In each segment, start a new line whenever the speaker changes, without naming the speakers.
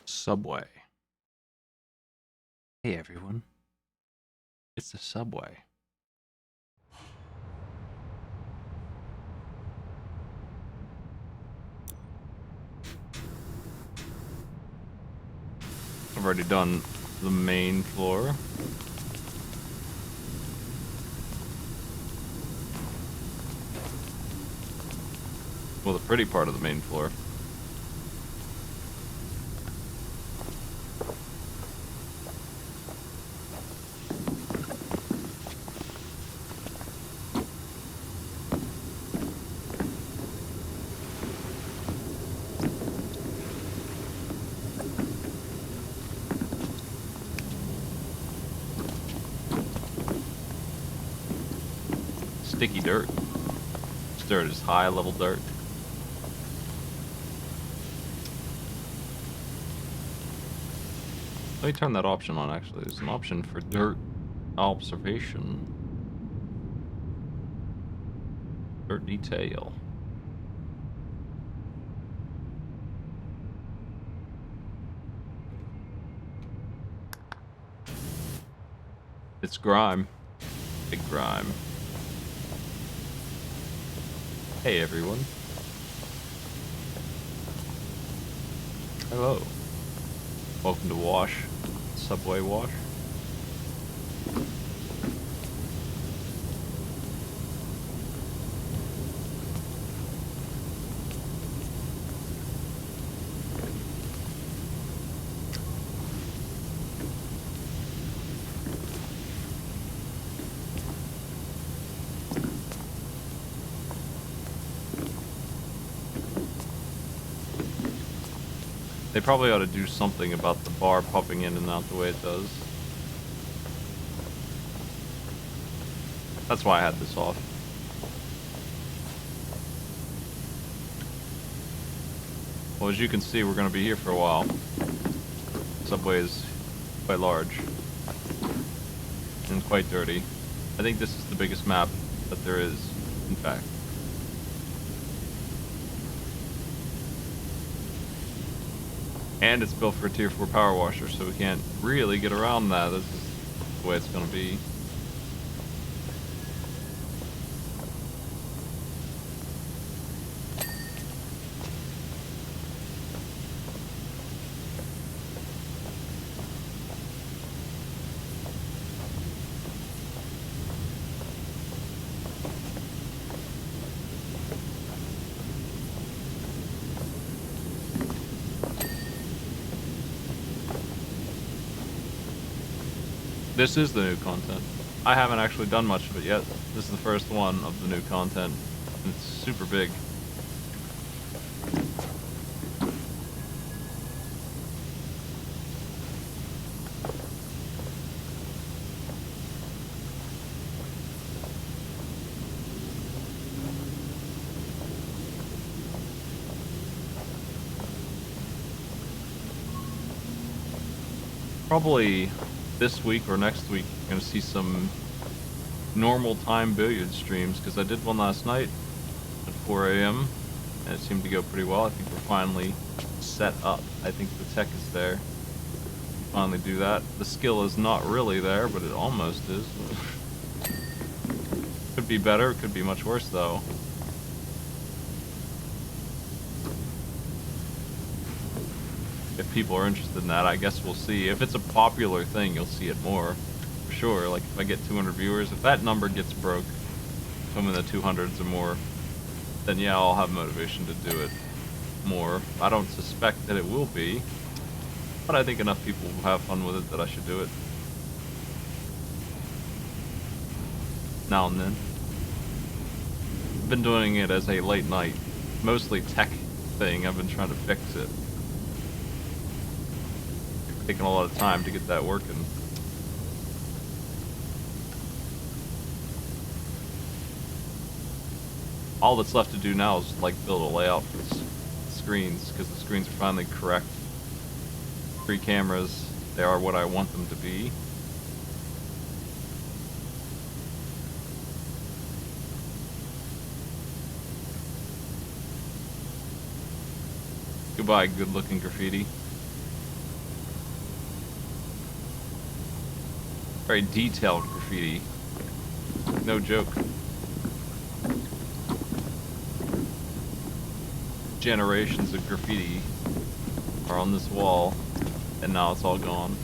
Subway. Hey everyone, it's the subway. I've already done the main floor. Well, the pretty part of the main floor. Sticky dirt. This dirt is high level dirt. Let me turn that option on actually. There's an option for dirt observation. Dirt detail. It's grime. Big grime. Hey everyone. Hello. Welcome to Wash. Subway Wash. They probably ought to do something about the bar popping in and out the way it does. That's why I had this off. Well, as you can see, we're going to be here for a while. Subway is quite large and quite dirty. I think this is the biggest map that there is, in fact. And it's built for a tier 4 power washer, so we can't really get around that. This is the way it's going to be. This is the new content. I haven't actually done much of it yet. This is the first one of the new content. And it's super big. Probably this week or next week, you're going to see some normal time billiard streams, because I did one last night at 4 a.m. and it seemed to go pretty well. I think we're finally set up. I think the tech is there. Finally do that. The skill is not really there, but it almost is. Could be better, it could be much worse though. If people are interested in that, I guess we'll see. If it's a popular thing, you'll see it more. For sure. Like, if I get 200 viewers, if that number gets broke, if I'm in the 200s or more, then yeah, I'll have motivation to do it more. I don't suspect that it will be, but I think enough people will have fun with it that I should do it. Now and then. I've been doing it as a late night, mostly tech thing. I've been trying to fix it. Taking a lot of time to get that working. All that's left to do now is like build a layout for the screens, because the screens are finally correct. 3 cameras, they are what I want them to be. Goodbye, good looking graffiti. Very detailed graffiti. No joke. Generations of graffiti are on this wall, and now it's all gone.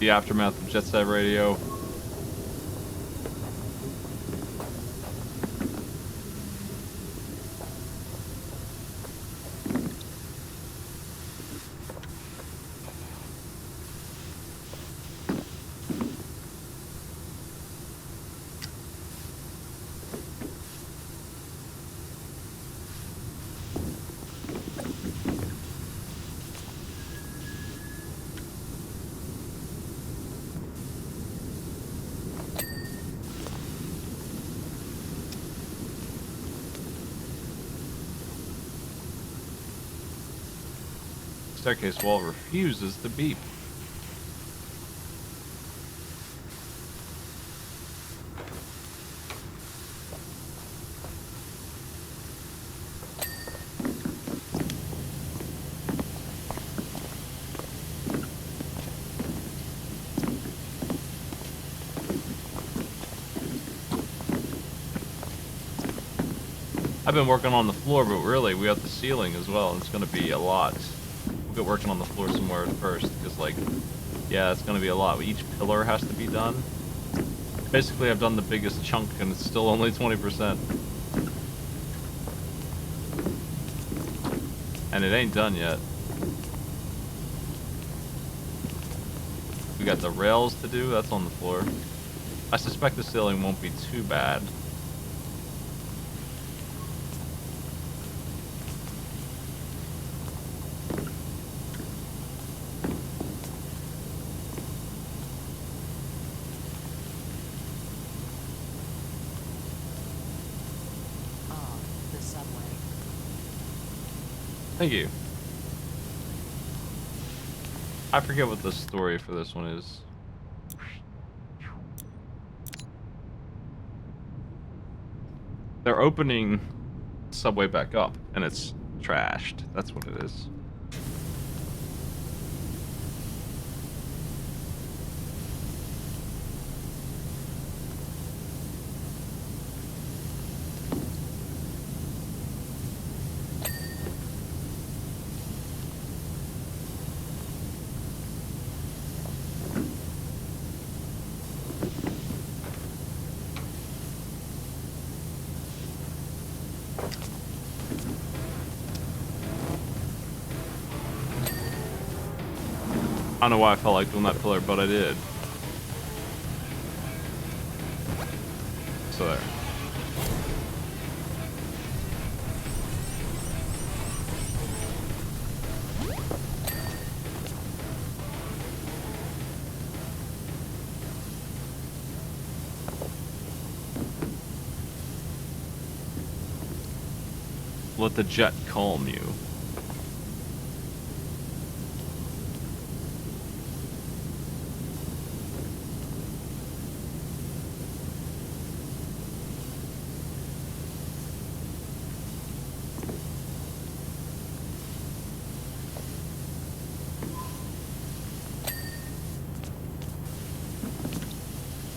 The aftermath of Jet Set Radio. Staircase wall refuses to beep. I've been working on the floor, but really we have the ceiling as well. It's going to be a lot. We'll get working on the floor somewhere first, because like, yeah, it's going to be a lot. Each pillar has to be done. Basically, I've done the biggest chunk, and it's still only 20%. And it ain't done yet. We got the rails to do. That's on the floor. I suspect the ceiling won't be too bad. Thank you. I forget what the story for this one is. They're opening Subway back up, and it's trashed. That's what it is. I don't know why I felt like doing that pillar, but I did. So there. Let the jet calm you.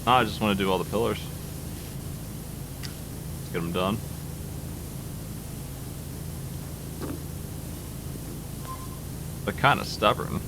I just want to do all the pillars. Let's get them done. They're kind of stubborn.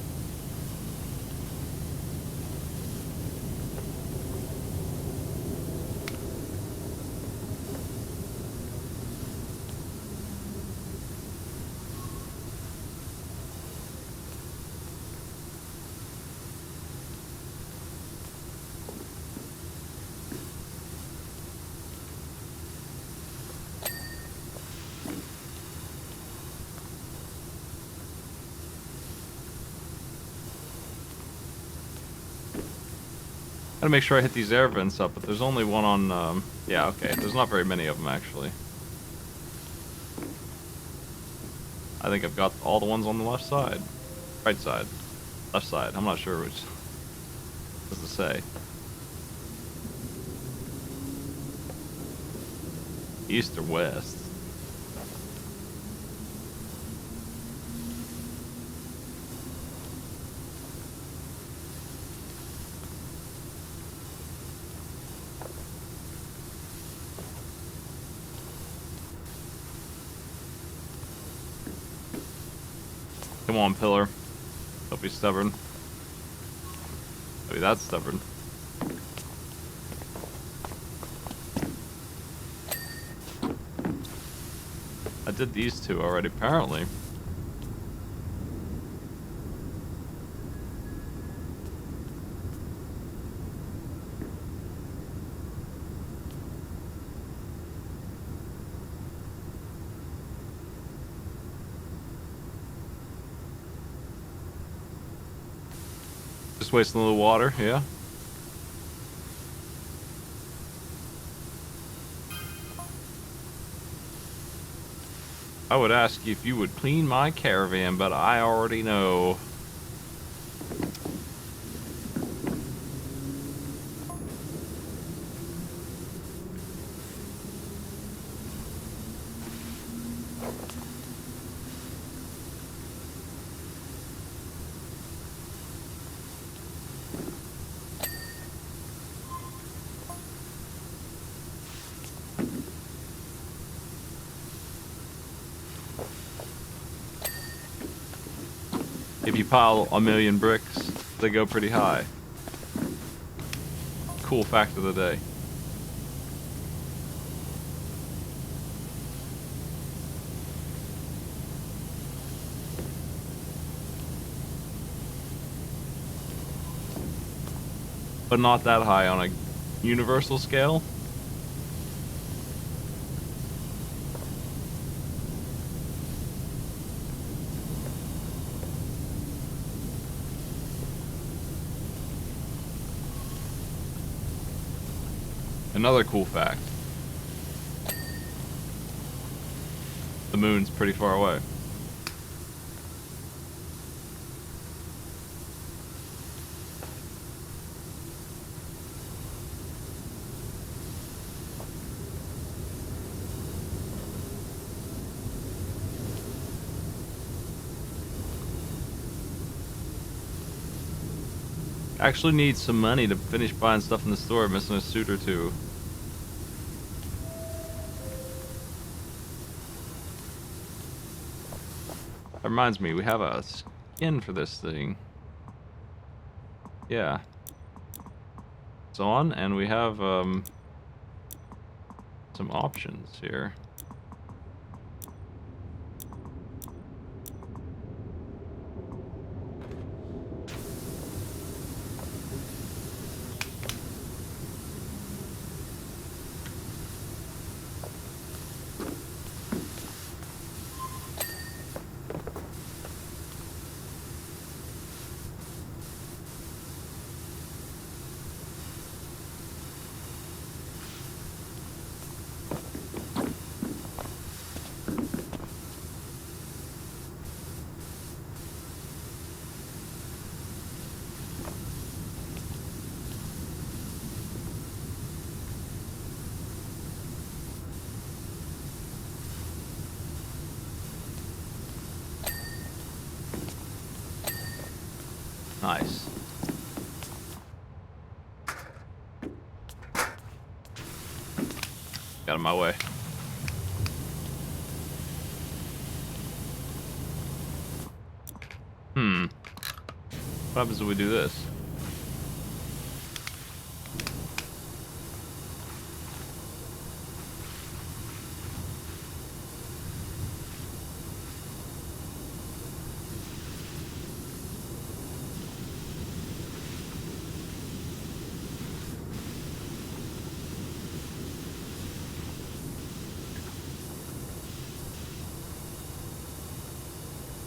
Gotta make sure I hit these air vents up, but there's only one on, yeah, okay. There's not very many of them, actually. I think I've got all the ones on the left side. Right side. Left side. I'm not sure which. What does it say? East or west? Come on, pillar. Don't be stubborn. Don't be that stubborn. I did these two already, apparently. Just wasting a little water, yeah. I would ask you if you would clean my caravan, but I already know. If you pile a million bricks, they go pretty high. Cool fact of the day. But not that high on a universal scale. Another cool fact. The moon's pretty far away. Actually need some money to finish buying stuff in the store. Missing a suit or two. That reminds me, we have a skin for this thing. Yeah. It's on, and we have some options here. Nice. Got in my way. What happens if we do this?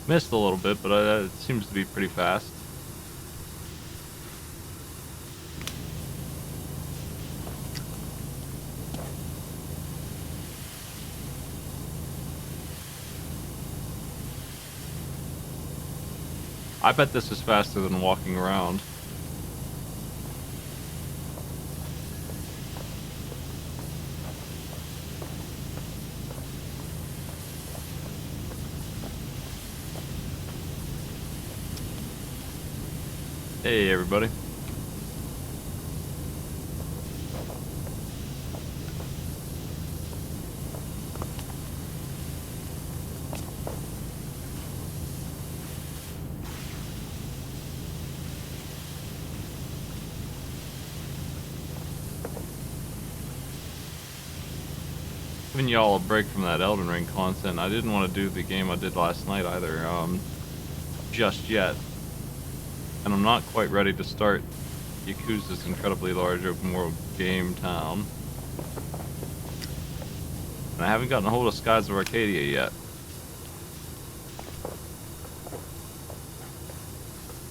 Missed a little bit, but it seems to be pretty fast. I bet this is faster than walking around. Hey, everybody. Giving y'all a break from that Elden Ring content. I didn't want to do the game I did last night either, just yet. And I'm not quite ready to start Yakuza's incredibly large open world game town. And I haven't gotten a hold of Skies of Arcadia yet.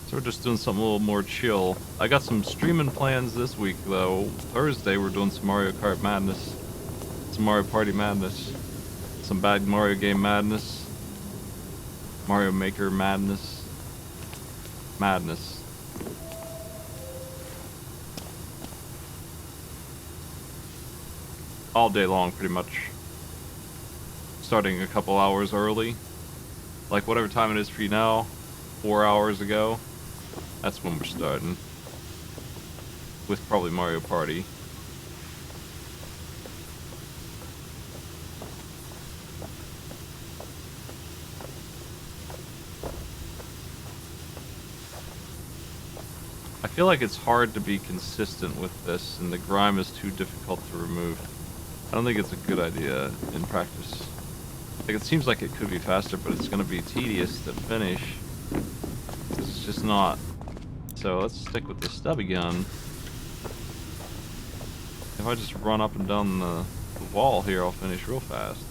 So we're just doing something a little more chill. I got some streaming plans this week though. Thursday we're doing some Mario Kart Madness. Some Mario Party Madness. Some bad Mario game madness. Mario Maker madness. Madness. All day long, pretty much. Starting a couple hours early. Like whatever time it is for you now. 4 hours ago. That's when we're starting. With probably Mario Party. I feel like it's hard to be consistent with this, and the grime is too difficult to remove. I don't think it's a good idea in practice. Like, it seems like it could be faster, but it's going to be tedious to finish. It's just not. So let's stick with the stubby gun. If I just run up and down the wall here, I'll finish real fast.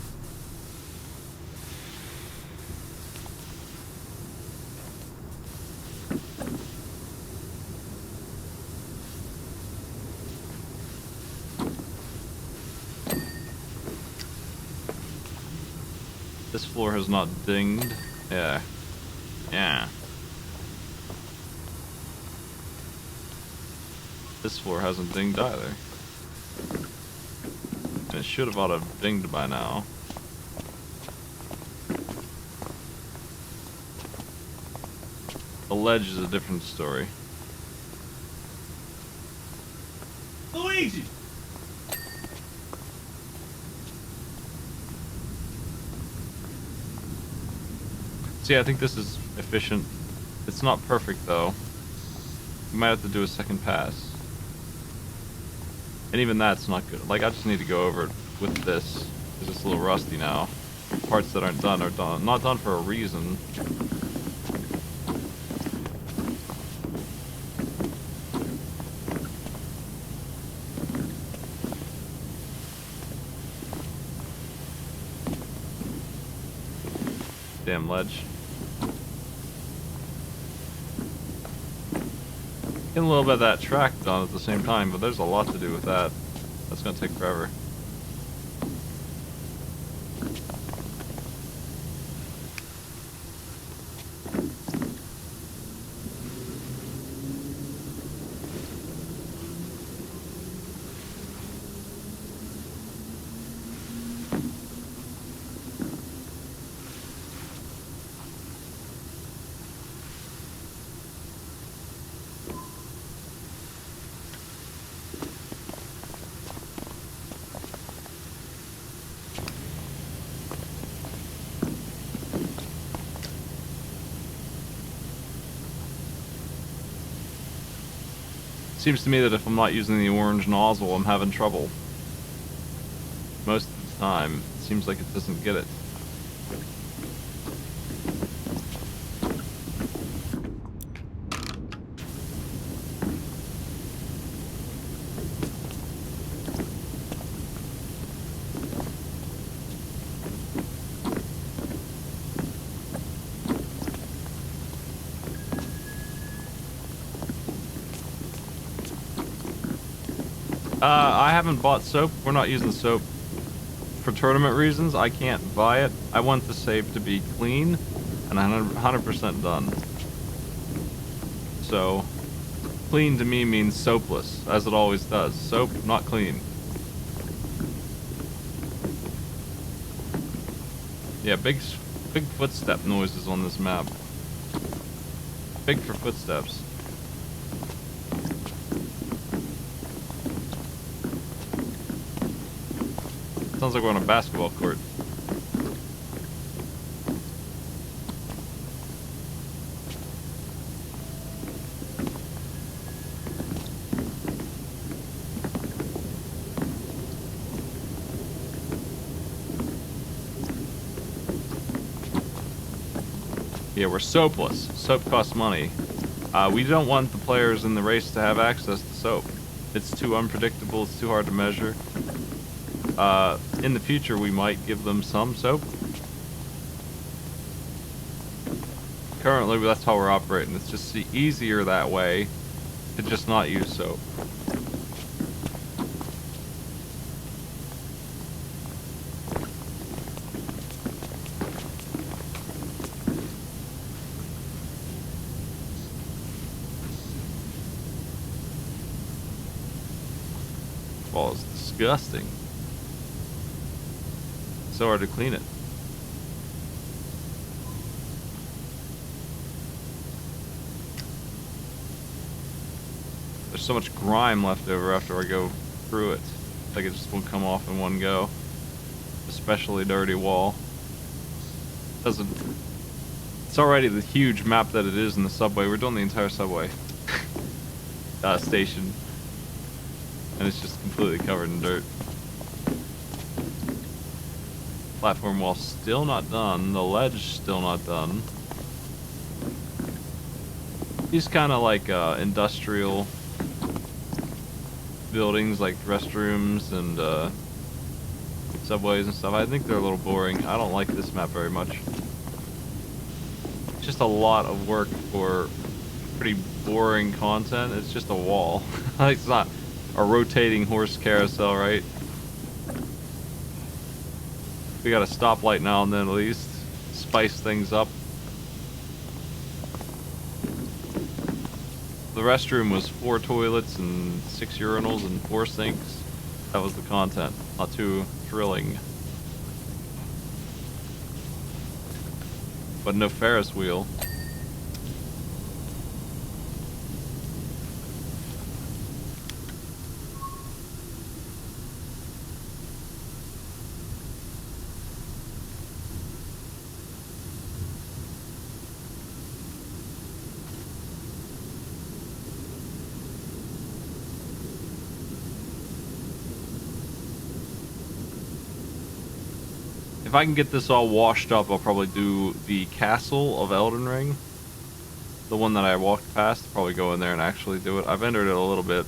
This floor has not dinged. Yeah. Yeah. This floor hasn't dinged either. And it should have ought to have dinged by now. The ledge is a different story.
Luigi!
See, I think this is efficient. It's not perfect though. You might have to do a second pass. And even that's not good. Like, I just need to go over it with this, because it's a little rusty now. Parts that aren't done are done. Not done for a reason. Damn ledge. Getting a little bit of that track done at the same time, but there's a lot to do with that. That's gonna take forever. Seems to me that if I'm not using the orange nozzle, I'm having trouble. Most of the time, it seems like it doesn't get it. I haven't bought soap. We're not using soap for tournament reasons. I can't buy it. I want the save to be clean and 100% done. So, clean to me means soapless, as it always does. Soap, not clean. Yeah, big footstep noises on this map. Big for footsteps. Sounds like we're on a basketball court. Yeah, we're soapless. Soap costs money. We don't want the players in the race to have access to soap. It's too unpredictable, it's too hard to measure. In the future, we might give them some soap. Currently, that's how we're operating. It's just easier that way to just not use soap. Well, it's disgusting. So hard to clean it. There's so much grime left over after I go through it. Like it just won't come off in one go. Especially dirty wall. Doesn't. It's already the huge map that it is in the subway. We're doing the entire subway station, and it's just completely covered in dirt. Platform wall still not done. The ledge still not done. These kind of like industrial buildings, like restrooms and subways and stuff. I think they're a little boring. I don't like this map very much. It's just a lot of work for pretty boring content. It's just a wall. It's not a rotating horse carousel, right? We got a stoplight now and then at least. Spice things up. The restroom was 4 toilets and 6 urinals and 4 sinks. That was the content. Not too thrilling. But no Ferris wheel. If I can get this all washed up, I'll probably do the castle of Elden Ring. The one that I walked past, probably go in there and actually do it. I've entered it a little bit.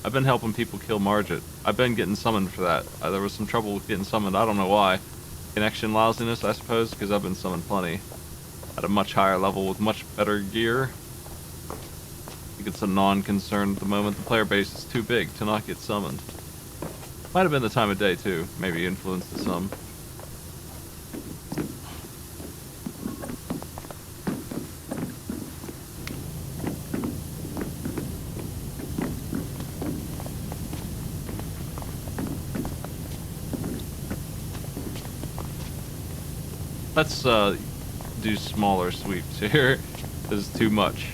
I've been helping people kill Margit. I've been getting summoned for that. There was some trouble with getting summoned. I don't know why. Connection lousiness, I suppose, because I've been summoned plenty. At a much higher level with much better gear. I think it's a non-concern at the moment. The player base is too big to not get summoned. Might have been the time of day, too. Maybe influenced it some. Let's do smaller sweeps here. This is too much.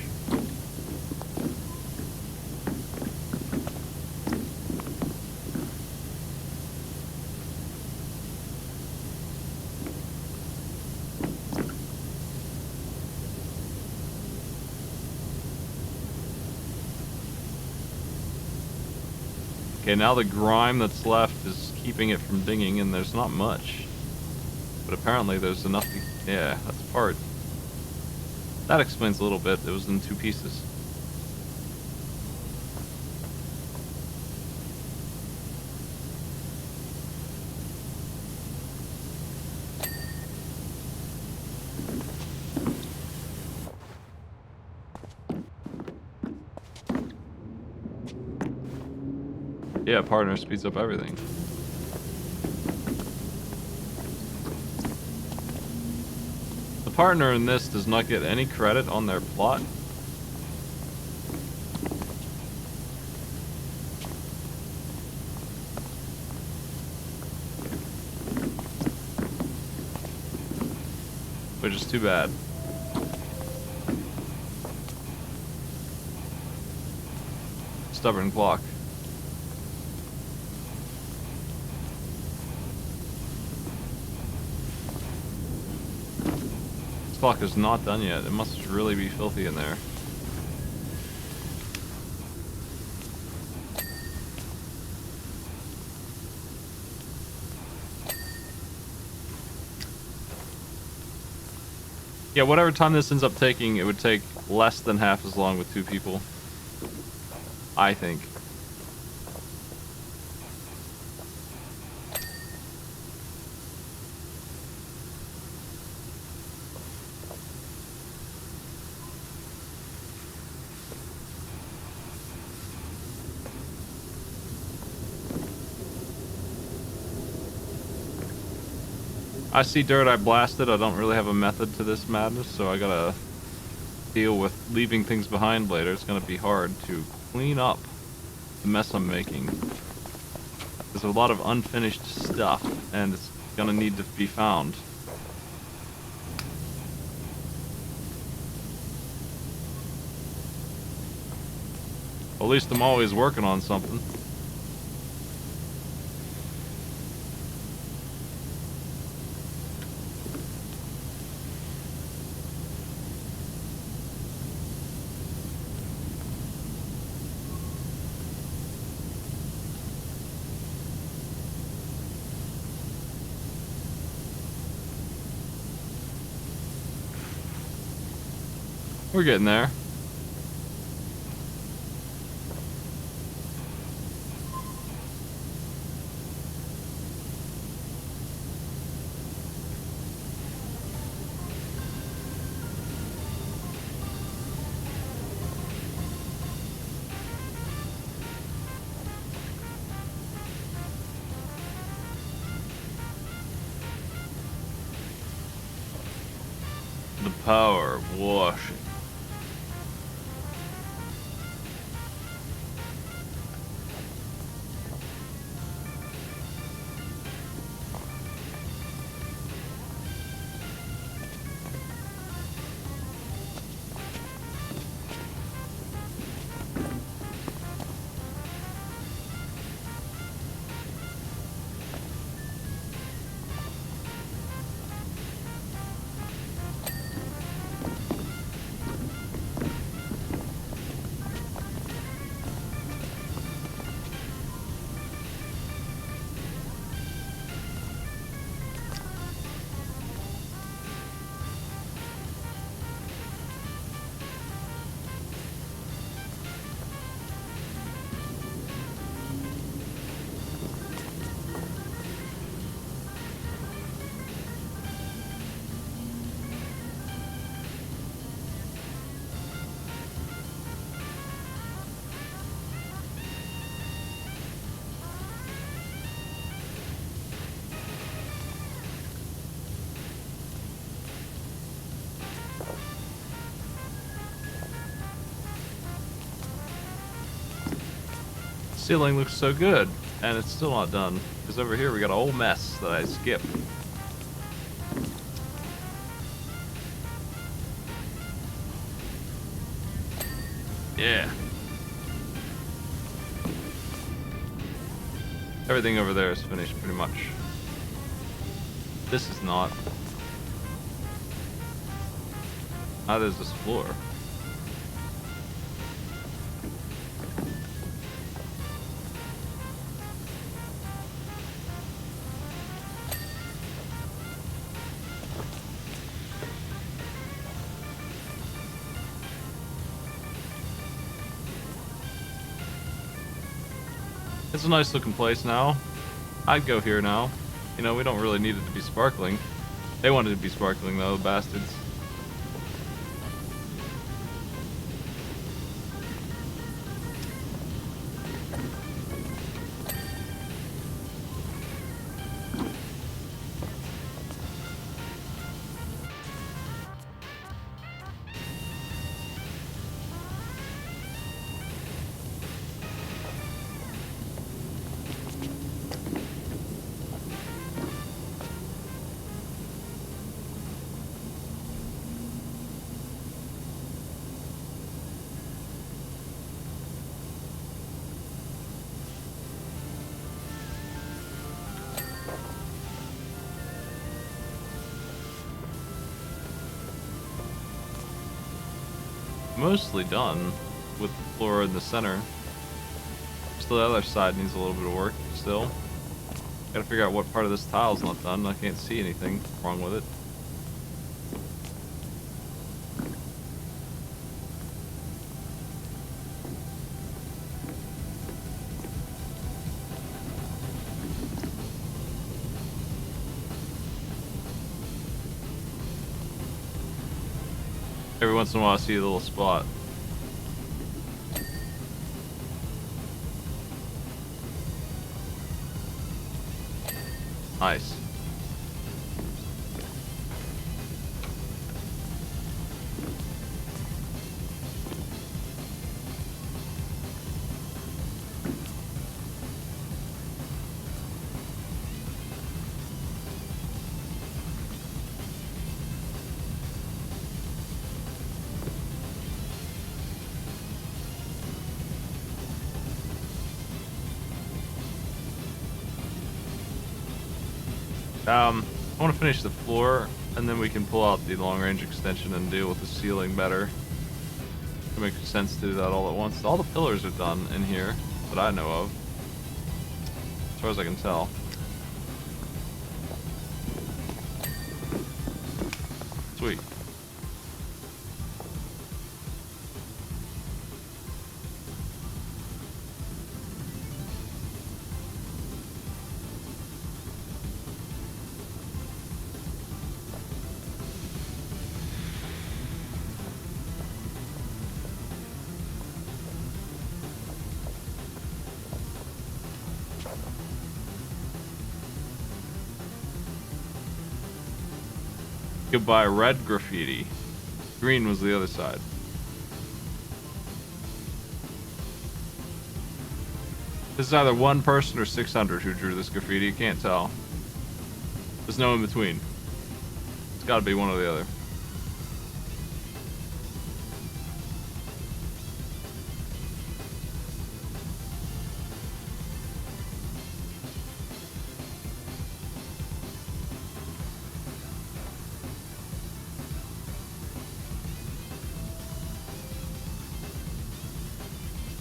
Okay, now the grime that's left is keeping it from dinging, and there's not much. But apparently there's enough to... Yeah, that's part. That explains a little bit. It was in 2 pieces. Yeah, partner speeds up everything. The partner in this does not get any credit on their plot. which is too bad. Stubborn clock. This clock is not done yet. It must really be filthy in there. Yeah, whatever time this ends up taking, it would take less than half as long with 2 people. I think. I see dirt, I blasted. I don't really have a method to this madness, so I gotta deal with leaving things behind later. It's gonna be hard to clean up the mess I'm making. There's a lot of unfinished stuff, and it's gonna need to be found. Well, at least I'm always working on something. We're getting there. The power washing. Ceiling looks so good, and it's still not done, because over here we got a whole mess that I skipped. Yeah. Everything over there is finished pretty much. This is not. Neither is this floor. It's a nice looking place now. I'd go here now. You know, we don't really need it to be sparkling. They wanted it to be sparkling though, bastards. mostly done with the floor in the center. Still, the other side needs a little bit of work still. Gotta figure out what part of this tile's not done. I can't see anything wrong with it. Every once in a while I see a little spot. Nice. I want to finish the floor, and then we can pull out the long-range extension and deal with the ceiling better. It makes sense to do that all at once. All the pillars are done in here that I know of, as far as I can tell. Sweet. Could buy red graffiti. Green was the other side. This is either one person or 600 who drew this graffiti. You can't tell. There's no in between. It's got to be one or the other.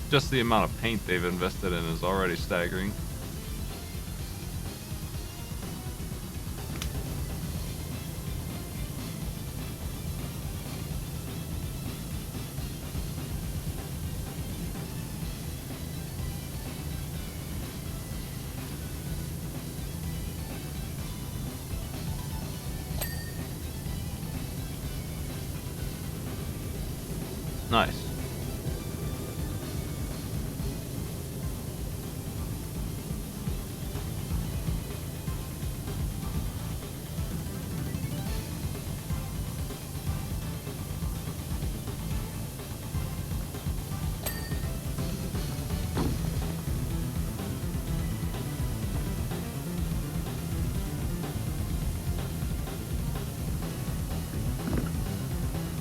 Just the amount of paint they've invested in is already staggering. Nice.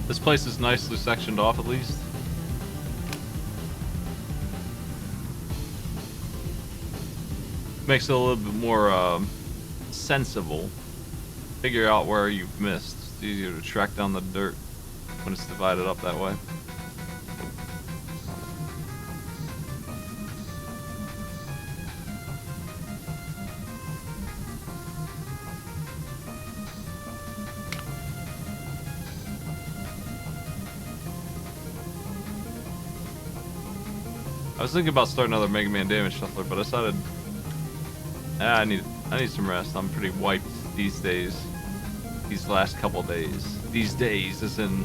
This place is nicely sectioned off at least. Makes it a little bit more sensible. Figure out where you've missed. It's easier to track down the dirt when it's divided up that way. I was thinking about starting another Mega Man damage shuffler, but I decided I need some rest. I'm pretty wiped these days. These last couple days. These days, as in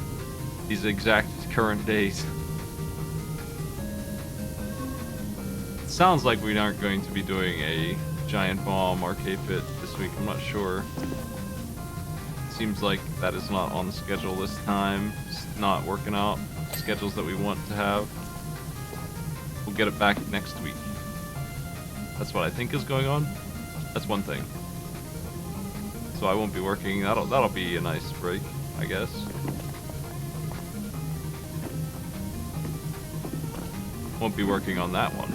these exact current days. It sounds like we aren't going to be doing a giant bomb arcade pit this week. I'm not sure. Seems like that is not on the schedule this time. It's not working out. Schedules that we want to have. We'll get it back next week. That's what I think is going on. That's one thing. So I won't be working. That'll be a nice break, I guess. Won't be working on that one.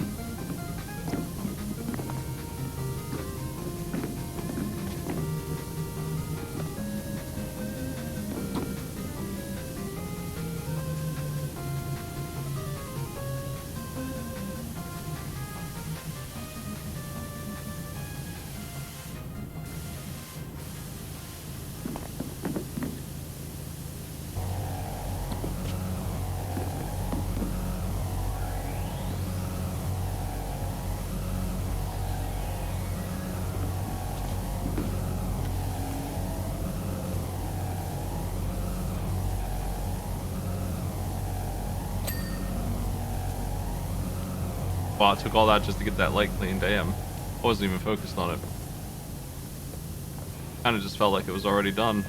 Wow, it took all that just to get that light clean. Damn. I wasn't even focused on it. Kind of just felt like it was already done.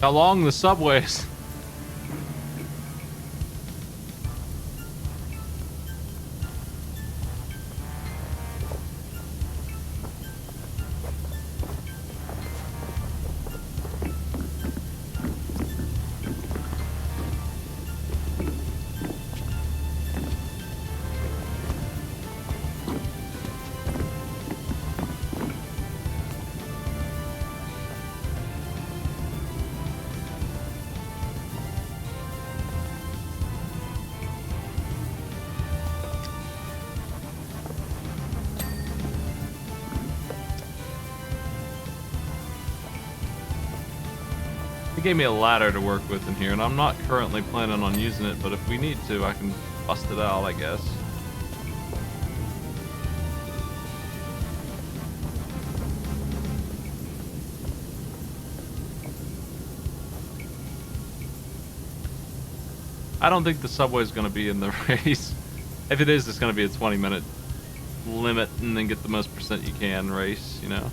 How long the subways? It gave me a ladder to work with in here, and I'm not currently planning on using it, but if we need to, I can bust it out, I guess. I don't think the subway's going to be in the race. If it is, it's going to be a 20-minute limit and then get the most percent you can race, you know?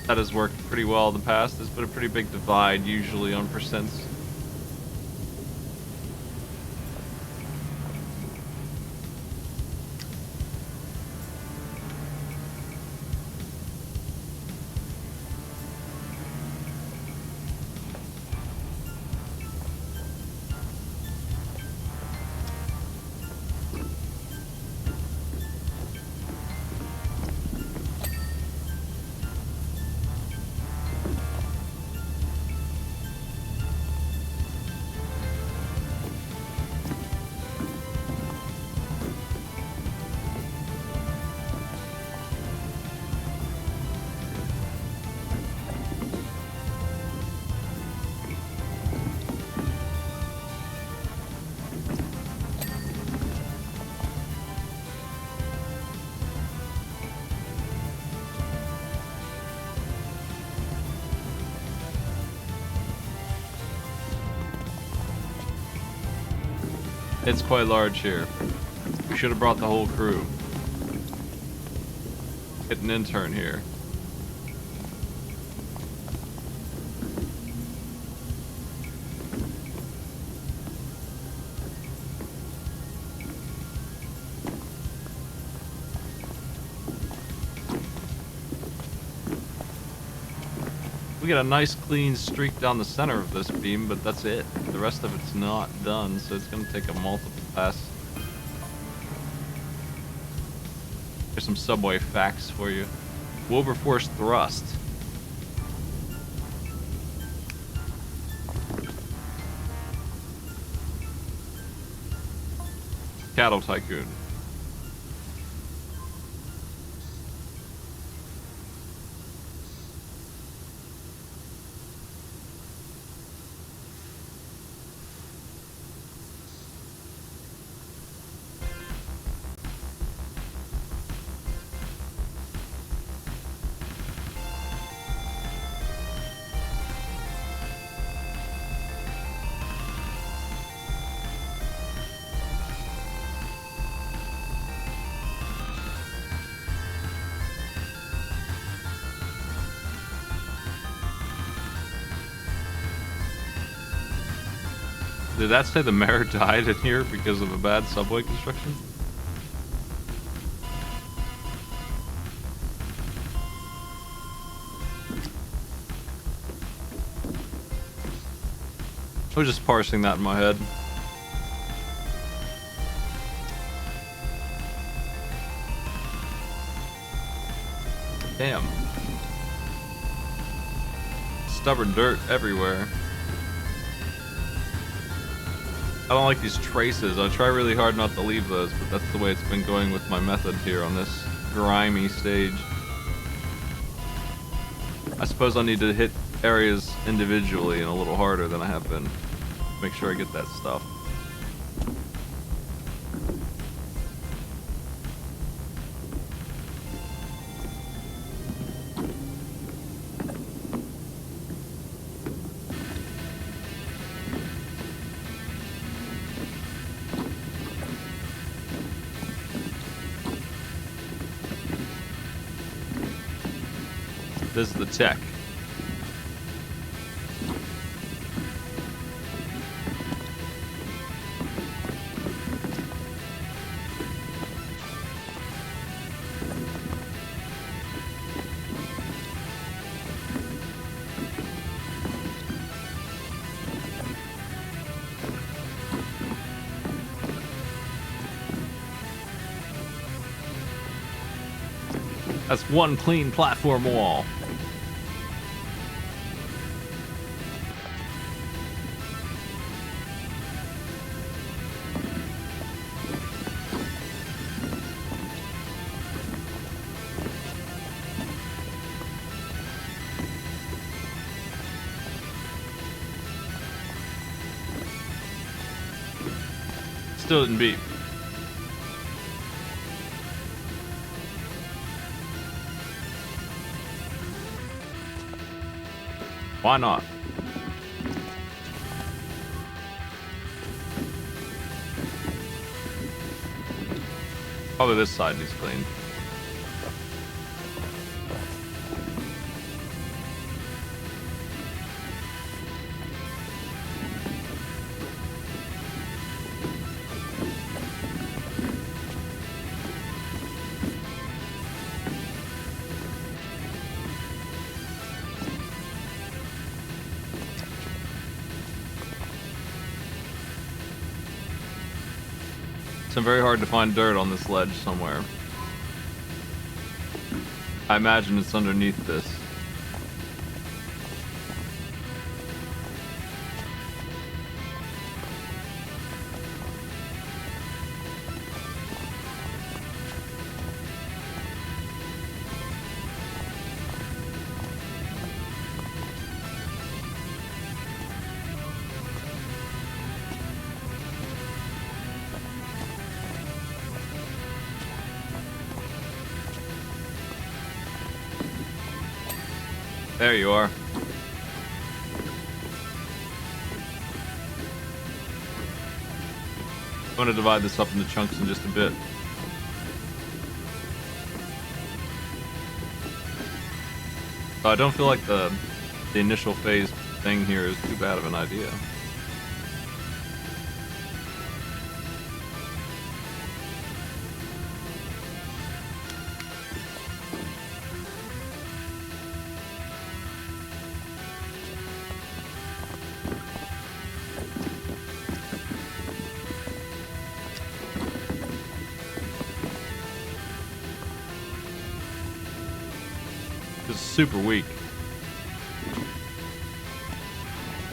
That has worked pretty well in the past. There's been a pretty big divide usually on percents. It's quite large here. We should have brought the whole crew. Get an intern here. We get a nice clean streak down the center of this beam, but that's it. The rest of it's not done, so it's gonna take a multiple pass. Here's some subway facts for you. Wilberforce thrust. Cattle tycoon. Did that say the mayor died in here because of a bad subway construction? I was just parsing that in my head. Damn. Stubborn dirt everywhere. I don't like these traces. I try really hard not to leave those, but that's the way it's been going with my method here on this grimy stage. I suppose I need to hit areas individually and a little harder than I have been. Make sure I get that stuff. This is the tech. That's one clean platform wall. Still didn't beat. Why not? Probably this side needs cleaned. It's very hard to find dirt on this ledge somewhere. I imagine it's underneath this. There you are. I'm going to divide this up into chunks in just a bit. So I don't feel like the initial phase thing here is too bad of an idea. Super weak.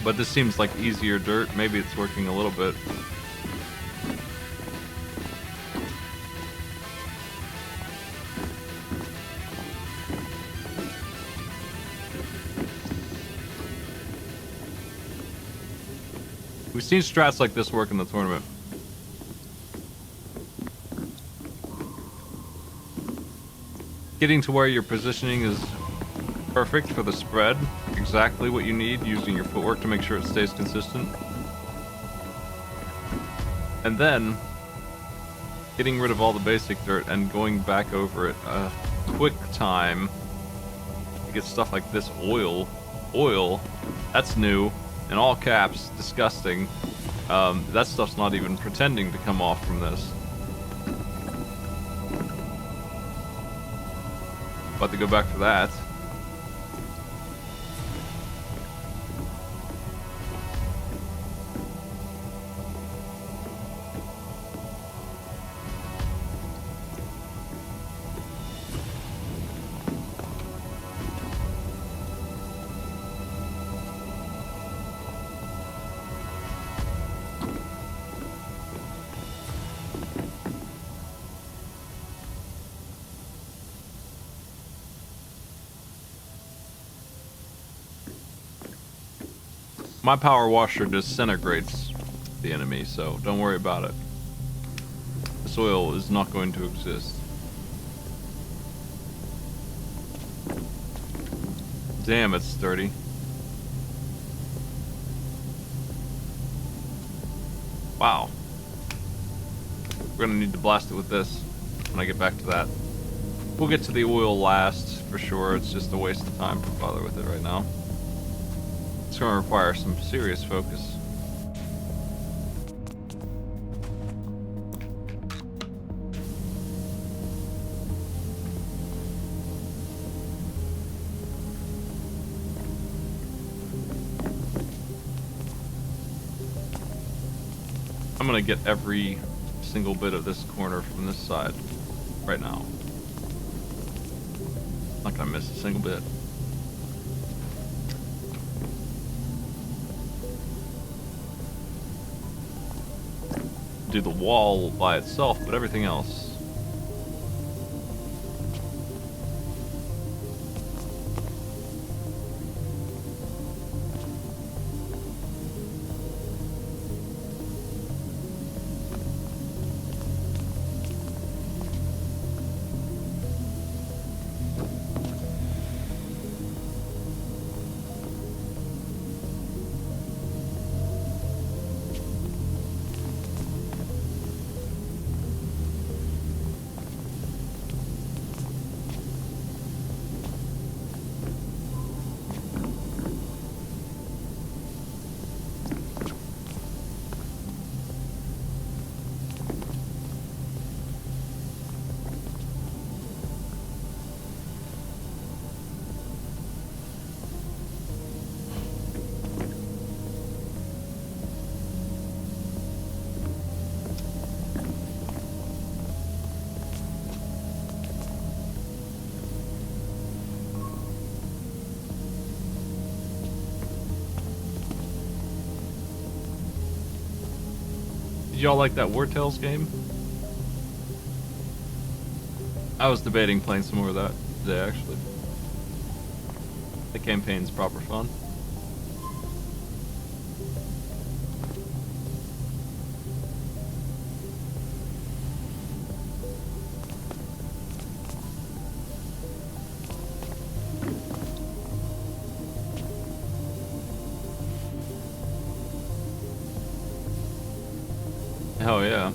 But this seems like easier dirt. Maybe it's working a little bit. We've seen strats like this work in the tournament. Getting to where your positioning is perfect for the spread, exactly what you need, using your footwork to make sure it stays consistent. And then getting rid of all the basic dirt and going back over it a quick time to get stuff like this oil, that's new, in all caps, disgusting. That stuff's not even pretending to come off from this. About to go back for that. My power washer disintegrates the enemy, so don't worry about it. This oil is not going to exist. Damn, it's sturdy. Wow. We're gonna need to blast it with this when I get back to that. We'll get to the oil last, for sure. It's just a waste of time to bother with it right now. It's going to require some serious focus. I'm going to get every single bit of this corner from this side right now. Not going to miss a single bit. Do the wall by itself, but everything else. Did y'all like that War Tales game? I was debating playing some more of that today, actually. The campaign's proper fun. Hell yeah.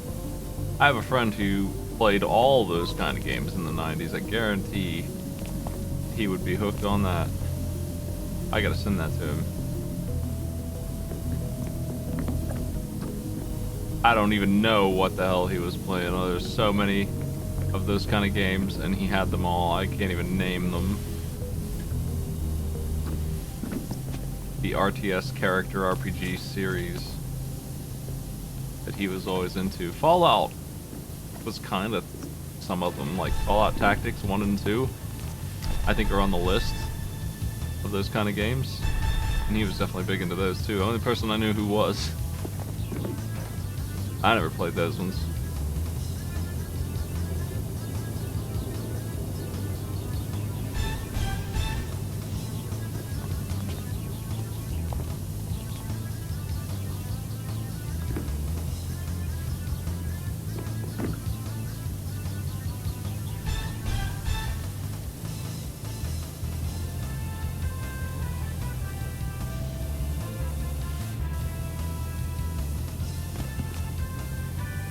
I have a friend who played all those kind of games in the 90s. I guarantee he would be hooked on that. I gotta send that to him. I don't even know what the hell he was playing. Oh, there's so many of those kind of games, and he had them all. I can't even name them. The RTS character RPG series that he was always into. Fallout was kind of some of them, like Fallout Tactics 1 and 2, I think are on the list of those kind of games. And he was definitely big into those too. The only person I knew who was. I never played those ones.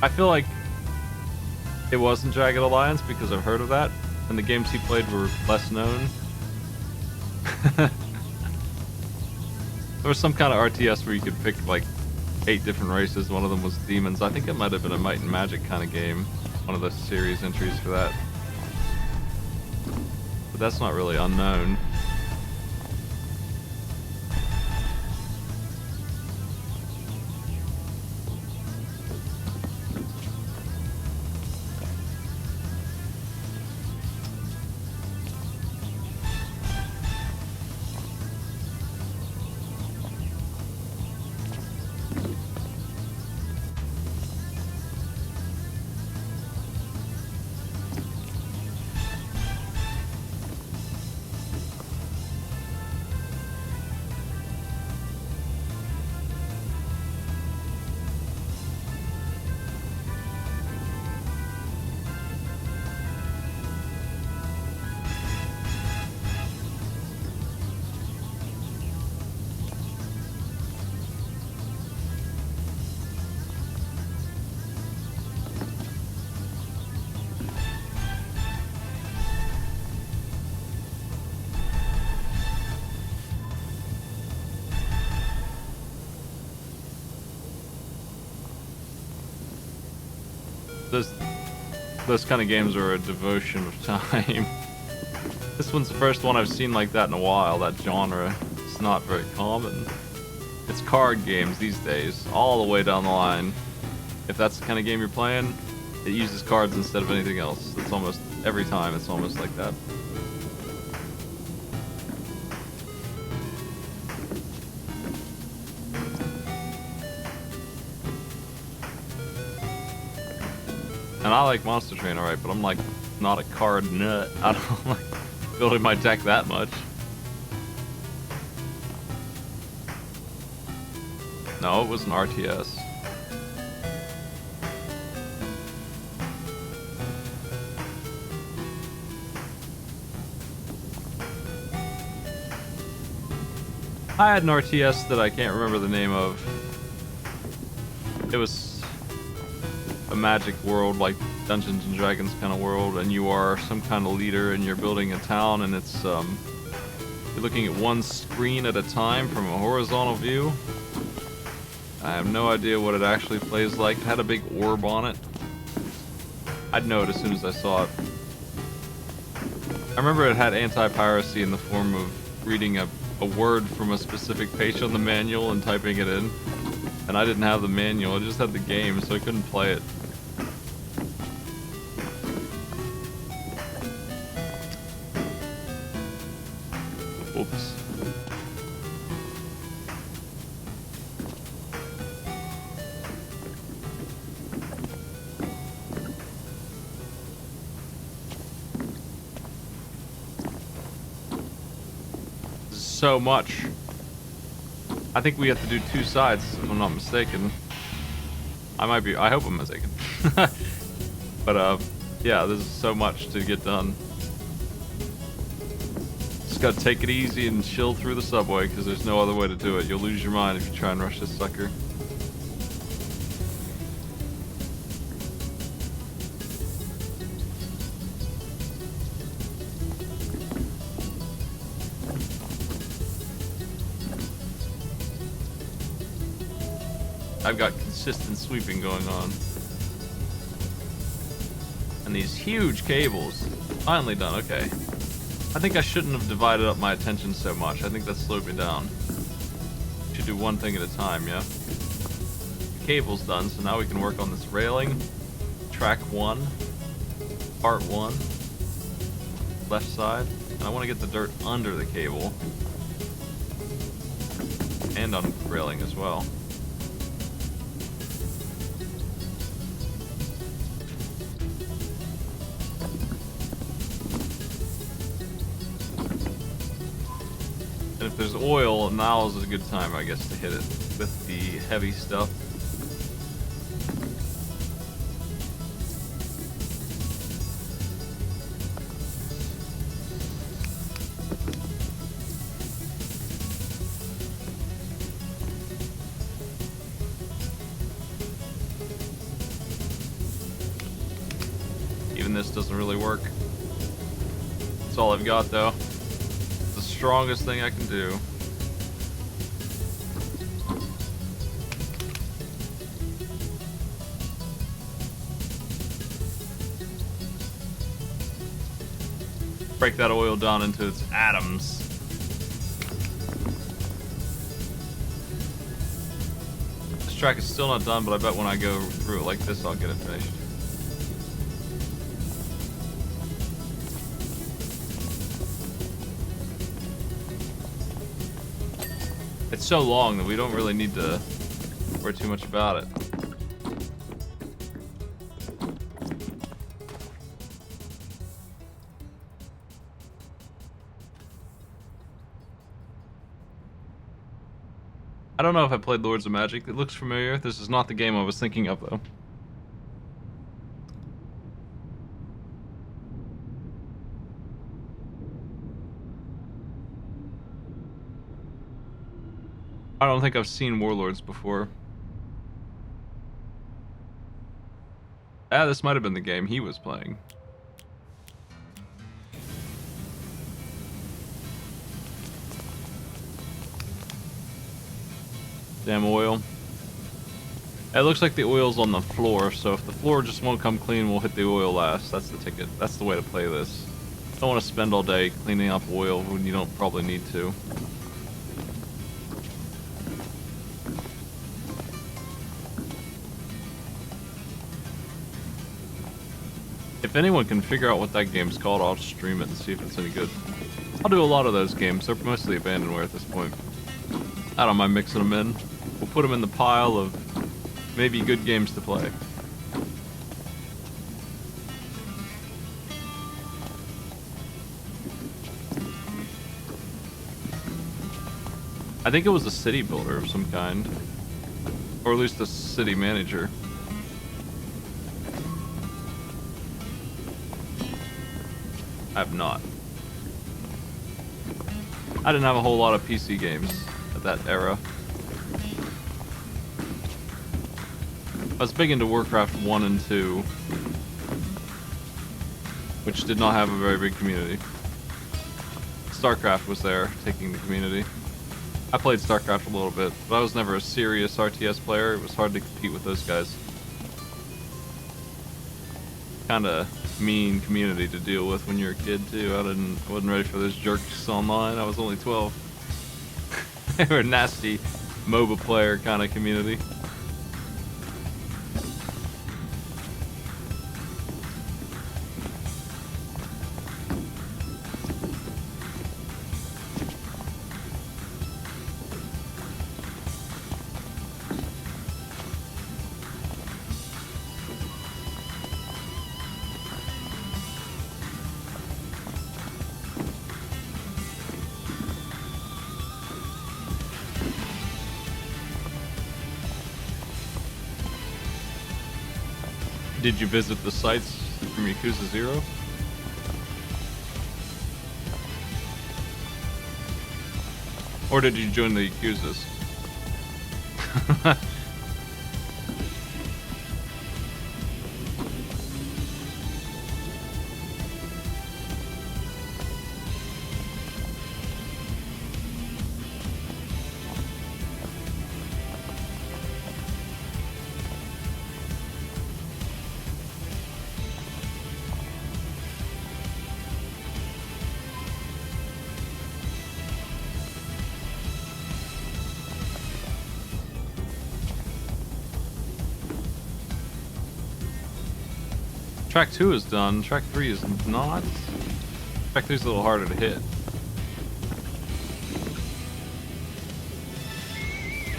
I feel like it wasn't Jagged Alliance because I've heard of that, and the games he played were less known. There was some kind of RTS where you could pick like 8 different races. One of them was demons. I think it might have been a Might and Magic kind of game. One of the series entries for that. But that's not really unknown. Those kind of games are a devotion of time. This one's the first one I've seen like that in a while, that genre. It's not very common. It's card games these days, all the way down the line. If that's the kind of game you're playing, it uses cards instead of anything else. It's almost, every time it's almost like that. And I like Monster Train, alright, but I'm like not a card nut. I don't like building my deck that much. No, it was an RTS. I had an RTS that I can't remember the name of. It was a magic world, like Dungeons and Dragons kind of world, and you are some kind of leader and you're building a town, and it's you're looking at one screen at a time from a horizontal view. I have no idea what it actually plays like. It had a big orb on it. I'd know it as soon as I saw it. I remember it had anti-piracy in the form of reading a word from a specific page on the manual and typing it in. And I didn't have the manual, I just had the game, so I couldn't play it. Oops. So much. I think we have to do two sides, if I'm not mistaken. I hope I'm mistaken. But, yeah, there's so much to get done. Just gotta take it easy and chill through the subway, because there's no other way to do it. You'll lose your mind if you try and rush this sucker. I've got consistent sweeping going on. And these huge cables. Finally done, okay. I think I shouldn't have divided up my attention so much. I think that slowed me down. Should do one thing at a time, yeah? The cable's done, so now we can work on this railing. Track 1. Part 1. Left side. And I want to get the dirt under the cable. And on the railing as well. And if there's oil, now is a good time, I guess, to hit it with the heavy stuff. Even this doesn't really work. That's all I've got, though. Strongest thing I can do. Break that oil down into its atoms. This track is still not done, but I bet when I go through it like this, I'll get it finished. It's so long that we don't really need to worry too much about it. I don't know if I played Lords of Magic. It looks familiar. This is not the game I was thinking of, though. I don't think I've seen Warlords before. Ah, this might have been the game he was playing. Damn oil. It looks like the oil's on the floor, so if the floor just won't come clean, we'll hit the oil last. That's the ticket. That's the way to play this. Don't want to spend all day cleaning up oil when you don't probably need to. If anyone can figure out what that game's called, I'll stream it and see if it's any good. I'll do a lot of those games. They're mostly abandonware at this point. I don't mind mixing them in. We'll put them in the pile of maybe good games to play. I think it was a city builder of some kind. Or at least a city manager. I have not. I didn't have a whole lot of PC games at that era. I was big into Warcraft 1 and 2, which did not have a very big community. StarCraft was there, taking the community. I played StarCraft a little bit, but I was never a serious RTS player. It was hard to compete with those guys. Kinda mean community to deal with when you're a kid too. I wasn't ready for those jerks online. I was only 12. They were a nasty MOBA player kind of community. Did you visit the sites from Yakuza 0? Or did you join the Yakuzas? Track 2 is done. Track 3 is not. Track 3 is a little harder to hit.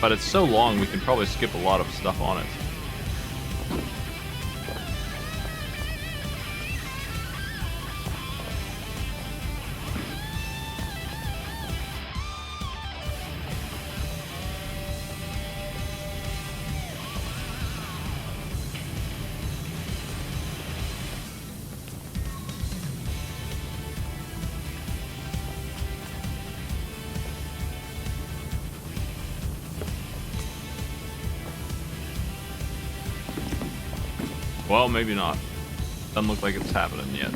But it's so long, we can probably skip a lot of stuff on it. Well, maybe not. Doesn't look like it's happening yet.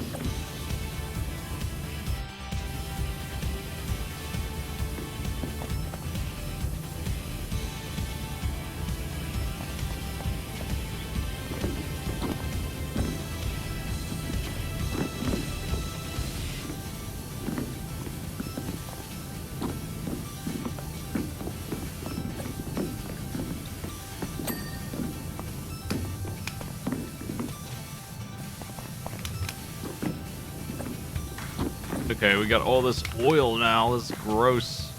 Okay, we got all this oil now, this gross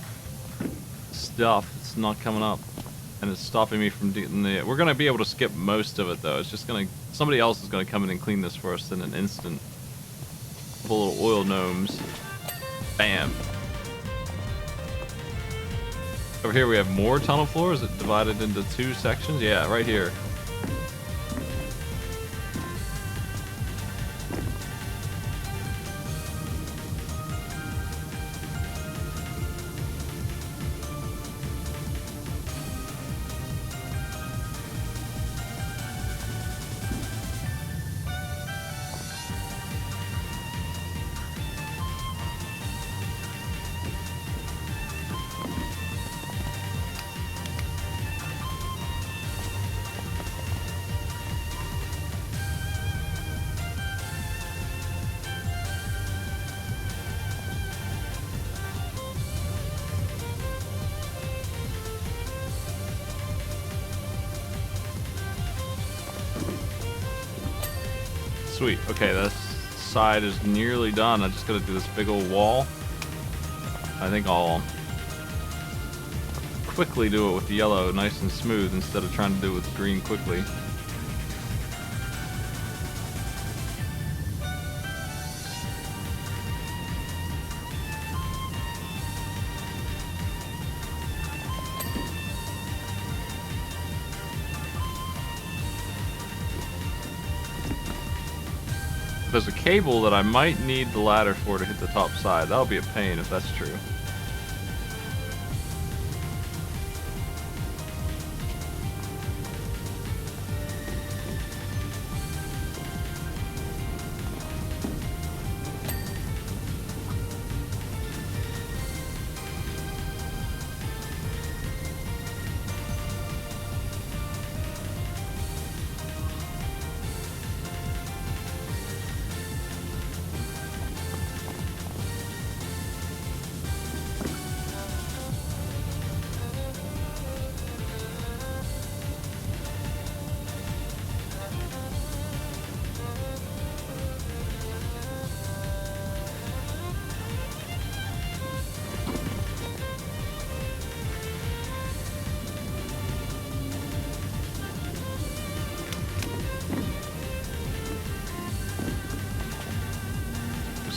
stuff. It's not coming up, and it's stopping me from getting the... We're gonna be able to skip most of it, though. It's just gonna... Somebody else is gonna come in and clean this for us in an instant. Couple little oil gnomes. Bam. Over here we have more tunnel floors. Is it divided into 2 sections? Yeah, right here. sweet. Okay, this side is nearly done. I just gotta do this big old wall. I think I'll quickly do it with the yellow nice and smooth instead of trying to do it with green quickly. There's a cable that I might need the ladder for to hit the top side. That'll be a pain if that's true.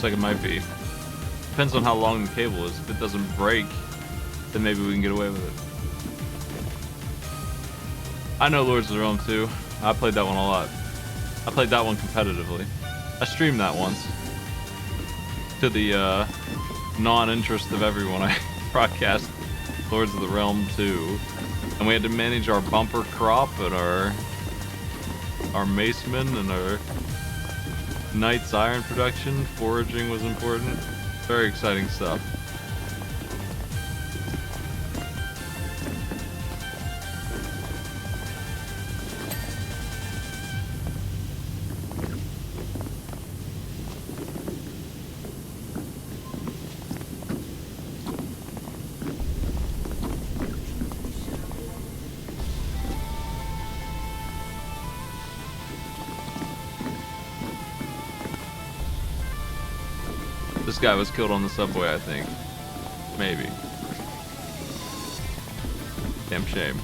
Like it might be. Depends on how long the cable is. If it doesn't break, then maybe we can get away with it. I know Lords of the Realm 2. I played that one a lot. I played that one competitively. I streamed that once. To the non-interest of everyone, I broadcast Lords of the Realm 2. And we had to manage our bumper crop and our macemen and our Knight's iron production. Foraging was important. Very exciting stuff. This guy was killed on the subway, I think. Maybe. Damn shame.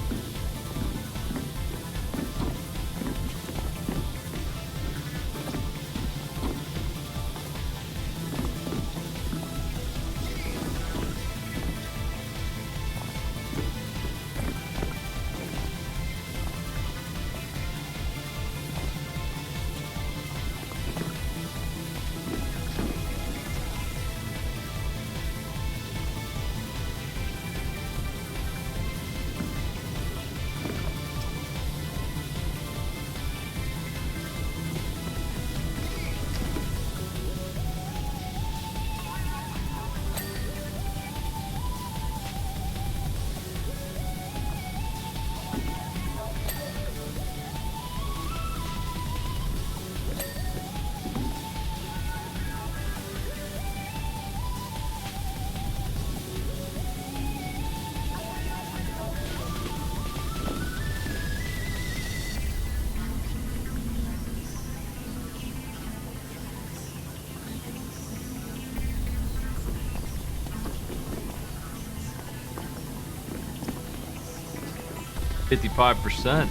%.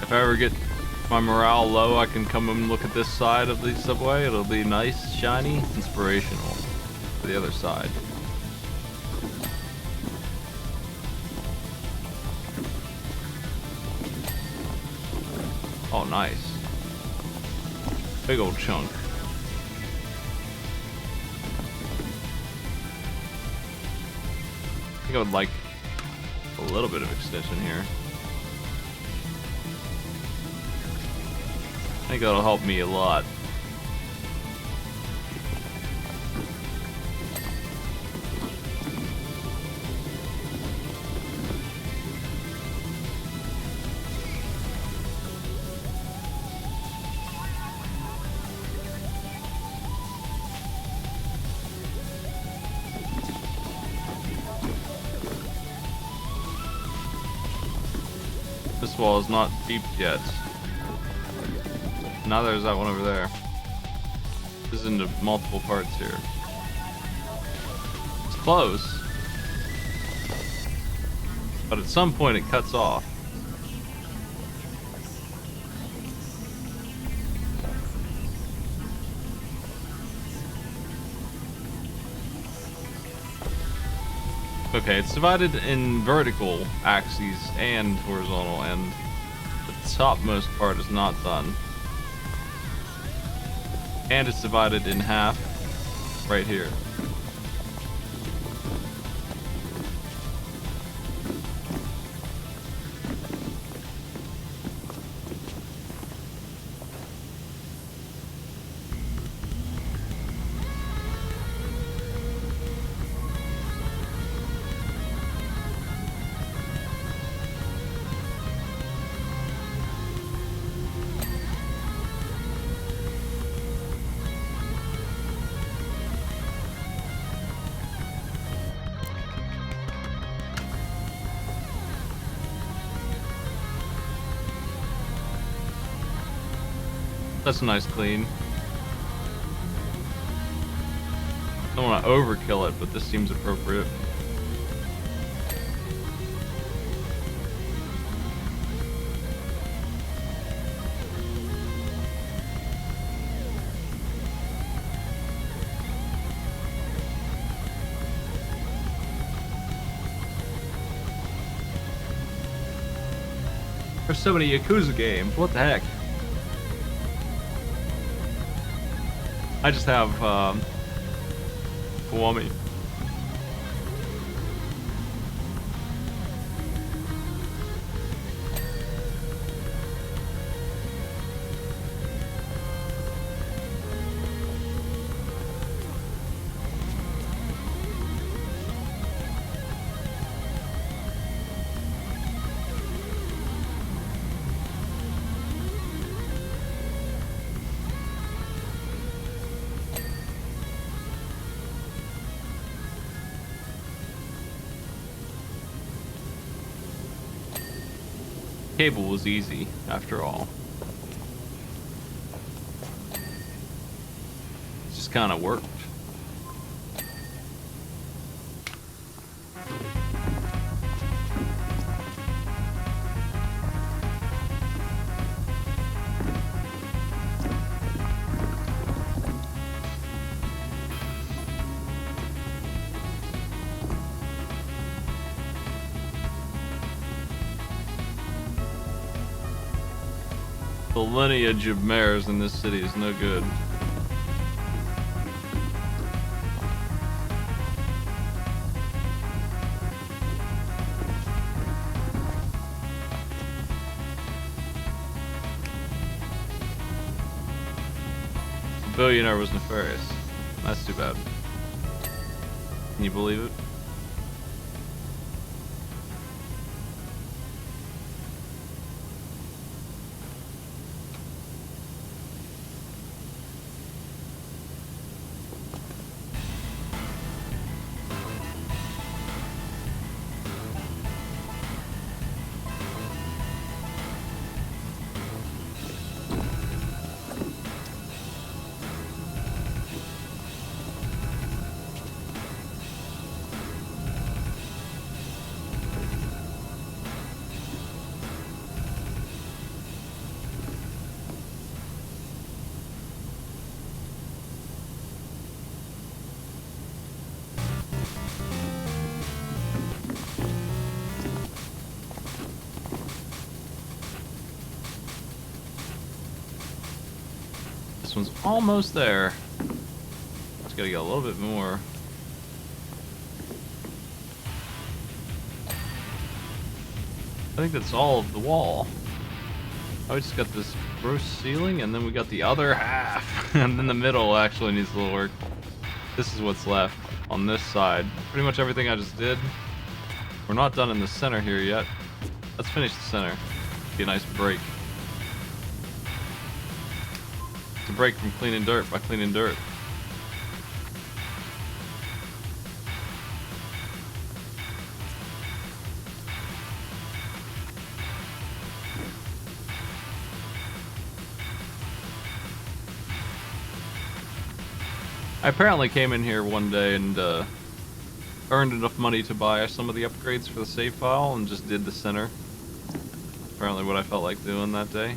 If I ever get my morale low, I can come and look at this side of the subway. It'll be nice, shiny, inspirational for the other side. Oh, nice. Big old chunk. I think I would like a little bit of extension here. I think that'll help me a lot. This wall is not deep yet. Now there's that one over there. This is into multiple parts here. It's close. But at some point it cuts off. Okay, it's divided in vertical axes and horizontal, and the topmost part is not done. And it's divided in half right here. That's a nice clean. Don't want to overkill it, but this seems appropriate. There's so many Yakuza games, what the heck? I just have, Kiwami. Cable was easy, after all. It just kind of worked. The lineage of mayors in this city is no good. The billionaire was nefarious. That's too bad. Can you believe it? This one's almost there. Just gotta get a little bit more. I think that's all of the wall. Oh, we just got this gross ceiling, and then we got the other half. And then the middle actually needs a little work. This is what's left on this side. Pretty much everything I just did. We're not done in the center here yet. Let's finish the center. Be a nice break. It's a break from cleaning dirt by cleaning dirt. I apparently came in here one day and earned enough money to buy some of the upgrades for the save file and just did the center. Apparently what I felt like doing that day.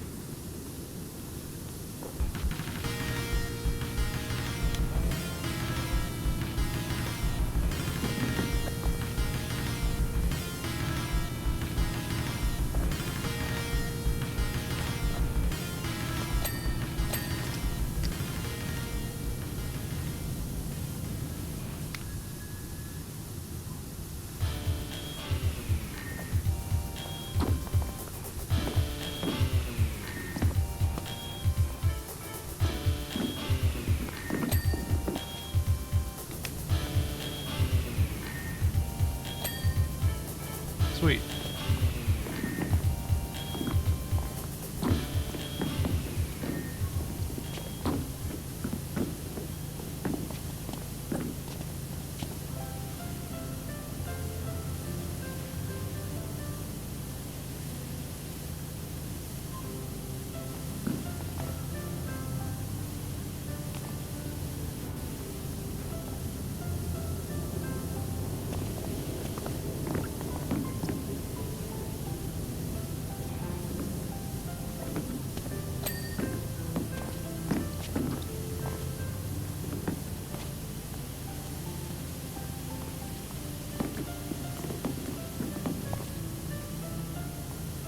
Sweet.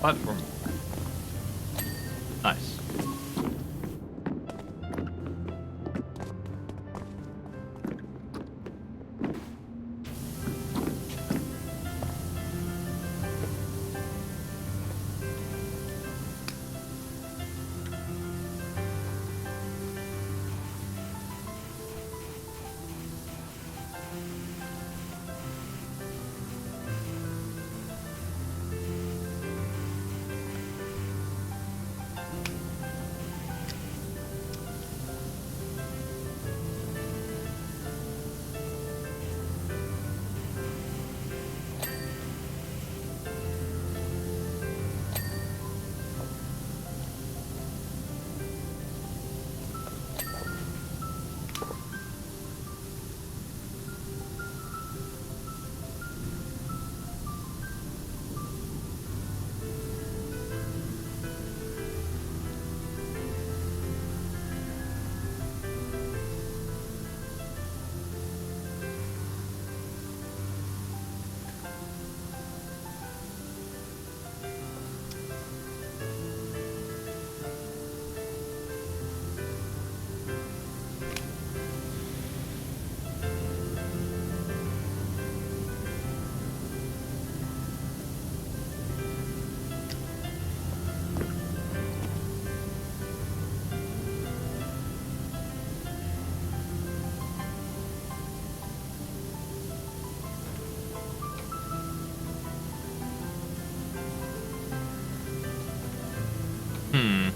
Platform. Nice. Hmm.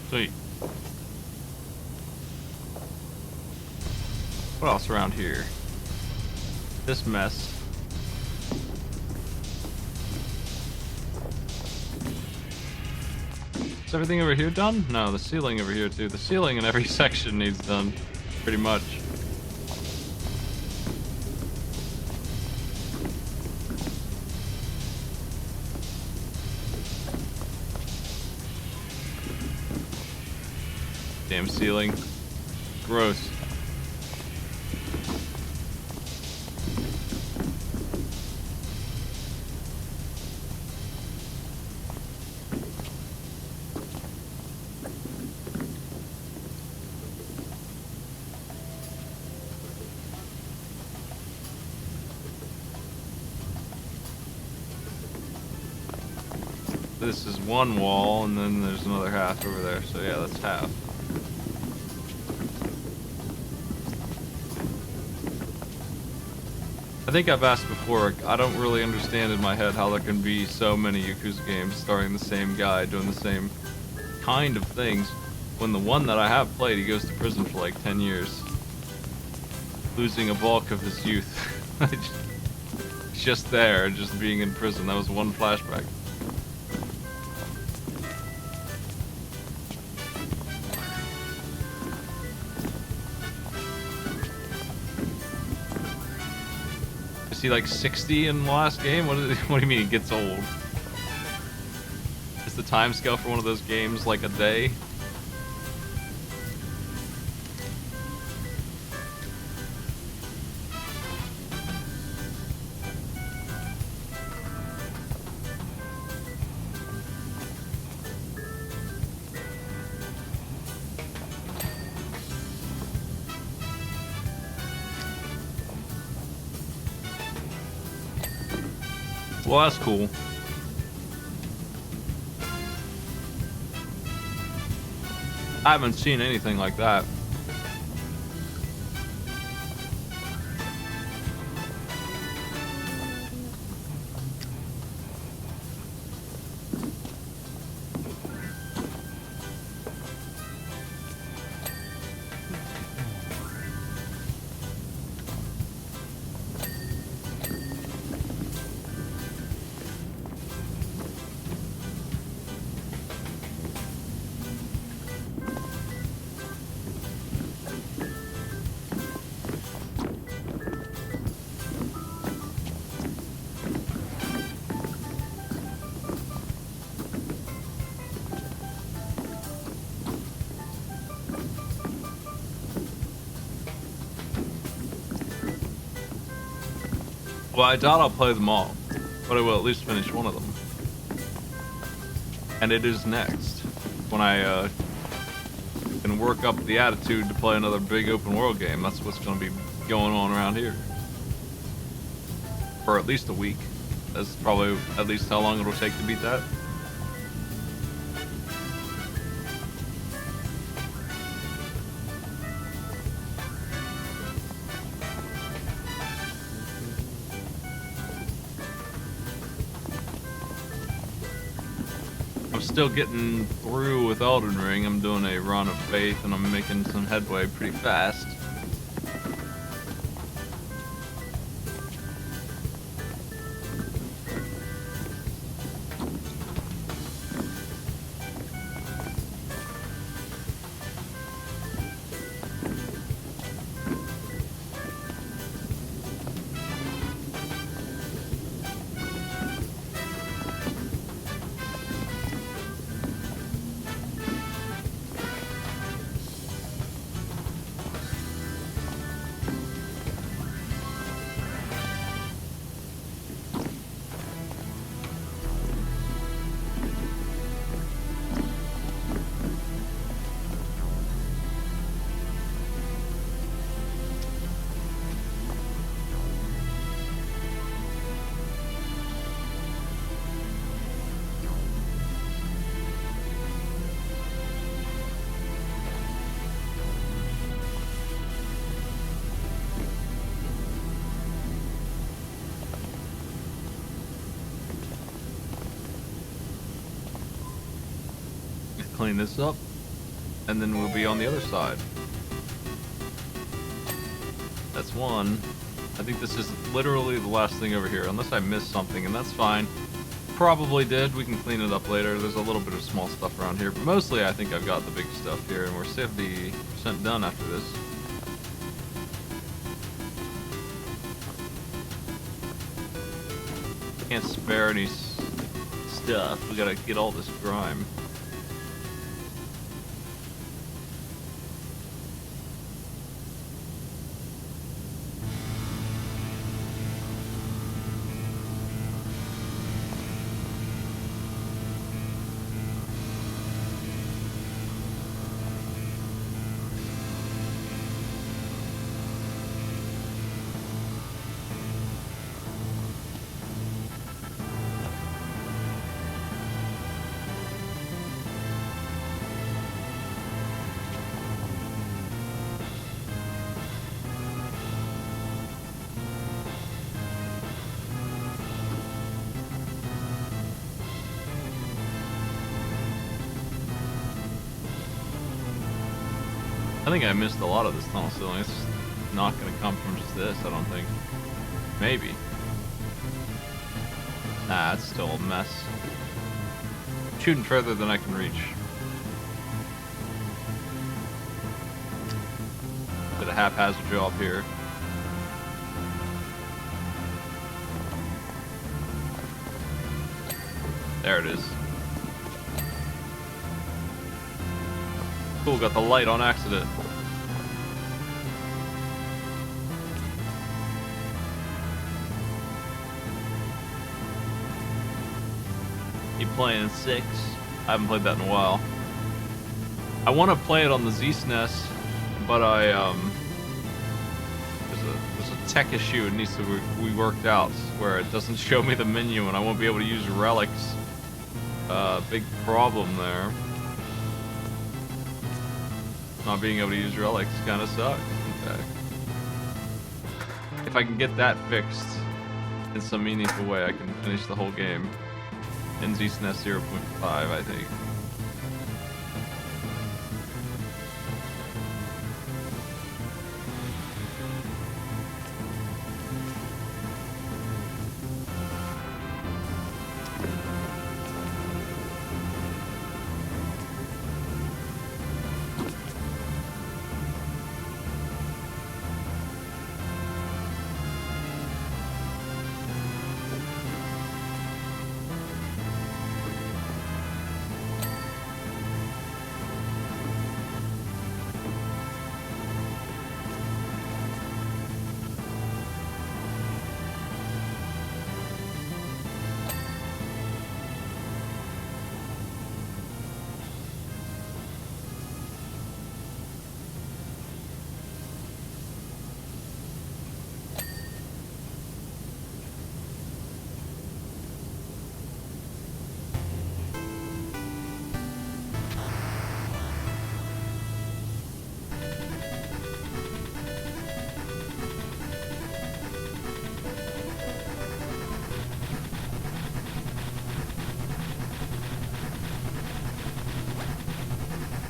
Sweet. What else around here? This mess. Is everything over here done? No, the ceiling over here too. The ceiling in every section needs done, pretty much. Damn ceiling. Gross. This is one wall, and then there's another half over there, so yeah, that's half. I think I've asked before, I don't really understand in my head how there can be so many Yakuza games starring the same guy doing the same kind of things when the one that I have played, he goes to prison for like 10 years, losing a bulk of his youth. Just there, just being in prison. That was one flashback. Is he like 60 in the last game? What do you mean he gets old? Is the time scale for one of those games like a day? Well, that's cool. I haven't seen anything like that. Well, I doubt I'll play them all, but I will at least finish one of them. And it is next, when I can work up the attitude to play another big open world game. That's what's going to be going on around here. For at least a week. That's probably at least how long it'll take to beat that. Still getting through with Elden Ring. I'm doing a run of faith and I'm making some headway pretty fast. Clean this up, and then we'll be on the other side. That's one. I think this is literally the last thing over here, unless I missed something, and that's fine. Probably did. We can clean it up later. There's a little bit of small stuff around here, but mostly I think I've got the big stuff here, and we're 70% done after this. Can't spare any stuff. We gotta get all this grime. think I missed a lot of this tunnel ceiling. It's not gonna come from just this, I don't think. Maybe. Nah, it's still a mess. I'm shooting further than I can reach. Did a haphazard job here. There it is. Cool, got the light on accident. You playing 6? I haven't played that in a while. I want to play it on the Z-SNES, but there's a tech issue it needs to be worked out where it doesn't show me the menu and I won't be able to use relics. Big problem there. Not being able to use relics kind of sucks. Okay. If I can get that fixed in some meaningful way, I can finish the whole game in Z-SNES 0.5, I think.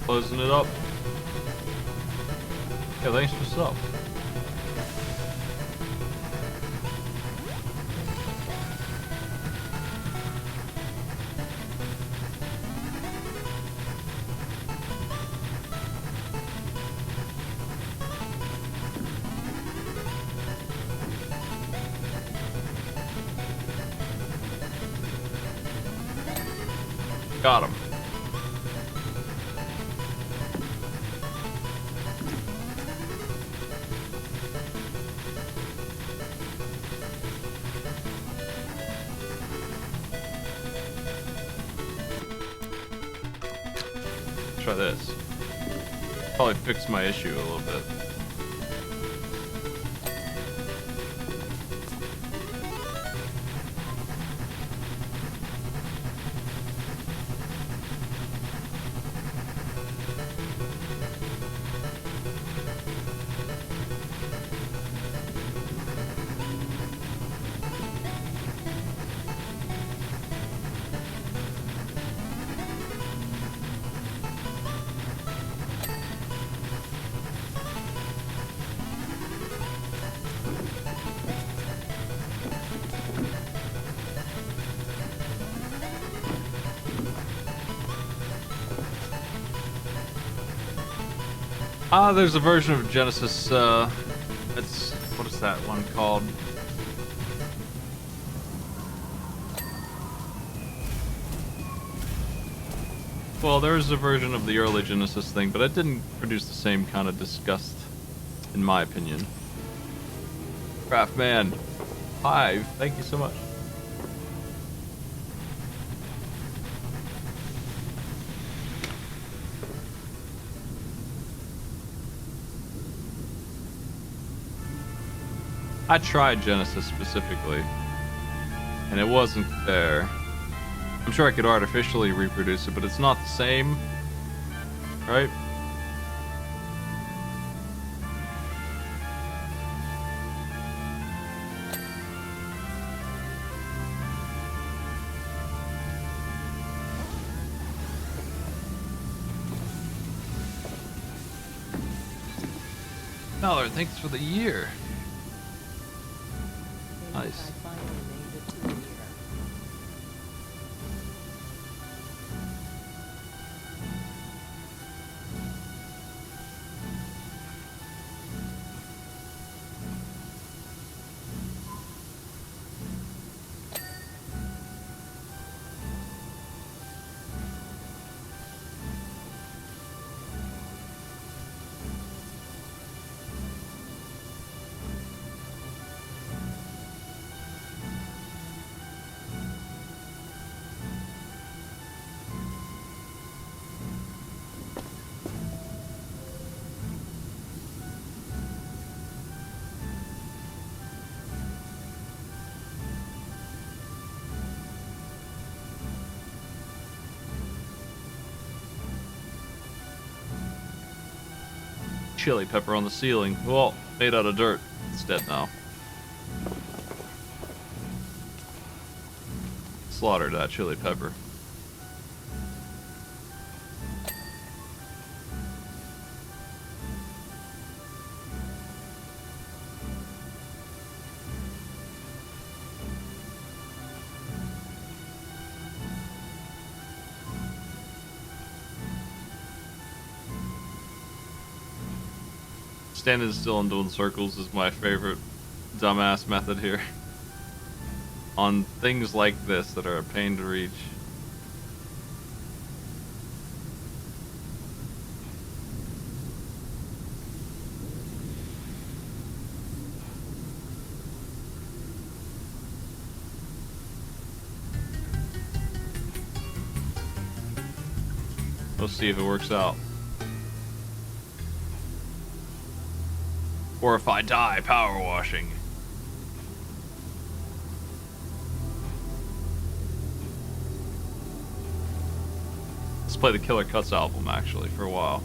Closing it up. Yeah, thanks for sub. Got him. Try this. Probably fix my issue a little bit. There's a version of Genesis, it's, what is that one called? Well, there's a version of the early Genesis thing, but it didn't produce the same kind of disgust, in my opinion. Craftman, hi, thank you so much. I tried Genesis specifically, and it wasn't there. I'm sure I could artificially reproduce it, but it's not the same, right? Mallard, thanks for the year. Nice.
I finally made it to here.
Chili pepper on the ceiling. Well, made out of dirt. It's dead now. Slaughtered that chili pepper. Standing still and doing circles is my favorite dumbass method here. On things like this that are a pain to reach. Let's see if it works out. Or if I die power washing. Let's play the Killer Cuts album actually for a while.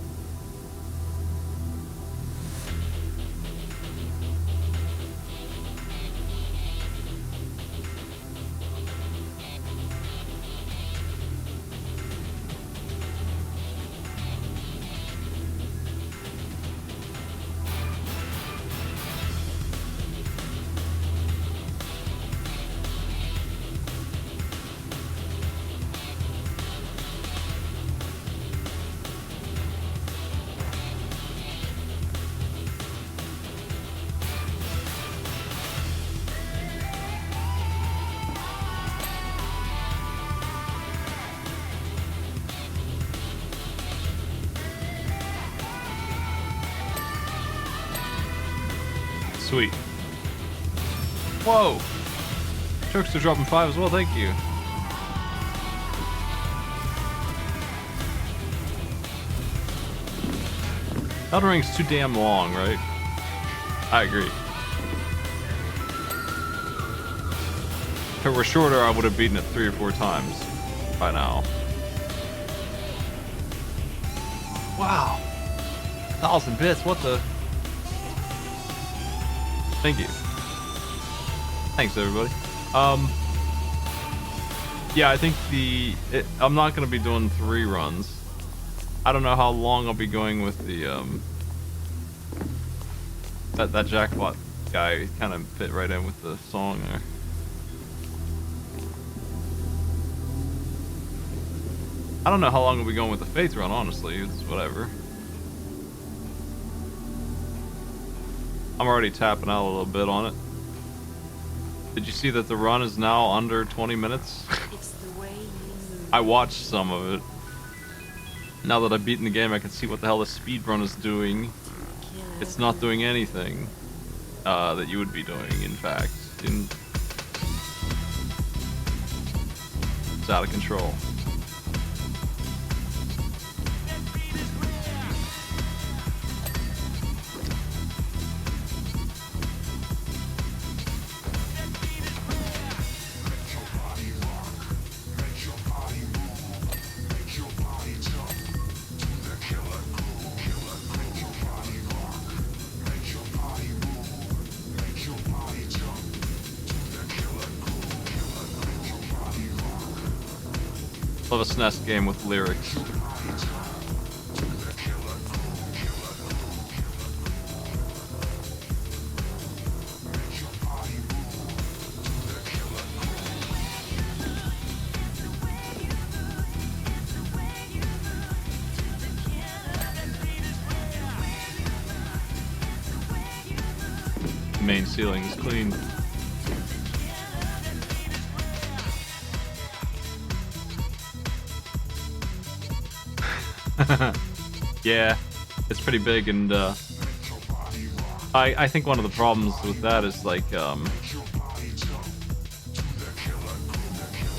Sweet. Whoa! Chokes are dropping 5 as well, thank you. Elden Ring's too damn long, right? I agree. If it were shorter, I would have beaten it 3 or 4 times by now. Wow. 1,000 bits, what the? Thank you. Thanks, everybody. Yeah, I think I'm not gonna be doing 3 runs. I don't know how long I'll be going with the that jackpot guy. Kind of fit right in with the song there. I don't know how long I'll be going with the Faith run. Honestly, it's whatever. I'm already tapping out a little bit on it. Did you see that the run is now under 20 minutes?
It's the way you move.
I watched some of it. Now that I've beaten the game, I can see what the hell the speed run is doing. It's not doing anything that you would be doing, in fact. It's out of control. Love a SNES game with lyrics. main ceiling is clean. Yeah, it's pretty big, and I think one of the problems with that is like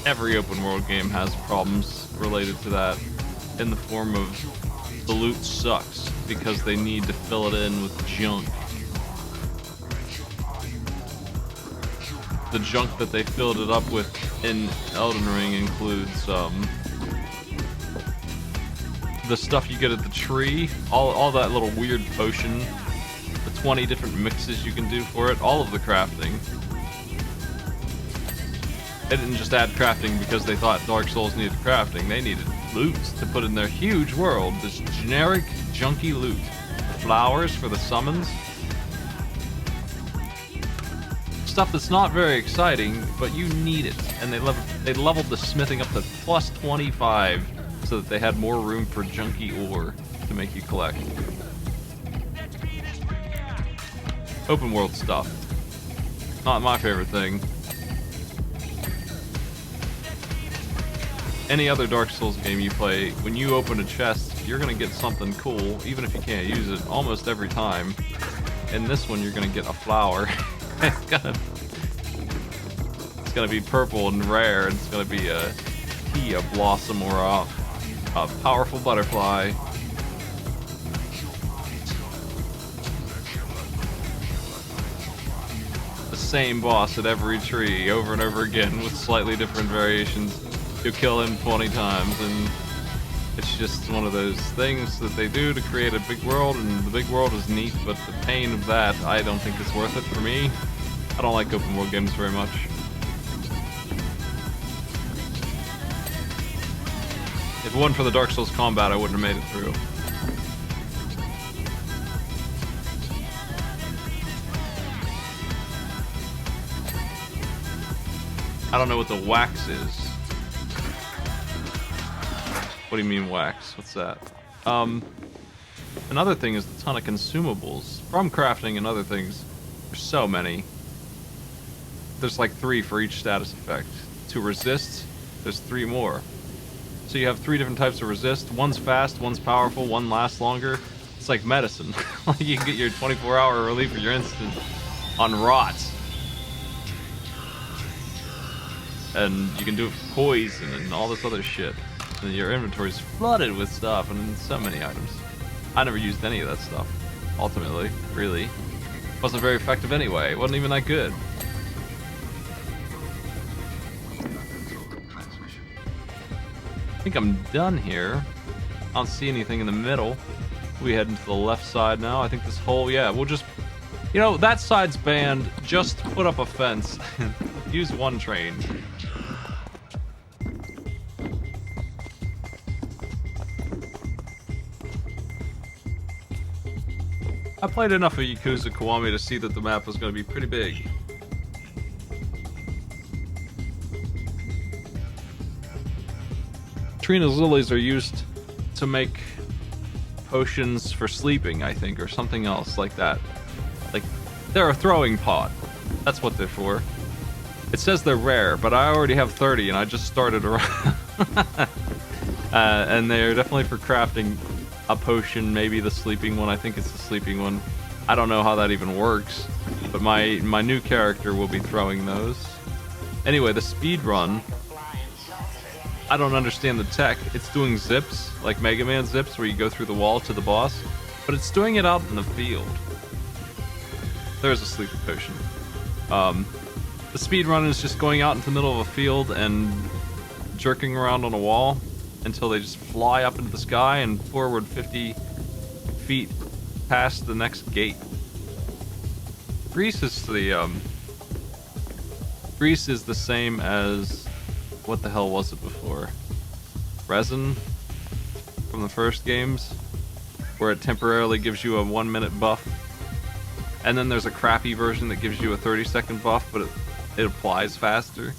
every open world game has problems related to that, in the form of the loot sucks because they need to fill it in with junk. The junk that they filled it up with in Elden Ring includes the stuff you get at the tree, all that little weird potion, the 20 different mixes you can do for it, all of the crafting. They didn't just add crafting because they thought Dark Souls needed crafting. They needed loot to put in their huge world. This generic, junky loot. Flowers for the summons. Stuff that's not very exciting, but you need it. And they leveled the smithing up to plus 25 so that they had more room for junky ore to make you collect. Open world stuff. Not my favorite thing. Any other Dark Souls game you play, when you open a chest, you're gonna get something cool, even if you can't use it, almost every time. In this one, you're gonna get a flower. it's gonna be purple and rare, and it's gonna be a tea, a blossom, or a powerful butterfly. The same boss at every tree, over and over again, with slightly different variations. You'll kill him 20 times, and it's just one of those things that they do to create a big world, and the big world is neat, but the pain of that, I don't think is worth it for me. I don't like open world games very much. If it wasn't for the Dark Souls combat, I wouldn't have made it through. I don't know what the wax is. What do you mean wax? What's that? Another thing is the ton of consumables from crafting and other things. There's so many. There's like 3 for each status effect. To resist, there's 3 more. So you have 3 different types of resist. One's fast, one's powerful, one lasts longer. It's like medicine. Like you can get your 24-hour relief or your instant on rot. And you can do it for poison and all this other shit. And your inventory's flooded with stuff, and so many items. I never used any of that stuff, ultimately, really. Wasn't very effective anyway. It wasn't even that good. I think I'm done here. I don't see anything in the middle. We head into the left side now. I think this whole, yeah, we'll just... You know, that side's banned. Just put up a fence. Use one train. I played enough of Yakuza Kiwami to see that the map was going to be pretty big. Trina's lilies are used to make potions for sleeping, I think, or something else like that. Like, they're a throwing pot. That's what they're for. It says they're rare, but I already have 30 and I just started around. And they're definitely for crafting a potion, maybe the sleeping one. I think it's the sleeping one. I don't know how that even works, but my new character will be throwing those. Anyway, the speed run, I don't understand the tech. It's doing zips, like Mega Man zips, where you go through the wall to the boss, but it's doing it out in the field. There's a sleeping potion. The speed run is just going out into the middle of a field and jerking around on a wall until they just fly up into the sky and forward 50 feet past the next gate. Grease is the Grease is the same as, what the hell was it before? Resin from the first games, where it temporarily gives you a 1-minute buff, and then there's a crappy version that gives you a 30-second buff, but it applies faster,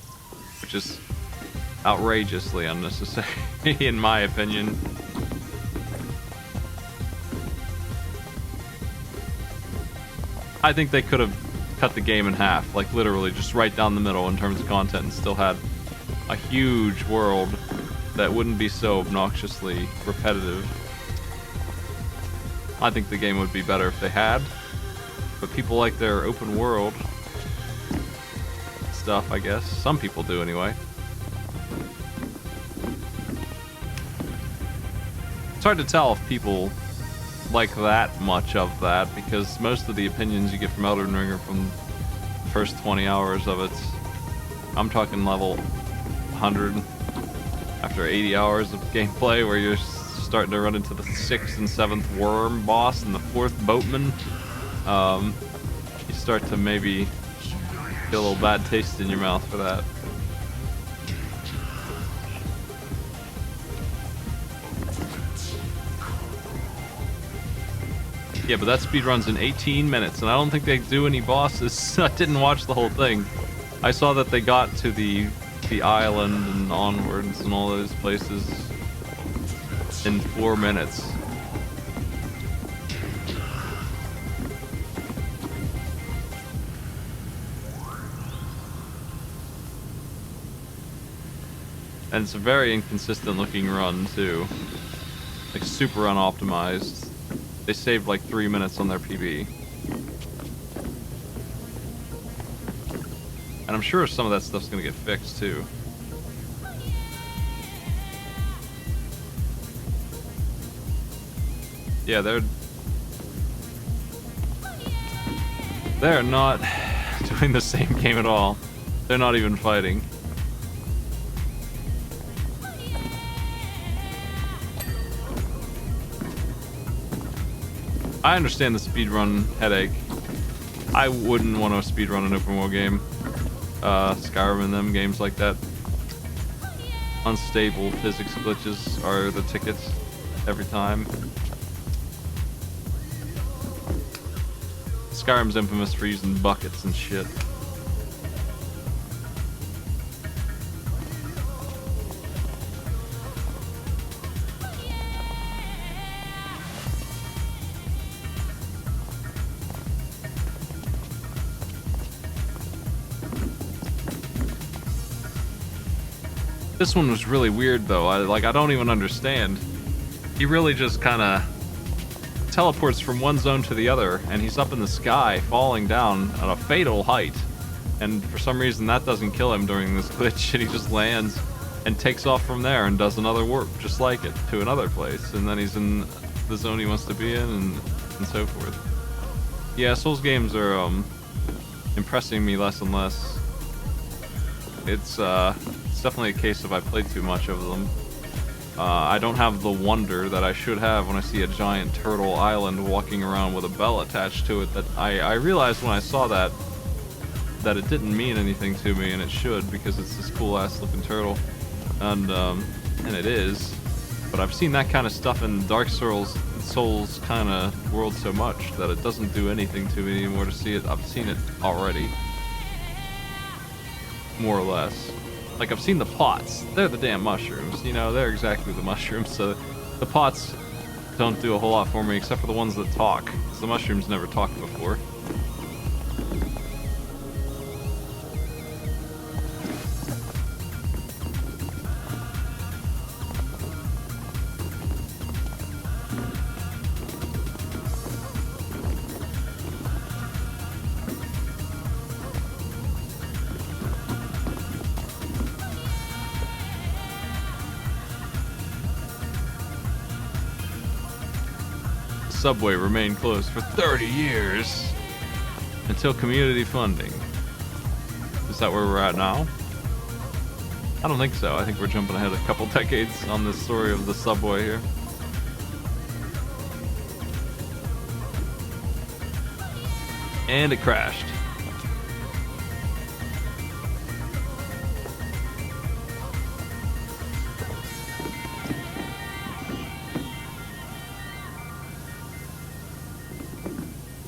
which is outrageously unnecessary in my opinion. I think they could have cut the game in half, like literally just right down the middle in terms of content, and still had a huge world that wouldn't be so obnoxiously repetitive. I think the game would be better if they had, but people like their open world stuff, I guess. Some people do anyway. It's hard to tell if people like that much of that, because most of the opinions you get from Elden Ring are from the first 20 hours of it. I'm talking level 100 after 80 hours of gameplay, where you're starting to run into the 6th and 7th worm boss and the 4th boatman. You start to maybe get a little bad taste in your mouth for that. Yeah, but that speed runs in 18 minutes, and I don't think they do any bosses. I didn't watch the whole thing. I saw that they got to the island and onwards and all those places in 4 minutes. And it's a very inconsistent looking run too. Like super unoptimized. They saved like 3 minutes on their PB. And I'm sure some of that stuff's gonna get fixed too. Yeah, they're not doing the same game at all. They're not even fighting. I understand the speedrun headache. I wouldn't want to speedrun an open world game. Skyrim and them games like that. Unstable physics glitches are the tickets every time. Skyrim's infamous for using buckets and shit. This one was really weird though. I don't even understand. He really just kind of teleports from one zone to the other, and he's up in the sky, falling down at a fatal height. And for some reason that doesn't kill him during this glitch, and he just lands and takes off from there and does another warp just like it to another place, and then he's in the zone he wants to be in, and so forth. Yeah, Souls games are impressing me less and less. It's definitely a case of I played too much of them. I don't have the wonder that I should have when I see a giant turtle island walking around with a bell attached to it. That I realized when I saw that it didn't mean anything to me, and it should, because it's this cool ass looking turtle, and it is. But I've seen that kind of stuff in Dark Souls kind of world so much that it doesn't do anything to me anymore to see it. I've seen it already, more or less. Like, I've seen the pots. They're the damn mushrooms. You know, they're exactly the mushrooms. So the pots don't do a whole lot for me, except for the ones that talk, because the mushrooms never talked before. Subway remained closed for 30 years until community funding. Is that where we're at now? I don't think so. I think we're jumping ahead a couple decades on this story of the subway here. And it crashed.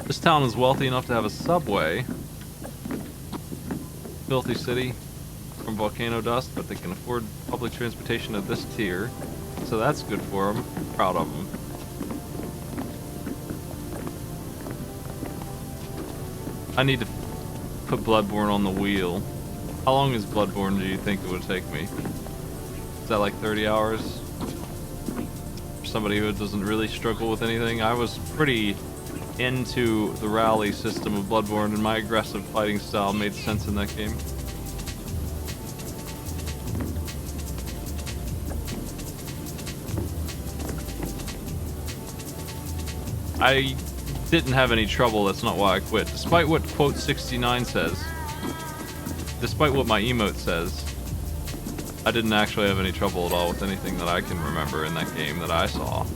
This town is wealthy enough to have a subway. Filthy city from volcano dust, but they can afford public transportation of this tier. So that's good for them. Proud of them. I need to put Bloodborne on the wheel. How long is Bloodborne do you think it would take me? Is that like 30 hours? For somebody who doesn't really struggle with anything? I was pretty into the rally system of Bloodborne, and my aggressive fighting style made sense in that game. I didn't have any trouble, that's not why I quit. Despite what quote 69 says, despite what my emote says, I didn't actually have any trouble at all with anything that I can remember in that game that I saw.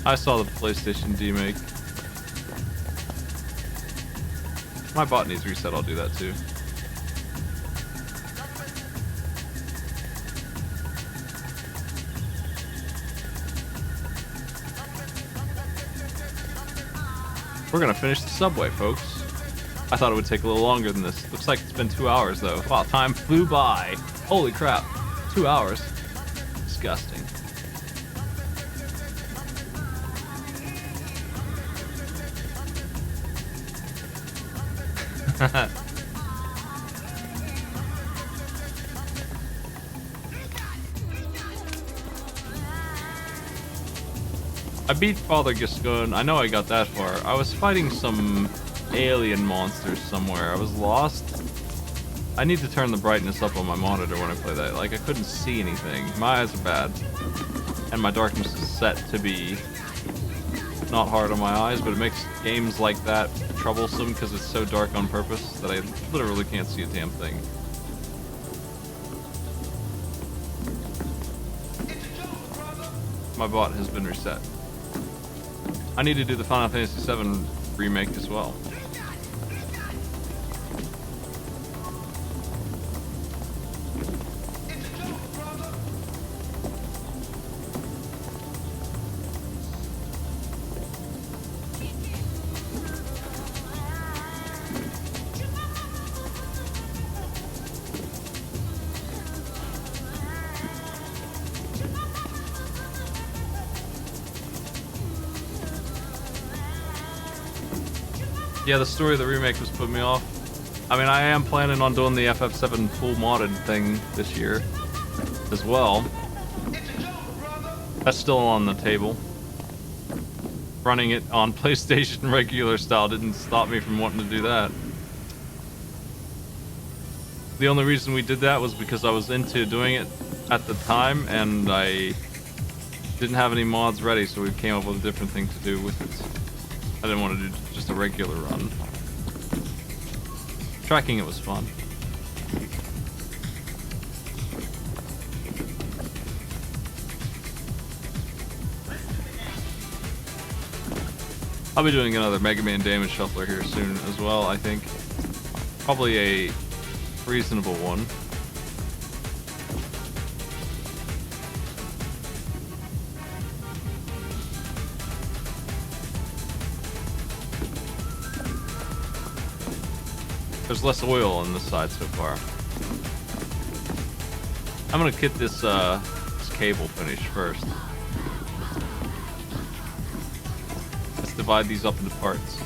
I saw the PlayStation demake. My bot needs reset, I'll do that too. We're gonna finish the subway, folks. I thought it would take a little longer than this. Looks like it's been 2 hours though. Wow, time flew by. Holy crap. 2 hours. Disgusting. I beat Father Giscon. I know I got that far. I was fighting some alien monsters somewhere. I was lost. I need to turn the brightness up on my monitor when I play that. Like, I couldn't see anything. My eyes are bad. And my darkness is set to be not hard on my eyes, but it makes games like that troublesome because it's so dark on purpose that I literally can't see a damn thing. My bot has been reset. I need to do the Final Fantasy VII remake as well. Yeah, the story of the remake was putting me off. I mean, I am planning on doing the FF7 full modded thing this year as well. That's still on the table. Running it on PlayStation regular style didn't stop me from wanting to do that. The only reason we did that was because I was into doing it at the time, and I didn't have any mods ready, so we came up with a different thing to do with it. I didn't want to do just a regular run. Tracking it was fun. I'll be doing another Mega Man Damage Shuffler here soon as well, I think. Probably a reasonable one. There's less oil on this side so far. I'm gonna get this cable finished first. Let's divide these up into parts.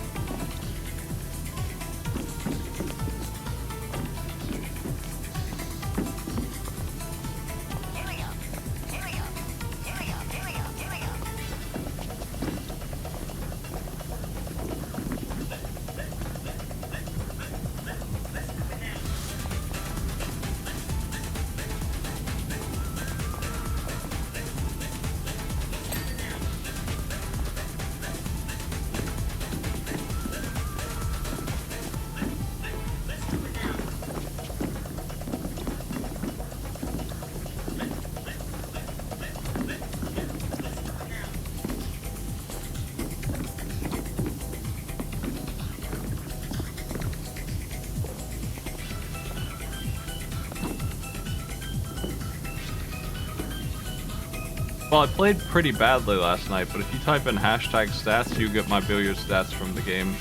Well, I played pretty badly last night, but if you type in hashtag stats, you get my billiard stats from the game.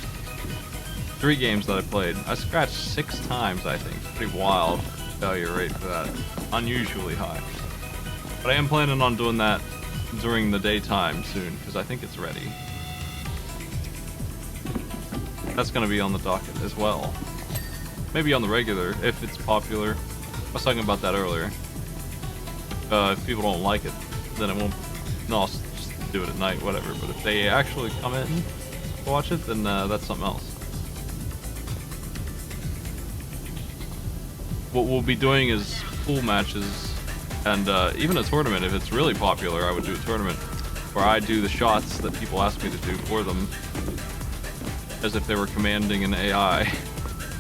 3 games that I played. I scratched 6 times, I think. Pretty wild. failure rate for that. Unusually high. But I am planning on doing that during the daytime soon, because I think it's ready. That's going to be on the docket as well. Maybe on the regular, if it's popular. I was talking about that earlier. If people don't like it, then it won't... No, I'll just do it at night, whatever. But if they actually come in to watch it, then that's something else. What we'll be doing is pool matches, and even a tournament. If it's really popular, I would do a tournament where I do the shots that people ask me to do for them, as if they were commanding an AI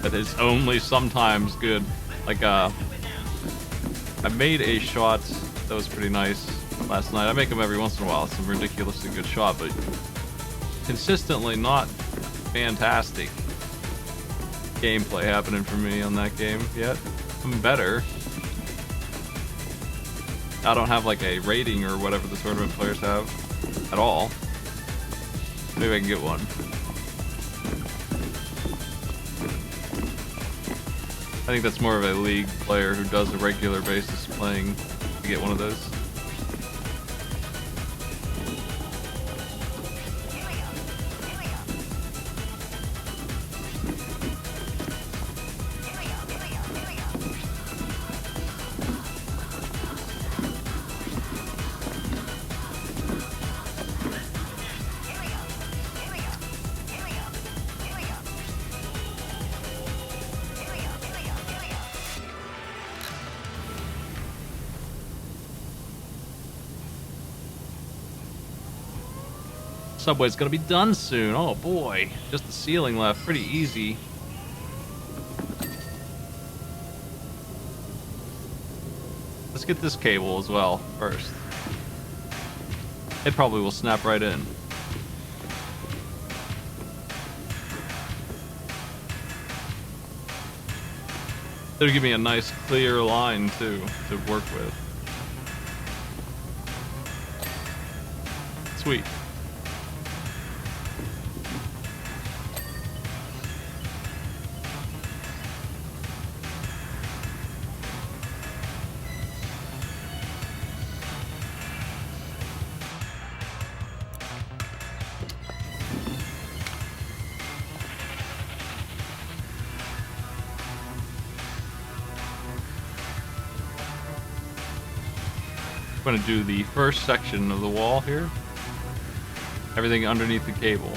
that is only sometimes good. Like, I made a shot that was pretty nice last night. I make them every once in a while. It's a ridiculously good shot, but consistently not fantastic gameplay happening for me on that game yet. I'm better. I don't have like a rating or whatever the tournament players have at all. Maybe I can get one. I think that's more of a league player who does a regular basis playing to get one of those. Subway's gonna be done soon. Oh boy, just the ceiling left. Pretty easy. Let's get this cable as well first. It probably will snap right in. It'll give me a nice clear line too to work with. Sweet. I'm going to do the first section of the wall here. Everything underneath the cable.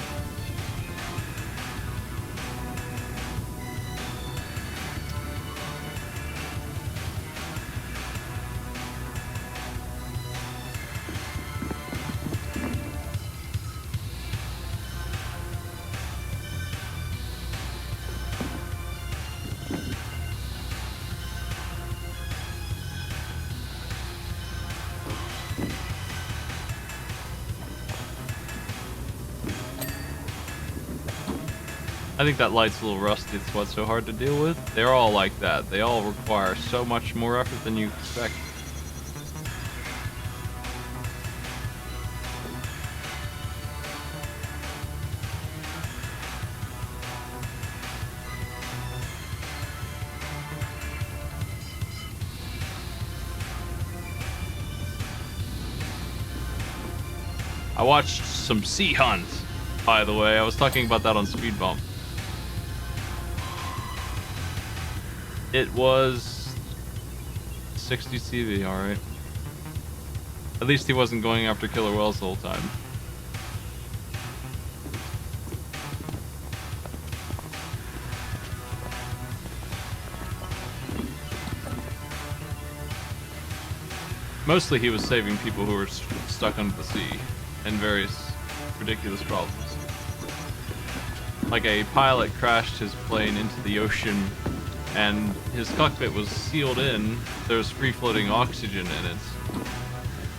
I think that light's a little rusty. It's what's so hard to deal with. They're all like that. They all require so much more effort than you expect. I watched some Sea Hunt, by the way. I was talking about that on Speed Bump. It was 60 TV, alright. At least he wasn't going after killer whales the whole time. Mostly he was saving people who were stuck under the sea in various ridiculous problems. Like a pilot crashed his plane into the ocean and his cockpit was sealed in. There was free-floating oxygen in it,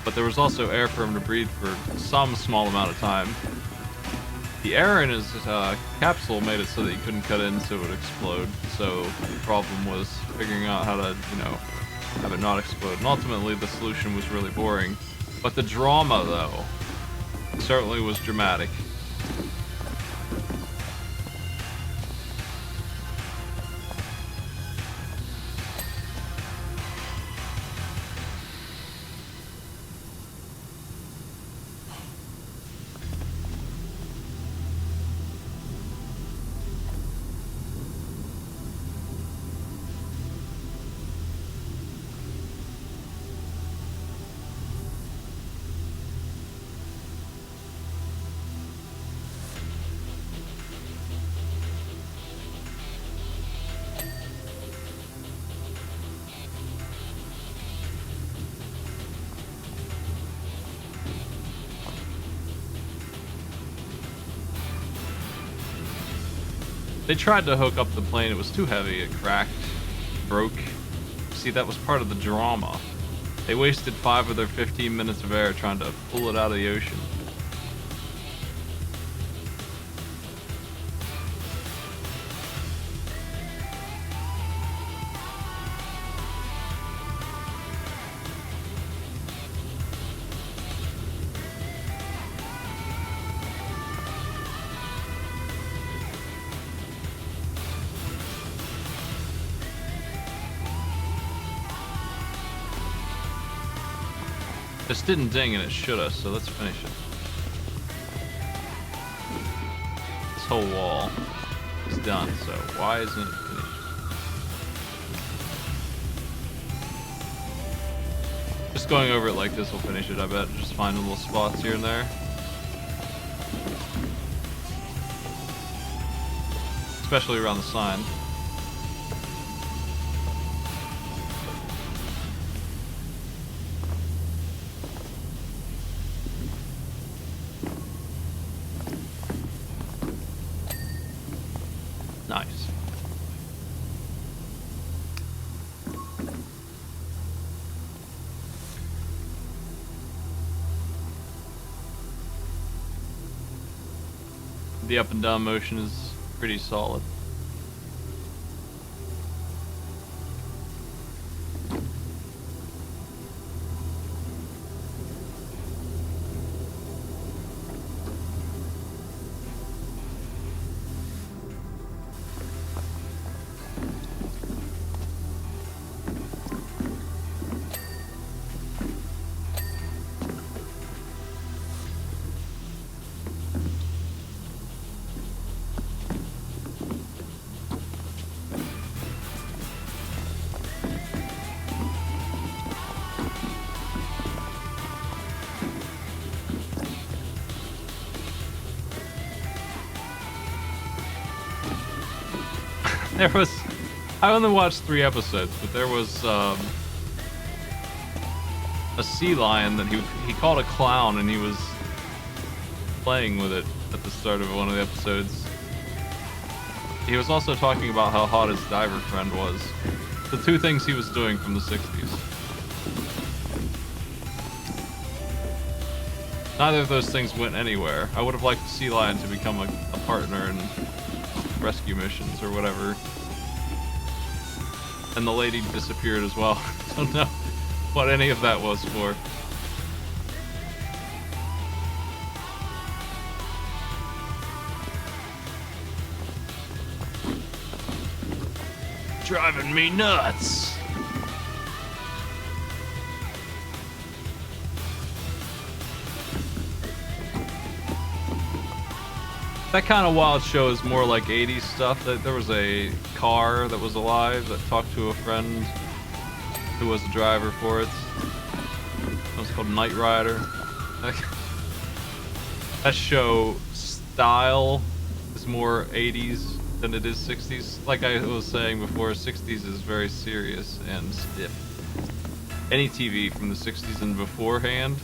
but there was also air for him to breathe for some small amount of time. The air in his capsule made it so that he couldn't cut in so it would explode, so the problem was figuring out how to, you know, have it not explode. And ultimately the solution was really boring, but the drama, though, certainly was dramatic. They tried to hook up the plane. It was too heavy. It cracked, broke. See, that was part of the drama. They wasted 5 of their 15 minutes of air trying to pull it out of the ocean. This didn't ding and it should have, so let's finish it. This whole wall is done, so why isn't it finished? Just going over it like this will finish it, I bet. Just finding little spots here and there. Especially around the sign. Nice. The up and down motion is pretty solid. There was, I only watched 3 episodes, but there was a sea lion that he called a clown, and he was playing with it at the start of one of the episodes. He was also talking about how hot his diver friend was. The 2 things he was doing from the 60s. Neither of those things went anywhere. I would have liked the sea lion to become a partner in rescue missions or whatever. And the lady disappeared as well. Don't know what any of that was for. Driving me nuts. That kind of wild show is more like 80s stuff. There was a car that was alive that talked to a friend who was a driver for it. It was called Knight Rider. That show style is more 80s than it is 60s. Like I was saying before, 60s is very serious and stiff. Any TV from the 60s and beforehand,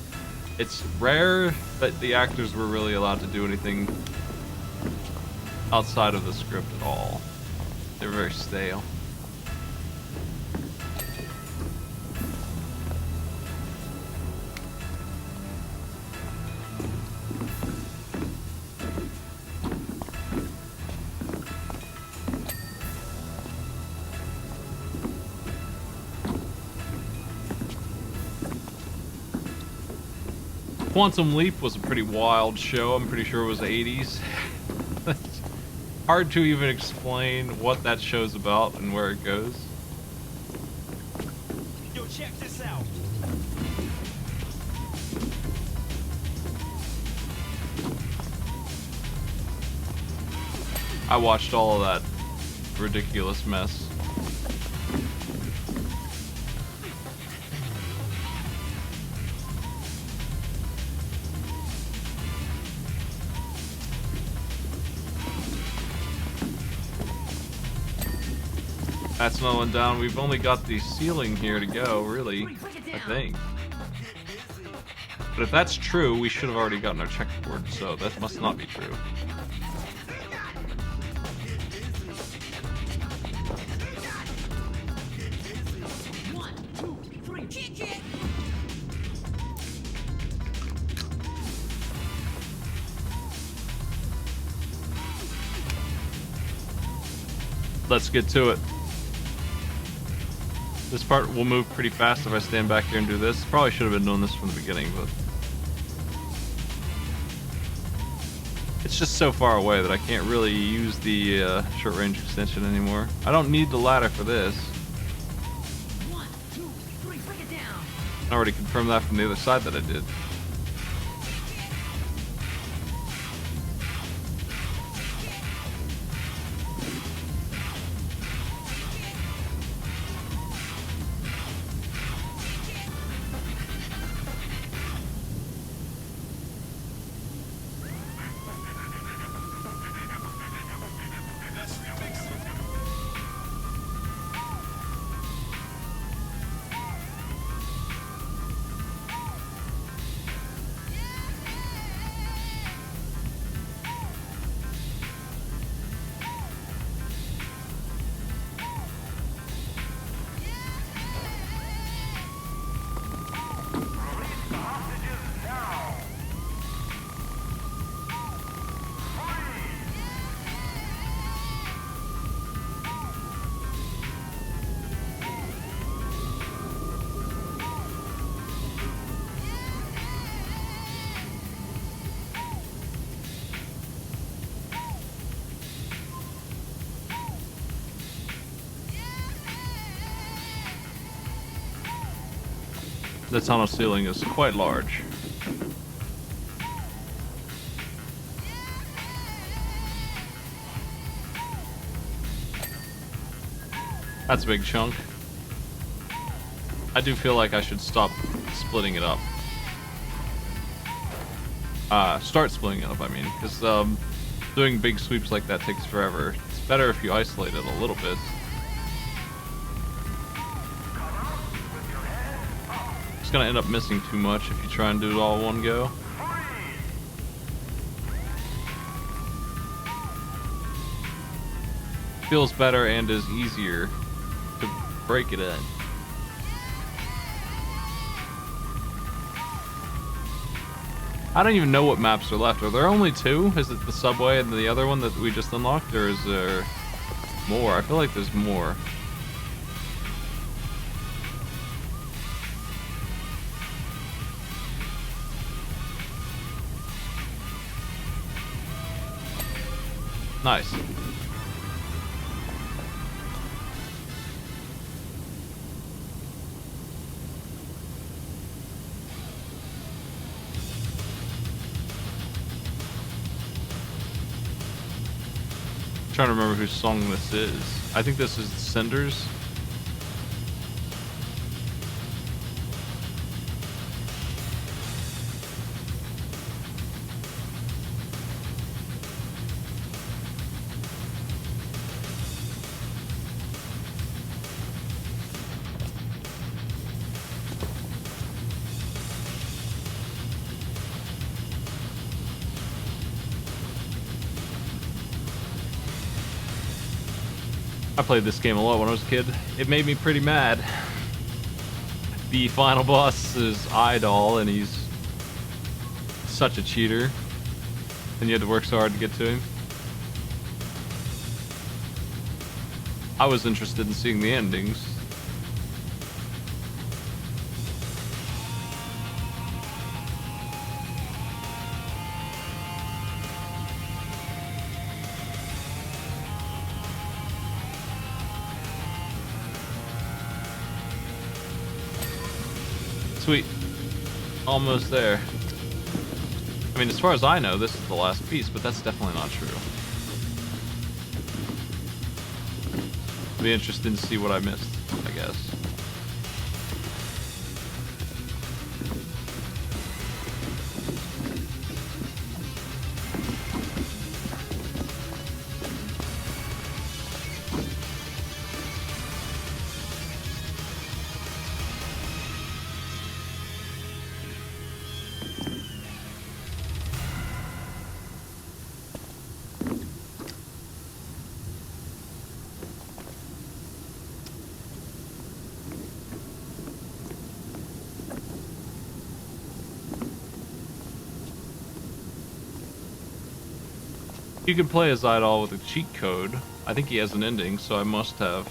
it's rare that the actors were really allowed to do anything outside of the script at all. They're very stale. Quantum Leap was a pretty wild show. I'm pretty sure it was 80s. Hard to even explain what that show's about and where it goes.
Yo, check this out.
I watched all of that ridiculous mess. That's another one down. We've only got the ceiling here to go, really, I think. But if that's true, we should have already gotten our checkerboard, so that must not be true. Let's get to it. This part will move pretty fast if I stand back here and do this. Probably should have been doing this from the beginning, but it's just so far away that I can't really use the short range extension anymore. I don't need the ladder for this.
1, 2, 3, break it down.
I already confirmed that from the other side that I did. The tunnel ceiling is quite large. That's a big chunk. I do feel like I should stop splitting it up. Start splitting it up, I mean, because doing big sweeps like that takes forever. It's better if you isolate it a little bit. It's gonna end up missing too much if you try and do it all in one go. Feels better and is easier to break it in. I don't even know what maps are left. Are there only two? Is it the subway and the other one that we just unlocked, or is there more? I feel like there's more. Nice. Trying to remember whose song this is. I think this is Cinders. I played this game a lot when I was a kid. It made me pretty mad. The final boss is Idol, and he's such a cheater. And you had to work so hard to get to him. I was interested in seeing the endings. Sweet. Almost there. I mean, as far as I know, this is the last piece, but that's definitely not true. It'll be interesting to see what I missed, I guess. You can play as Idol with a cheat code. I think he has an ending, so I must have.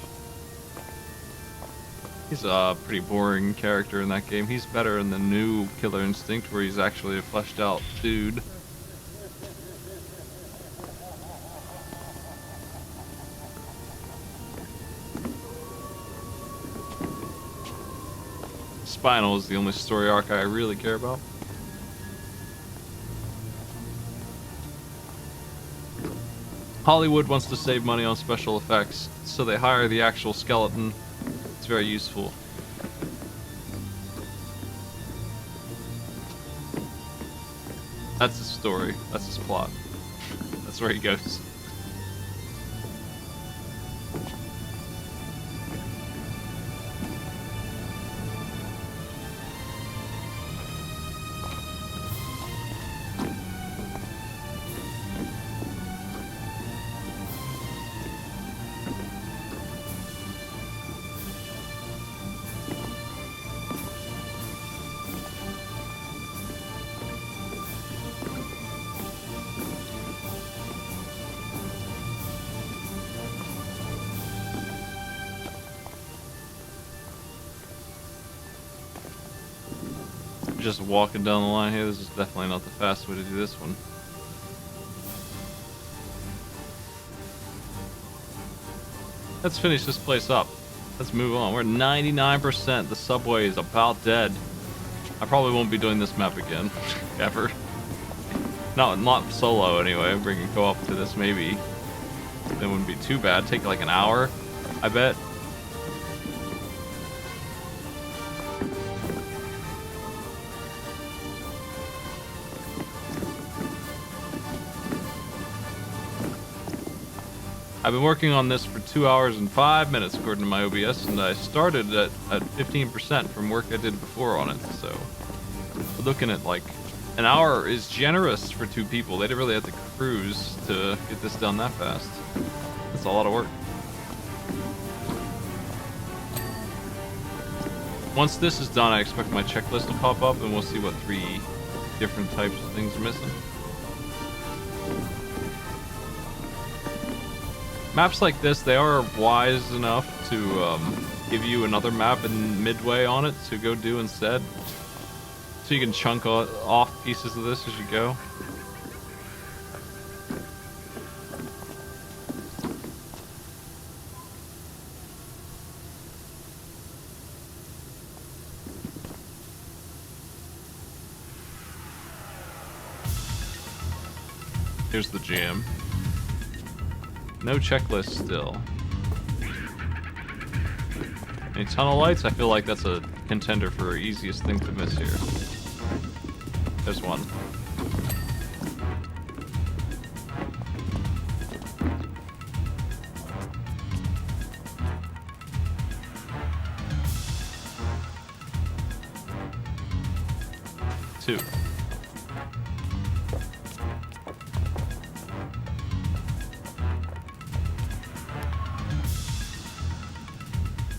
He's a pretty boring character in that game. He's better in the new Killer Instinct, where he's actually a fleshed out dude. Spinal is the only story arc I really care about. Hollywood wants to save money on special effects, so they hire the actual skeleton. It's very useful. That's his story. That's his plot. That's where he goes. Just walking down the line here, this is definitely not the fast way to do this one. Let's finish this place up. Let's move on. We're 99%. The subway is about dead. I probably won't be doing this map again. Ever. Not solo anyway. Bringing co-op to this maybe. It wouldn't be too bad. Take like an hour, I bet. I've been working on this for 2 hours and 5 minutes according to my OBS, and I started at 15% from work I did before on it, so we're looking at like an hour is generous for 2 people. They didn't really have to cruise to get this done that fast. That's a lot of work. Once this is done, I expect my checklist to pop up, and we'll see what 3 different types of things are missing. Maps like this, they are wise enough to give you another map in midway on it to go do instead. So you can chunk off pieces of this as you go. Here's the jam. No checklist still. Any tunnel lights? I feel like that's a contender for easiest thing to miss here. There's one. Two.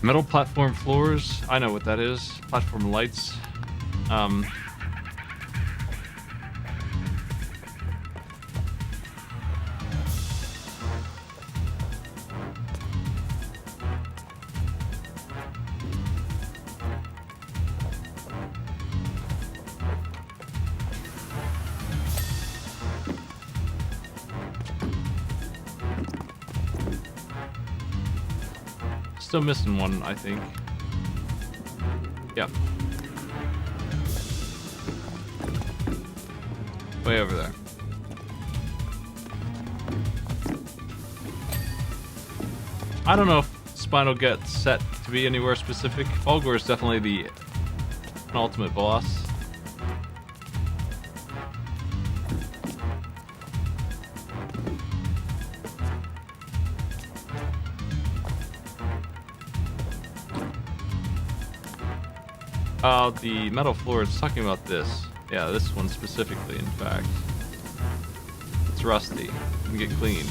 Metal platform floors. I know what that is. Platform lights. Still missing one, I think. Yep. Way over there. I don't know if Spinal gets set to be anywhere specific. Fulgor is definitely the ultimate boss. The metal floor is talking about this. Yeah, this one specifically, in fact. It's rusty. It can get cleaned.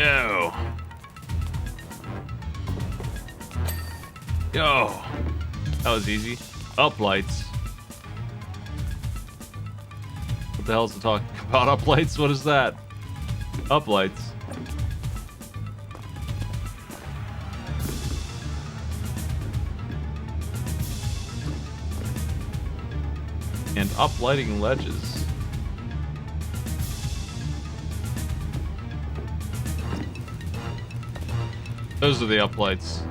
Yo. Yo. That was easy. Up lights. What the hell's the talk about up lights? What is that? Up lights. And uplighting ledges. Those are the uplights.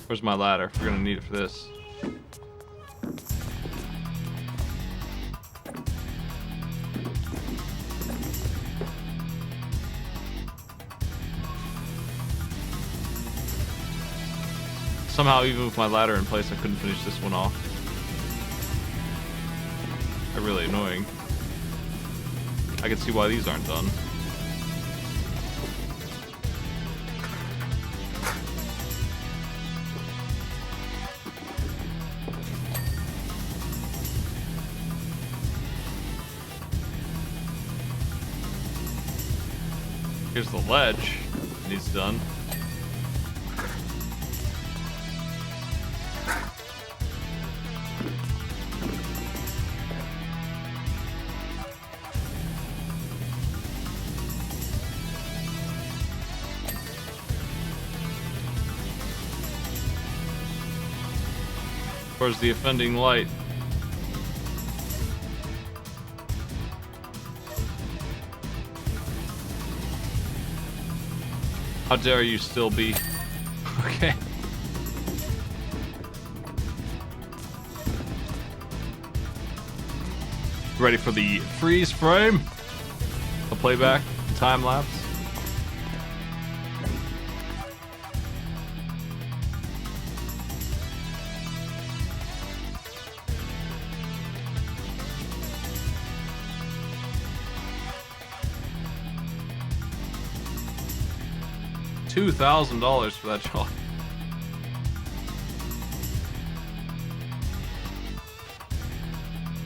Where's my ladder? We're gonna need it for this. Somehow, even with my ladder in place, I couldn't finish this one off. They're really annoying. I can see why these aren't done. Here's the ledge. Needs done. Where's the offending light? How dare you still be? Okay. Ready for the freeze frame? The playback, time lapse. $2,000 for that job.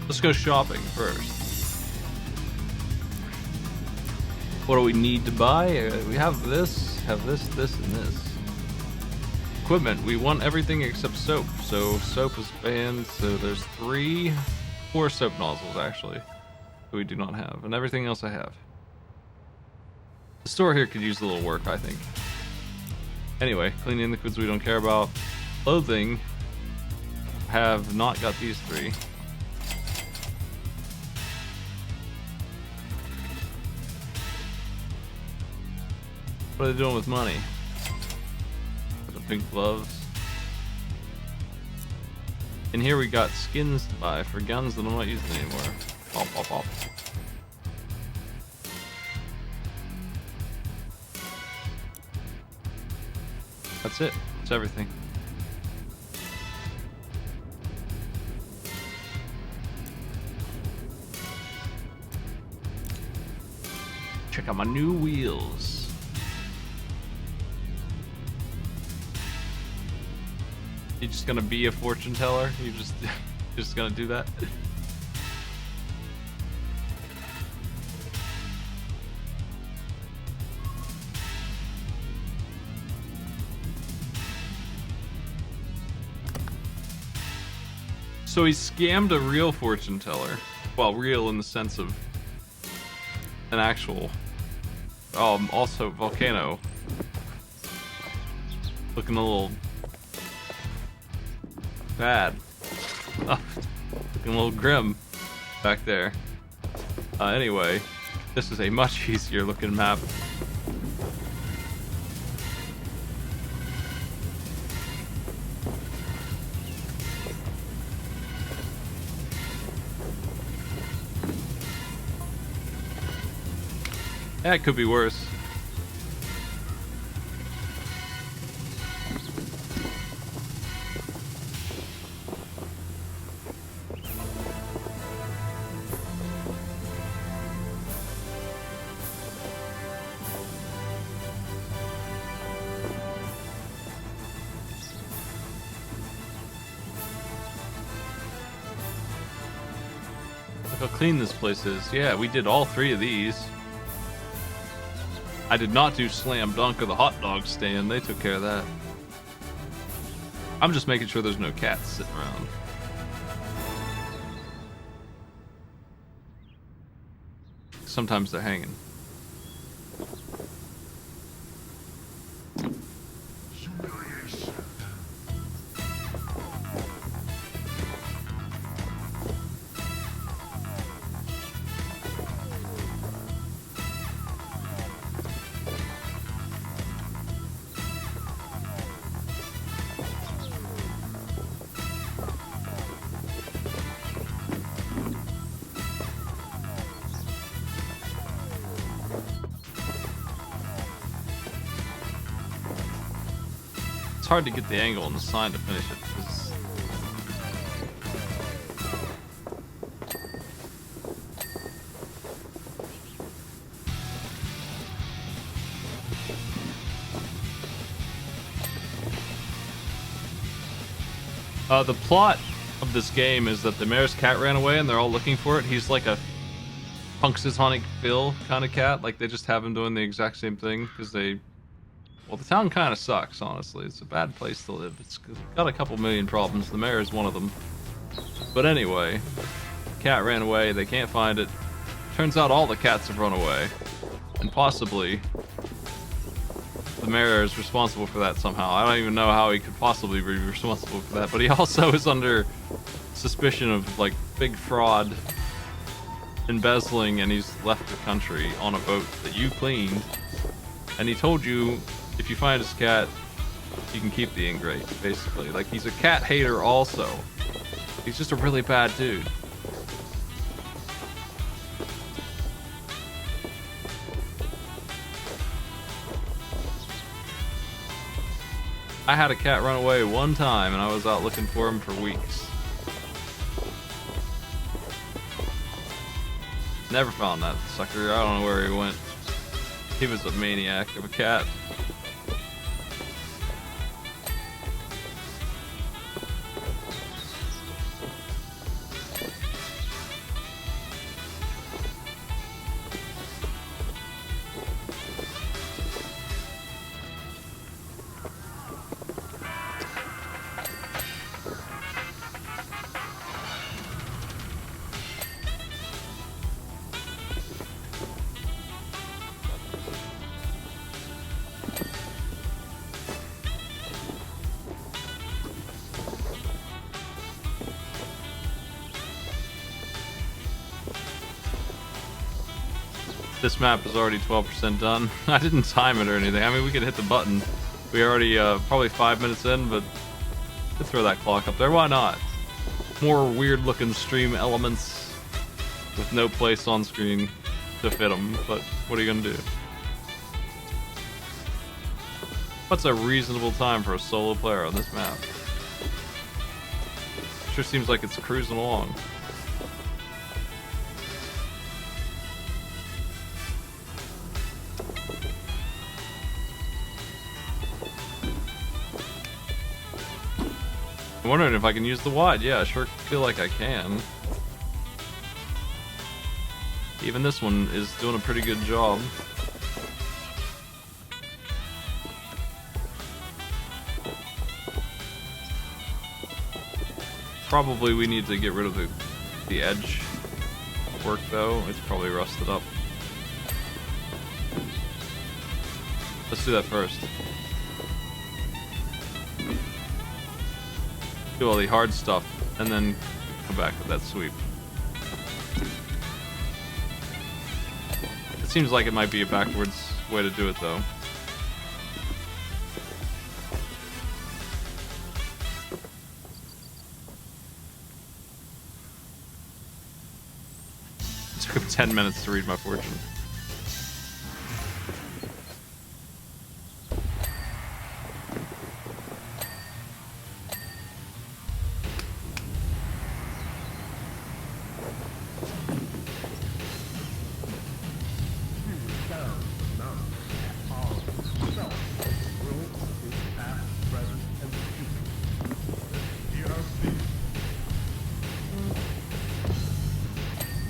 Let's go shopping first. What do we need to buy? We have this, this, and this. Equipment. We want everything except soap. So soap is banned. So there's 4 soap nozzles actually that we do not have, and everything else I have. The store here could use a little work, I think. Anyway, cleaning liquids we don't care about. Clothing. Have not got these 3. What are they doing with money? The pink gloves. And here we got skins to buy for guns that I'm not using anymore. Pop, pop, pop. That's it. That's everything. Check out my new wheels. You just gonna be a fortune teller? You just gonna do that? So he scammed a real fortune teller. Well, real in the sense of an actual. Also volcano. Looking a little bad. Oh, looking a little grim back there. Anyway, this is a much easier looking map. Yeah, it could be worse. How clean this place is. Yeah, we did all 3 of these. I did not do slam dunk or the hot dog stand. They took care of that. I'm just making sure there's no cats sitting around. Sometimes they're hanging. It's hard to get the angle on the sign to finish it. 'Cause the plot of this game is that the mayor's cat ran away and they're all looking for it. He's like a Punxsutawney Phil kind of cat. Like they just have him doing the exact same thing because they. Well, the town kind of sucks, honestly. It's a bad place to live. It's got a couple million problems. The mayor is one of them. But anyway, the cat ran away. They can't find it. Turns out all the cats have run away. And possibly the mayor is responsible for that somehow. I don't even know how he could possibly be responsible for that. But he also is under suspicion of, like, big fraud, embezzling, and he's left the country on a boat that you cleaned. And he told you, if you find his cat, you can keep the ingrate, basically. Like, he's a cat hater also. He's just a really bad dude. I had a cat run away one time, and I was out looking for him for weeks. Never found that sucker. I don't know where he went. He was a maniac of a cat. This map is already 12% done. I didn't time it or anything. I mean, we could hit the button. We already probably 5 minutes in, but let's throw that clock up there. Why not? More weird-looking stream elements with no place on screen to fit them. But what are you gonna do? What's a reasonable time for a solo player on this map? Sure seems like it's cruising along. I'm wondering if I can use the wide. Yeah, I sure feel like I can. Even this one is doing a pretty good job. Probably we need to get rid of the edge work though. It's probably rusted up. Let's do that first. Do all the hard stuff and then come back with that sweep. It seems like it might be a backwards way to do it though. It took him 10 minutes to read my fortune.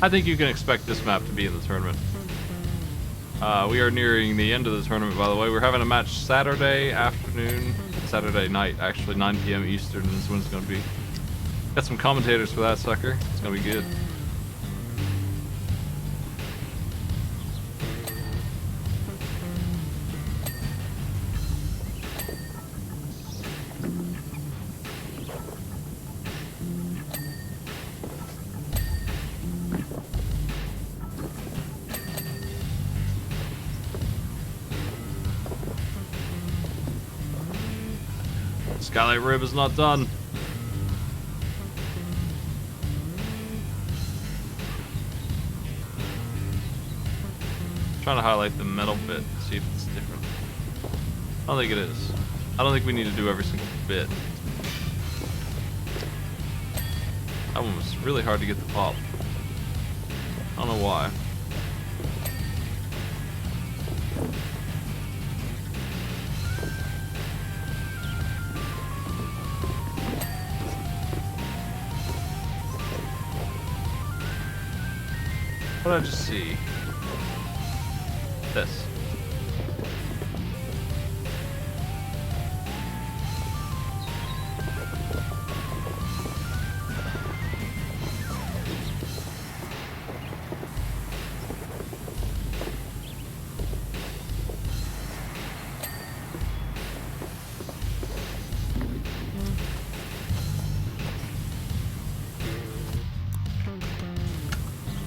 I think you can expect this map to be in the tournament. We are nearing the end of the tournament, by the way. We're having a match Saturday afternoon, Saturday night, actually, 9 p.m. Eastern is when it's going to be. Got some commentators for that sucker. It's going to be good. Skylight Rib is not done. Trying to highlight the metal bit, see if it's different. I don't think it is. I don't think we need to do every single bit. That one was really hard to get the pop. I don't know why. What did I just see? This.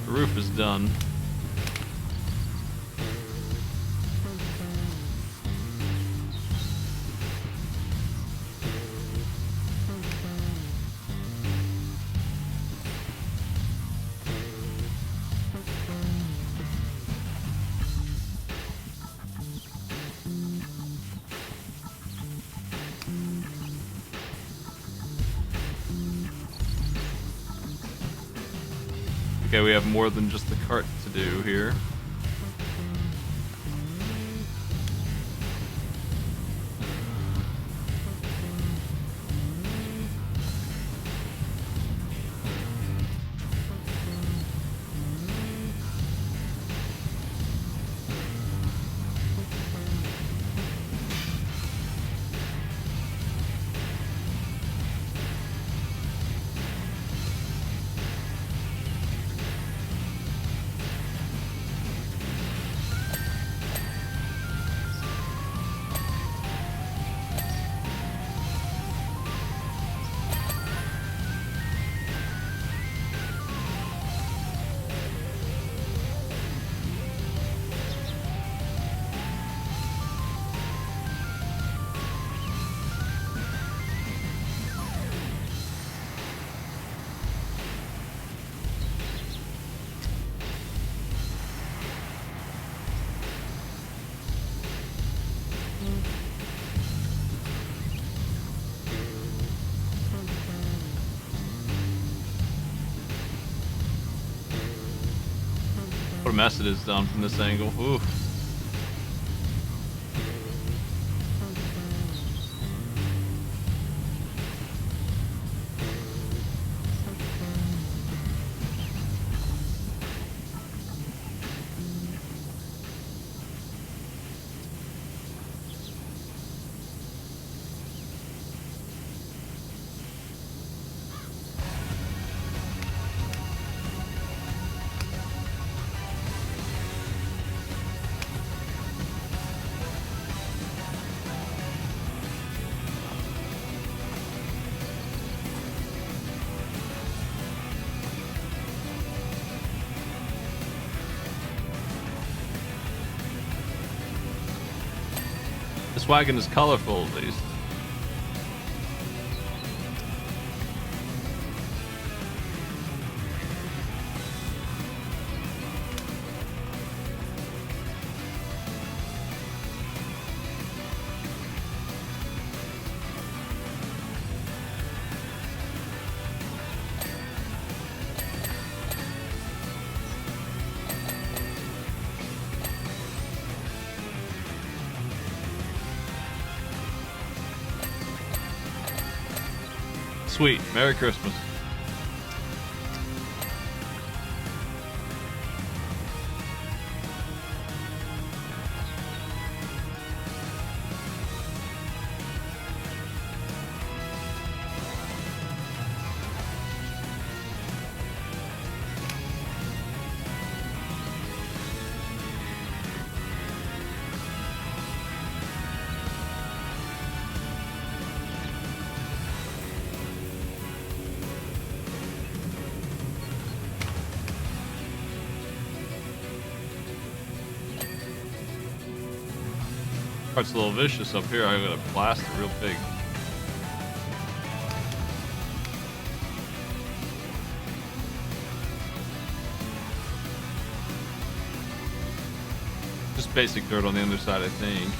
The roof is done. Okay, we have more than just the cart to do here. What a mess it is done from this angle. Oof. This wagon is colorful, at least. Sweet. Merry Christmas. Part's a little vicious up here. I gotta blast it real big. Just basic dirt on the underside, I think.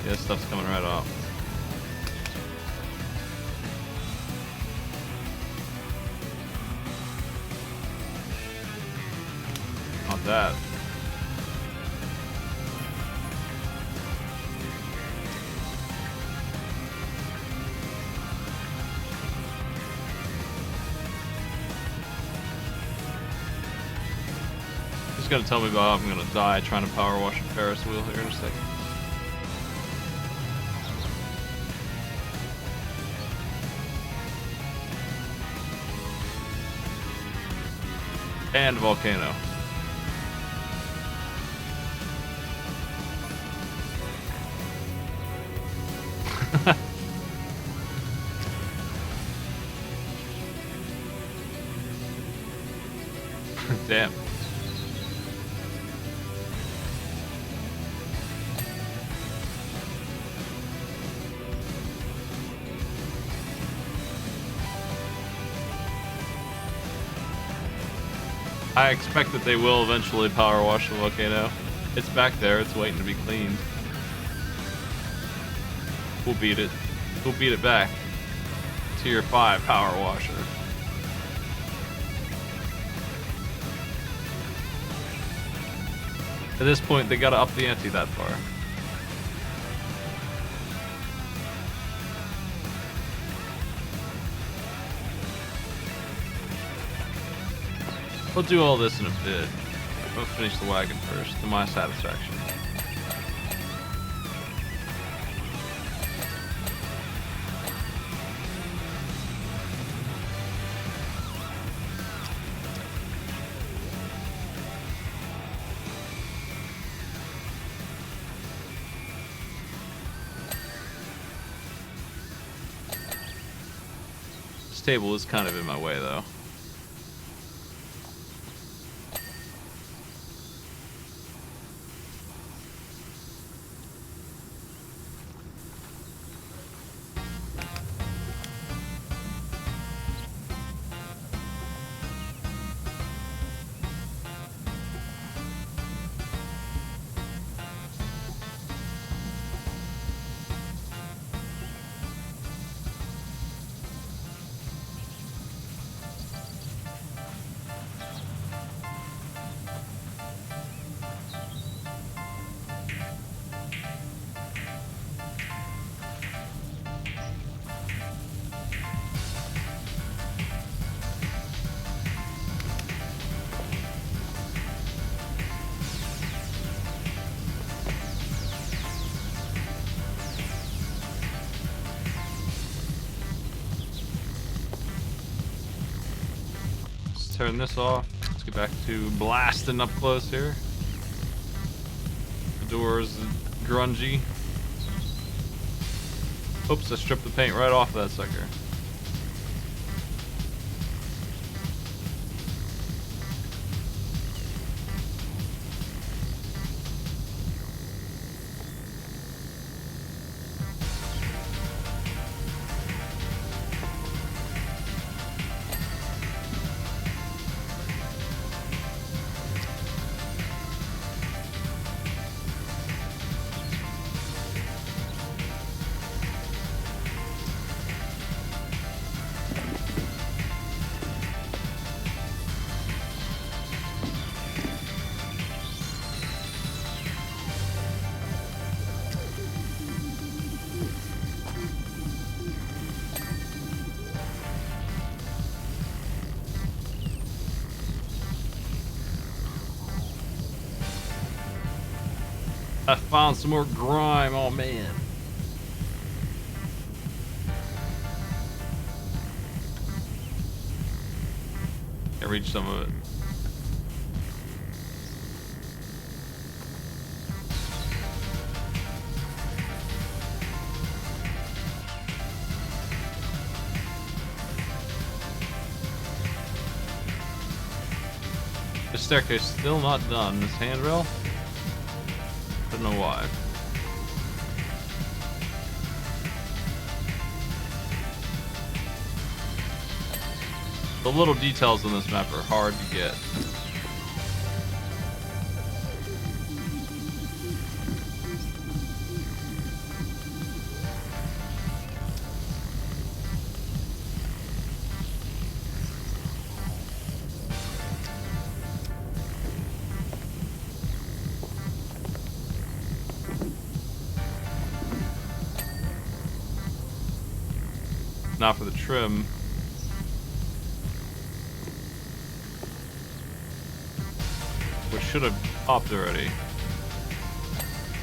Yeah, this stuff's coming right off. Not that. Just gonna tell me about how I'm gonna die trying to power wash a Ferris wheel here in a second. And volcano. Damn. I expect that they will eventually power wash the volcano. It's back there, it's waiting to be cleaned. We'll beat it. We'll beat it back. Tier 5 power washer. At this point, they gotta up the ante that far. We'll do all this in a bit. We'll finish the wagon first, to my satisfaction. This table is kind of in my way, though. Turn this off. Let's get back to blasting up close here. The door's grungy. Oops, I stripped the paint right off that sucker. I found some more grime, oh man. I reached some of it. This staircase still not done. This handrail? Don't know why. The little details in this map are hard to get. Now for the trim. Which should have popped already.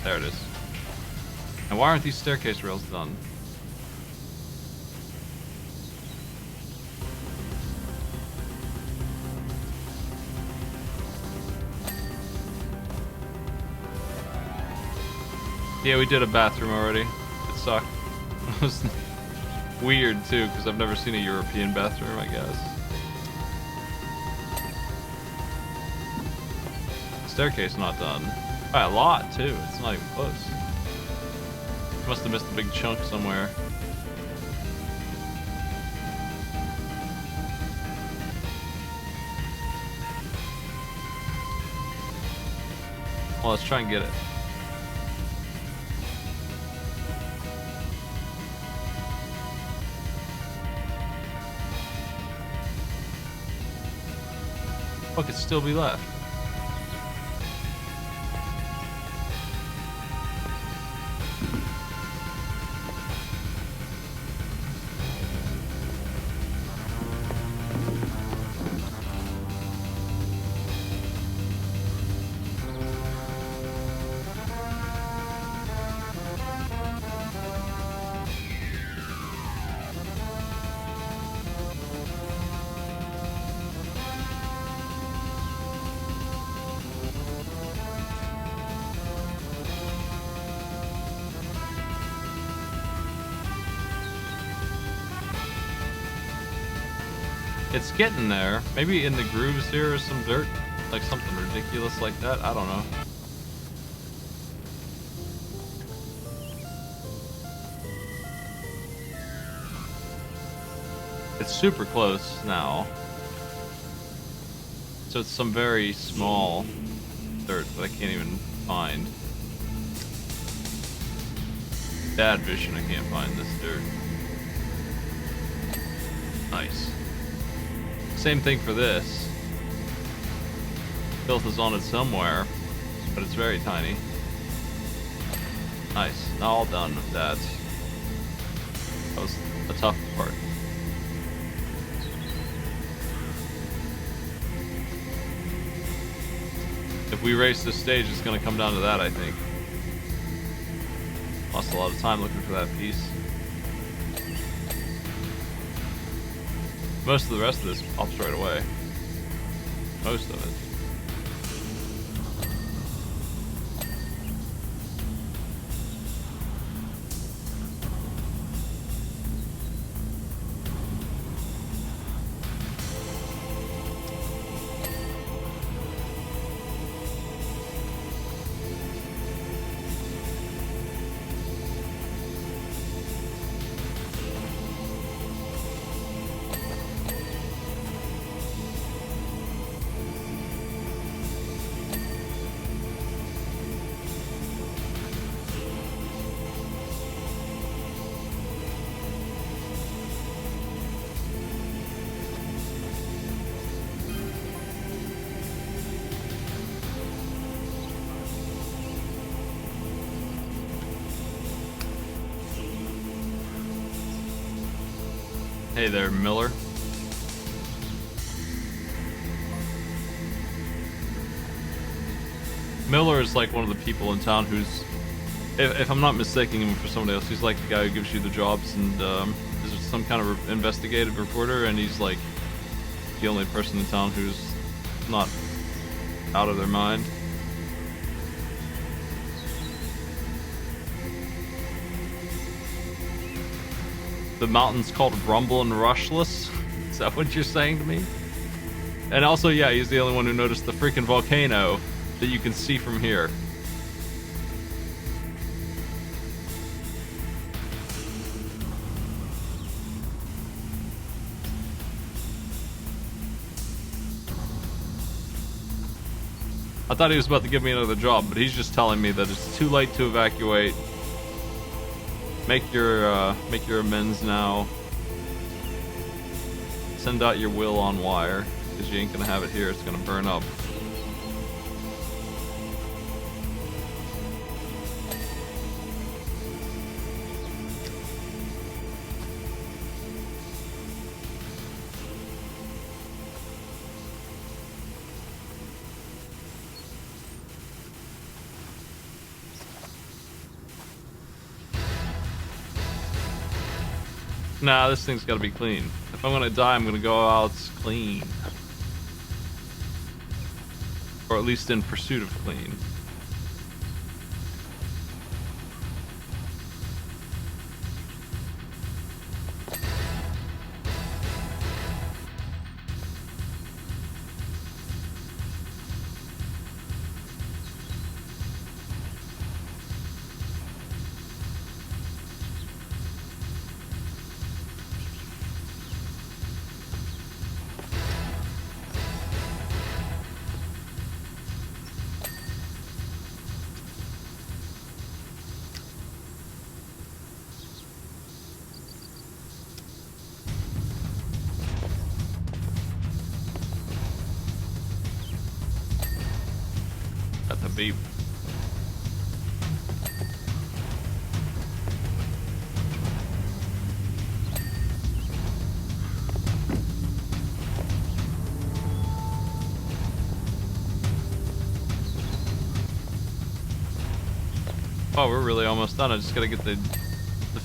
There it is. And why aren't these staircase rails done? Yeah, we did a bathroom already. It sucked. It was weird too, because I've never seen a European bathroom, I guess. Staircase not done. By a lot too, it's not even close. Must have missed a big chunk somewhere. Well, let's try and get it. What could still be left? It's getting there. Maybe in the grooves here is some dirt. Like something ridiculous like that. I don't know. It's super close now. So it's some very small dirt that I can't even find. Bad vision, I can't find this dirt. Nice. Same thing for this. Filth is on it somewhere, but it's very tiny. Nice. Now all done with that. That was a tough part. If we race this stage, it's going to come down to that, I think. Lost a lot of time looking for that piece. Most of the rest of this pops right away. Most of it. Hey there, Miller. Miller is like one of the people in town who's, if I'm not mistaking him for somebody else, he's like the guy who gives you the jobs and is some kind of investigative reporter, and he's like the only person in town who's not out of their mind. The mountain's called Rumble and Rushless? Is that what you're saying to me? And also, yeah, he's the only one who noticed the freaking volcano that you can see from here. I thought he was about to give me another job, but he's just telling me that it's too late to evacuate. Make your amends now. Send out your will on wire, because you ain't gonna have it here. It's gonna burn up. Nah, this thing's gotta be clean. If I'm gonna die, I'm gonna go out clean. Or at least in pursuit of clean. Got the beep. Oh, we're really almost done. I just gotta get the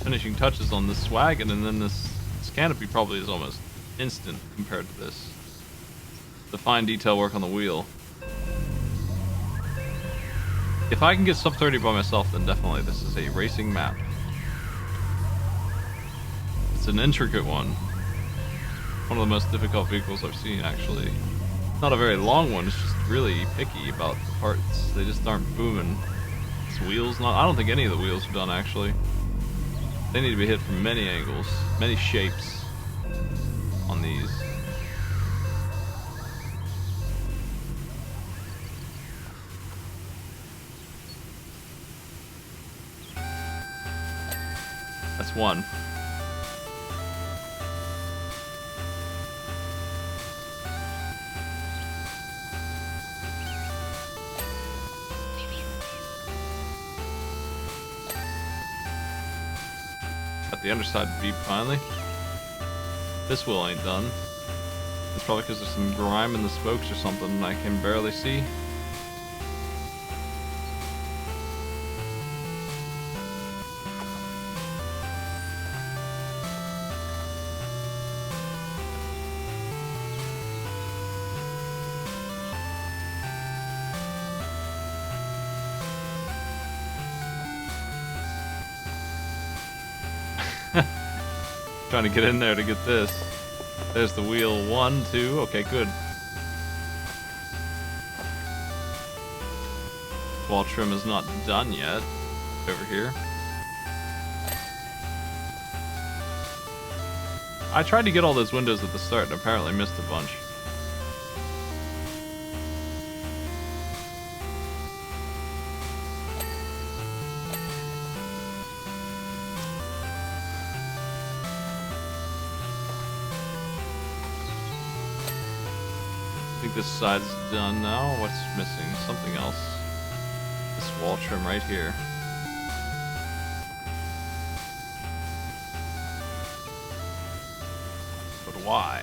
finishing touches on this wagon, and then this canopy probably is almost instant compared to this. The fine detail work on the wheel. If I can get sub 30 by myself, then definitely this is a racing map. It's an intricate one. One of the most difficult vehicles I've seen, actually. Not a very long one, it's just really picky about the parts. They just aren't booming. Its wheels, I don't think any of the wheels are done, actually. They need to be hit from many angles, many shapes on these. That's one. Got the underside beep finally. This wheel ain't done. It's probably because there's some grime in the spokes or something I can barely see. Trying to get in there to get this. There's the wheel 1, 2. Okay, good. Wall trim is not done yet. Over here. I tried to get all those windows at the start and apparently missed a bunch. I think this side's done now. What's missing? Something else. This wall trim right here. But why?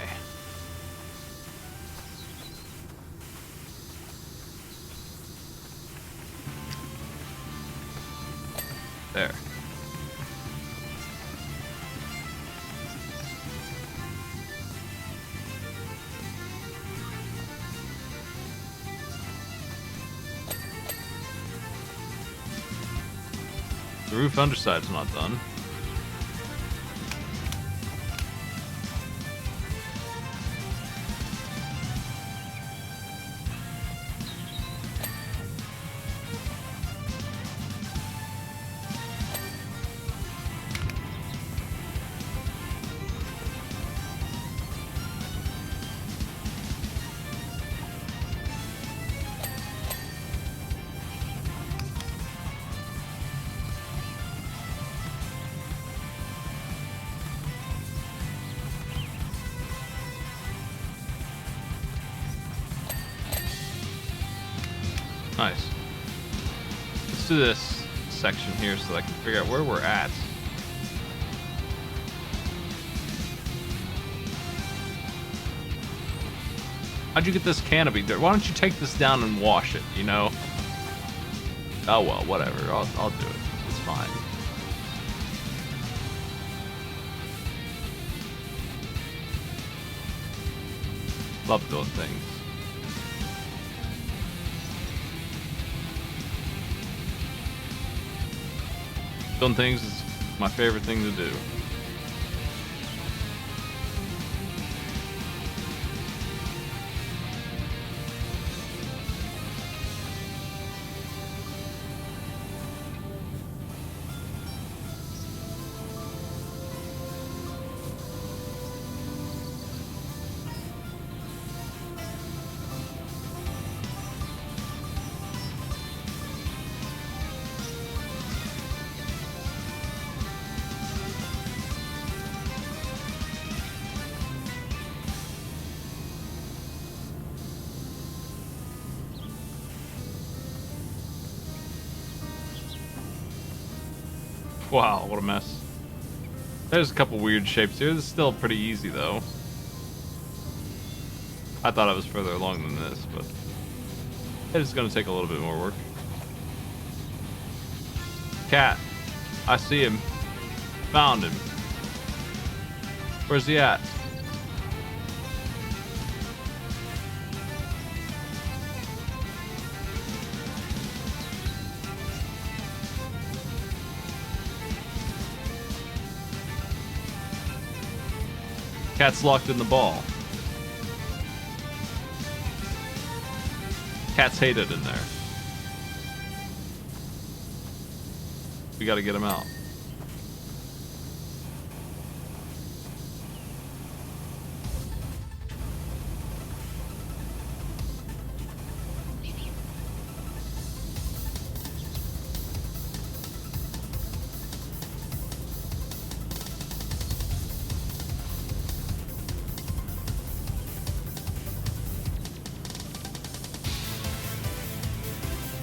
There. The roof underside's not done. Nice. Let's do this section here so I can figure out where we're at. How'd you get this canopy? Why don't you take this down and wash it, you know? Oh well, whatever. I'll do it. It's fine. Love doing things. Doing things is my favorite thing to do. Wow, what a mess. There's a couple weird shapes here. This is still pretty easy, though. I thought I was further along than this, but it's going to take a little bit more work. Cat. I see him. Found him. Where's he at? Cat's locked in the ball. Cat's hated in there. We gotta get him out.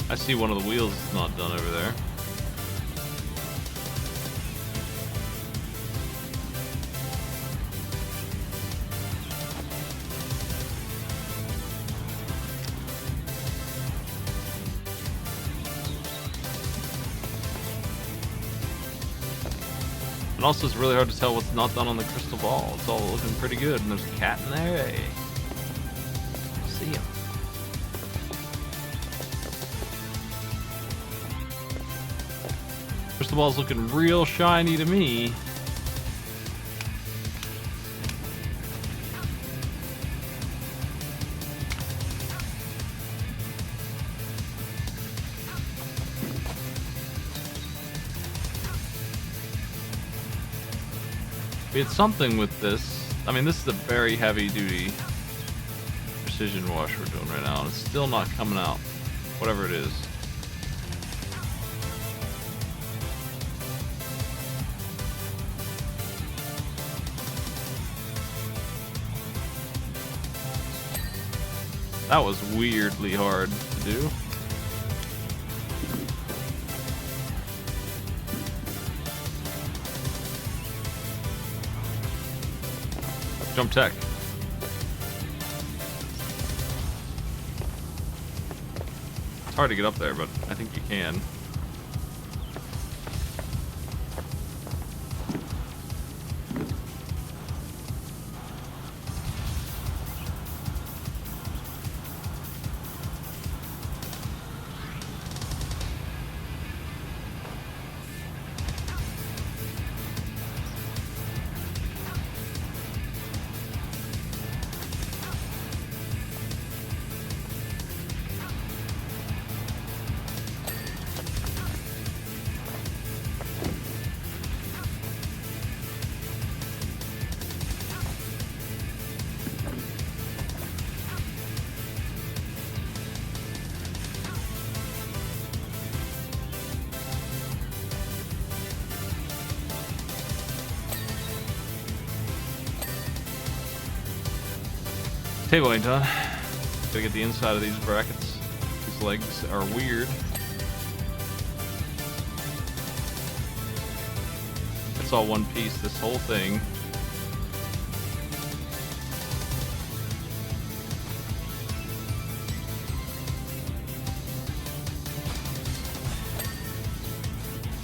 I see one of the wheels is not done over there. And also it's really hard to tell what's not done on the crystal ball. It's all looking pretty good, and there's a cat in there. Hey. I see him. Crystal ball's looking real shiny to me. It's something with this. I mean, this is a very heavy duty precision wash we're doing right now, and it's still not coming out. Whatever it is. That was weirdly hard to do. Jump tech. It's hard to get up there, but I think you can. Table ain't done. Gotta get the inside of these brackets, these legs are weird. It's all one piece, this whole thing.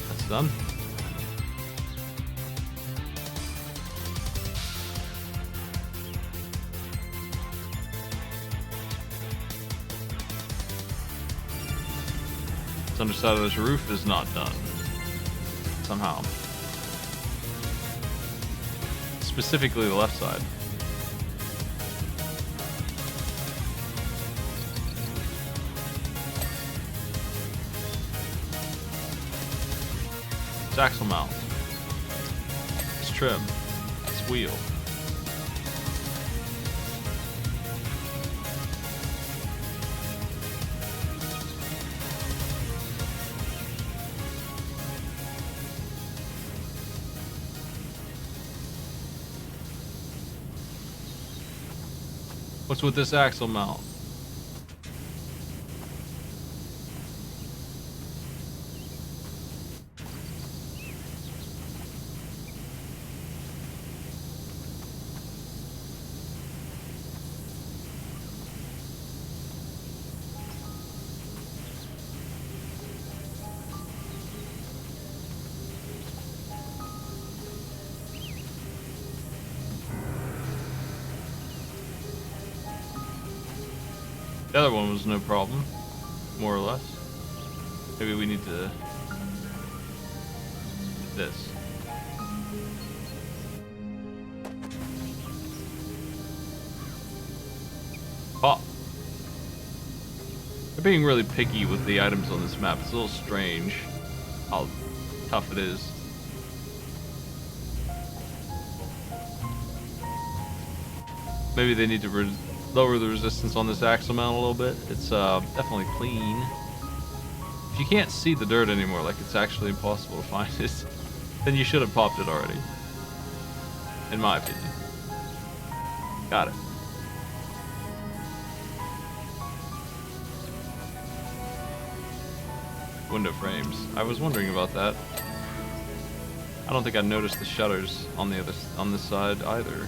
That's done. This underside of this roof is not done. Somehow. Specifically the left side. It's axle mount. It's trim. It's wheel. What's with this axle mount? The other one was no problem, more or less. Maybe we need to... this. Pop. They're being really picky with the items on this map. It's a little strange how tough it is. Maybe they need to lower the resistance on this axle mount a little bit. It's definitely clean. If you can't see the dirt anymore, like it's actually impossible to find it, then you should have popped it already. In my opinion. Got it. Window frames. I was wondering about that. I don't think I noticed the shutters on this side either.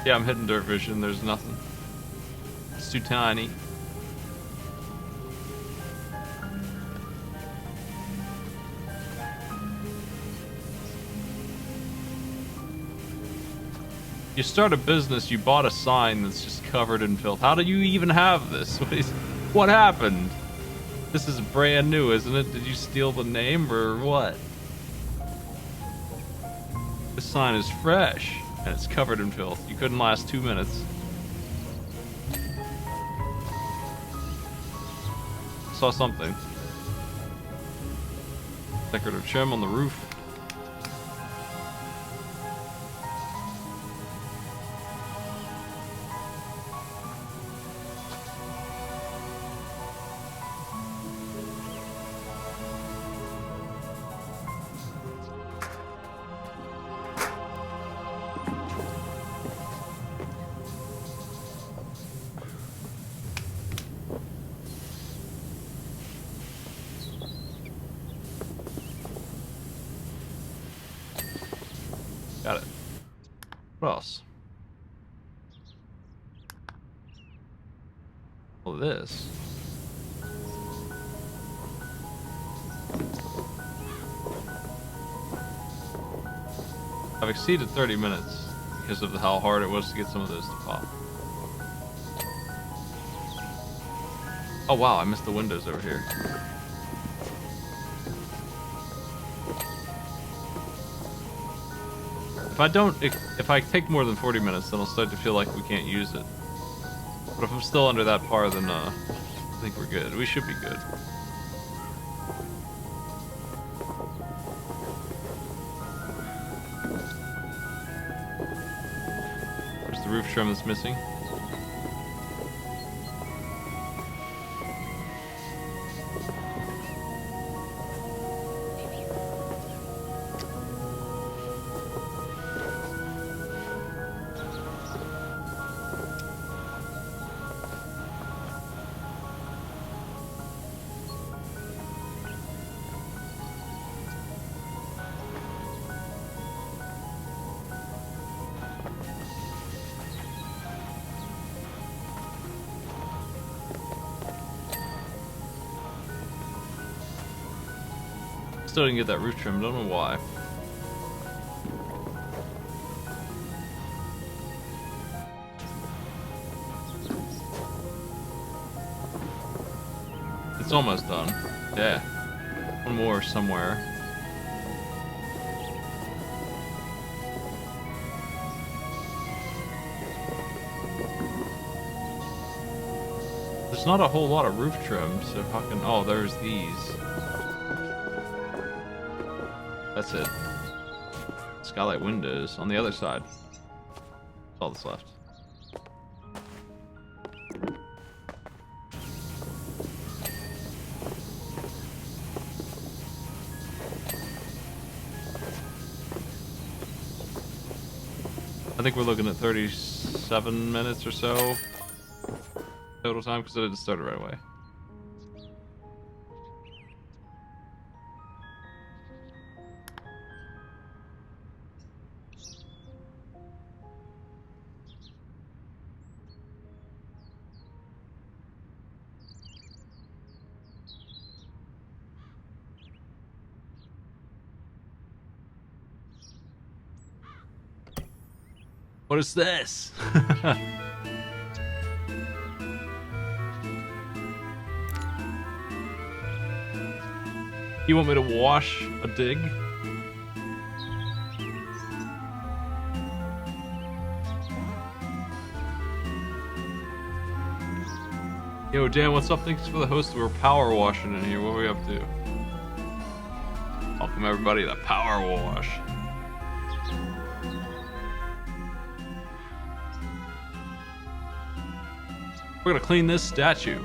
Yeah, I'm hitting dirt vision. There's nothing. It's too tiny. You start a business, you bought a sign that's just covered in filth. How do you even have this? What happened? This is brand new, isn't it? Did you steal the name or what? This sign is fresh. And it's covered in filth. You couldn't last 2 minutes. Saw something. Decorative trim on the roof. Got it. What else? Well, this. I've exceeded 30 minutes because of how hard it was to get some of those to pop. Oh wow, I missed the windows over here. If I take more than 40 minutes, then I'll start to feel like we can't use it. But if I'm still under that par, then I think we're good. We should be good. There's the roof trim that's missing. Still didn't get that roof trim. Don't know why. It's almost done. Yeah. One more somewhere. There's not a whole lot of roof trim, so how can... Oh, there's these. That's it. Skylight windows on the other side. That's all that's left. I think we're looking at 37 minutes or so total time because I didn't start it right away. What is this? You want me to wash a dig? Yo, Dan, what's up? Thanks for the host. We're power washing in here. What are we up to? Welcome everybody to Power Wash. We're gonna clean this statue.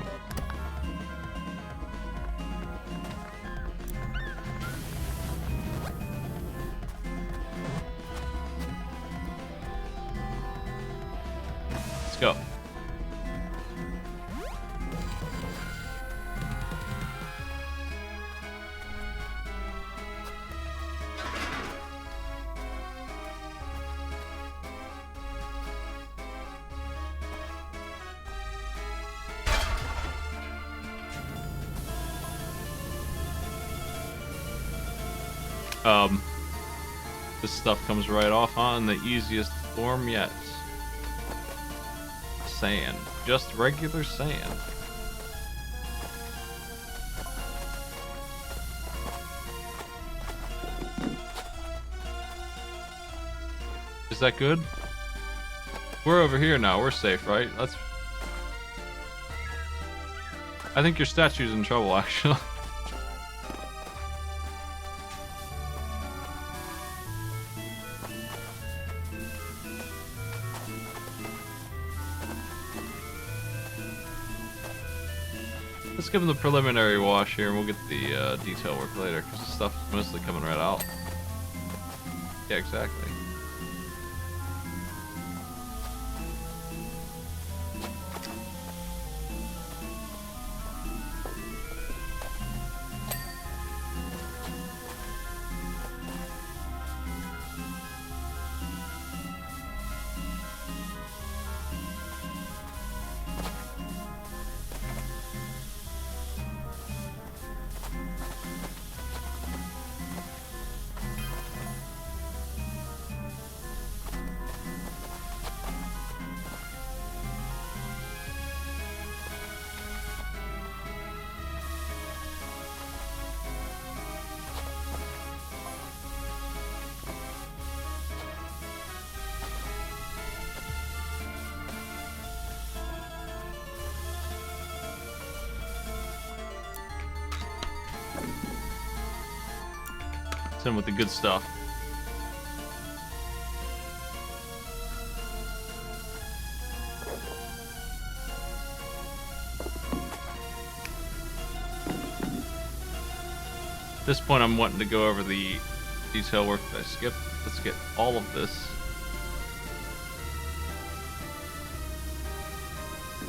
Let's go. This stuff comes right off on the easiest form yet. Sand. Just regular sand. Is that good? We're over here now. We're safe, right? Let's... I think your statue's in trouble, actually. Let's give him the preliminary wash here, and we'll get the detail work later, because the stuff's mostly coming right out. Yeah, exactly. In with the good stuff. At this point, I'm wanting to go over the detail work that I skipped. Let's get all of this.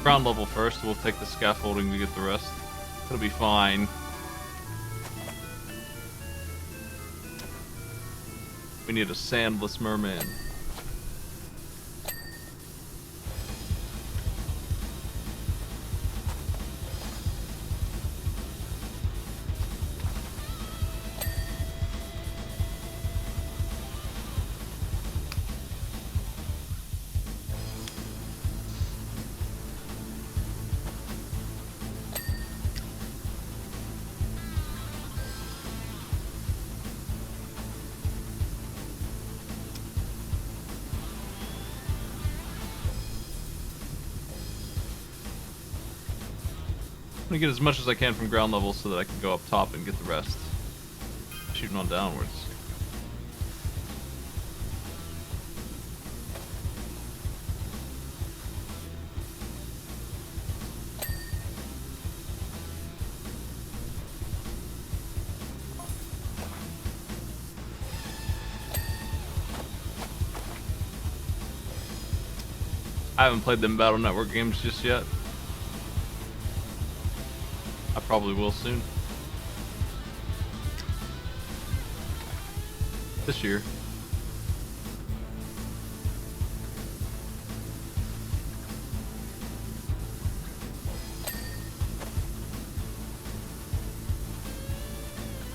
Ground level first. We'll take the scaffolding to get the rest. It'll be fine. We need a sandless merman. gonna get as much as I can from ground level so that I can go up top and get the rest. Shooting on downwards. I haven't played them Battle Network games just yet. I probably will soon. This year.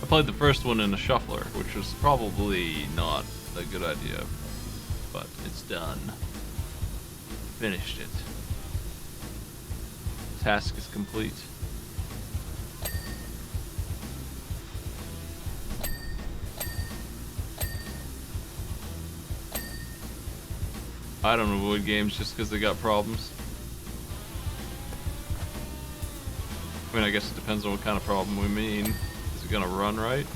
I played the first one in a shuffler, which was probably not a good idea, but it's done. Finished it. Task is complete. I don't avoid games just because they got problems. I mean, I guess it depends on what kind of problem we mean. Is it gonna run right?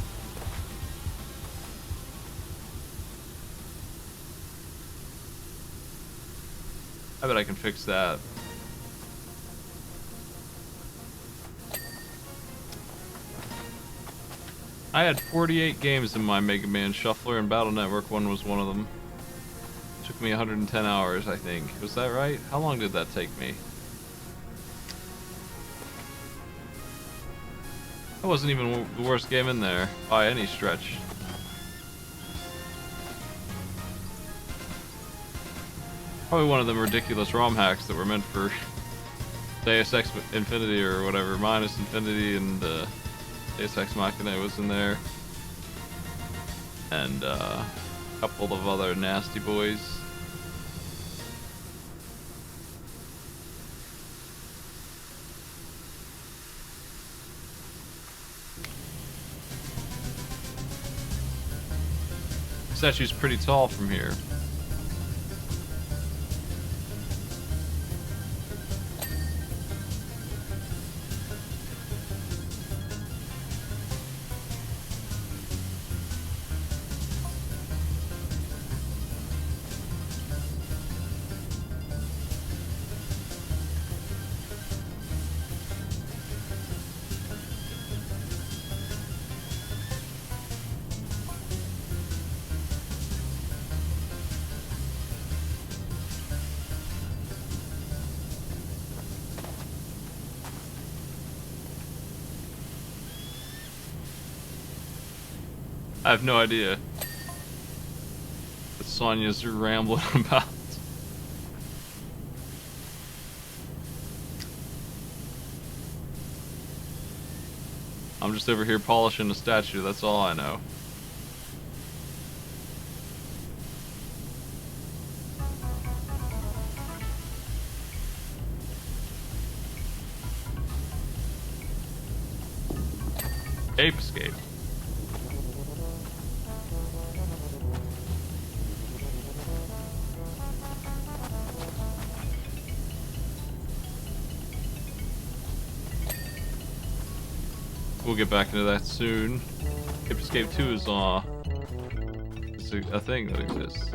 I bet I can fix that. I had 48 games in my Mega Man Shuffler, and Battle Network 1 was one of them. Took me 110 hours, I think. Was that right? How long did that take me? That wasn't even the worst game in there, by any stretch. Probably one of them ridiculous ROM hacks that were meant for Deus Ex Infinity or whatever, minus Infinity, and Deus Ex Machina was in there. And a couple of other nasty boys. The statue's pretty tall from here. I have no idea what Sonya's rambling about. I'm just over here polishing a statue, that's all I know. Ape escape. We'll get back into that soon. Ape Escape 2 is it's a thing that exists.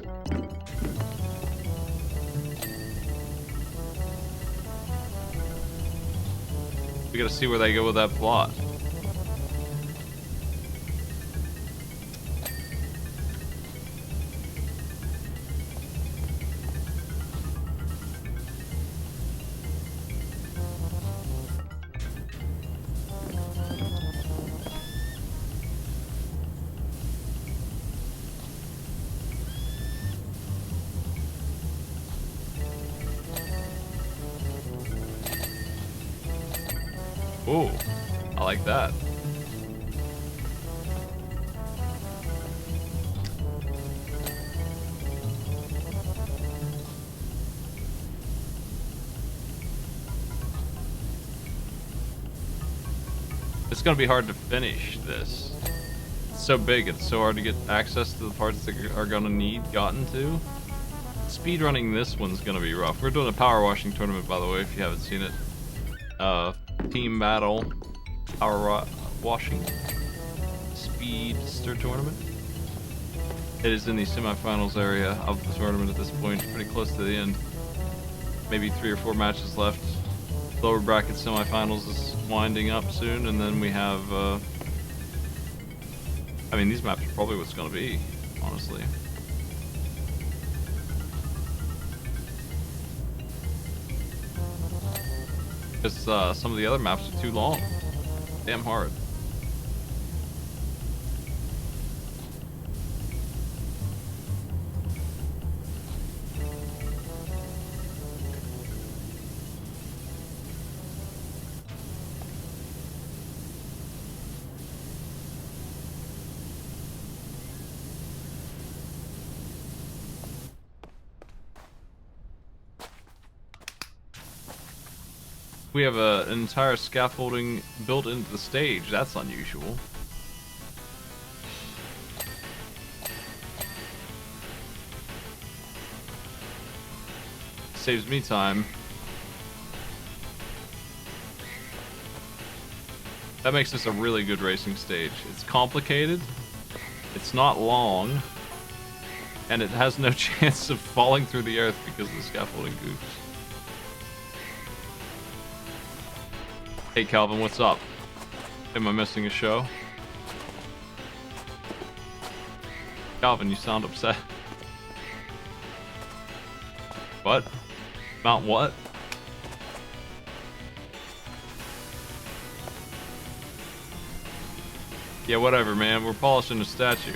We gotta see where they go with that plot. Ooh, I like that. It's gonna be hard to finish this. It's so big, it's so hard to get access to the parts that are gonna need gotten to. Speedrunning this one's gonna be rough. We're doing a power washing tournament, by the way, if you haven't seen it. team battle, power washing, speedster tournament. It is in the semifinals area of the tournament at this point, pretty close to the end. Maybe 3 or 4 matches left. Lower bracket semifinals is winding up soon, and then we have, I mean, these maps are probably what's going to be, honestly. Because some of the other maps are too long. Damn hard. We have an entire scaffolding built into the stage. That's unusual. Saves me time. That makes this a really good racing stage. It's complicated, it's not long, and it has no chance of falling through the earth because of the scaffolding goofs. Hey Calvin, what's up? Am I missing a show? Calvin, you sound upset. What? Mount what? Yeah, whatever, man. We're polishing a statue.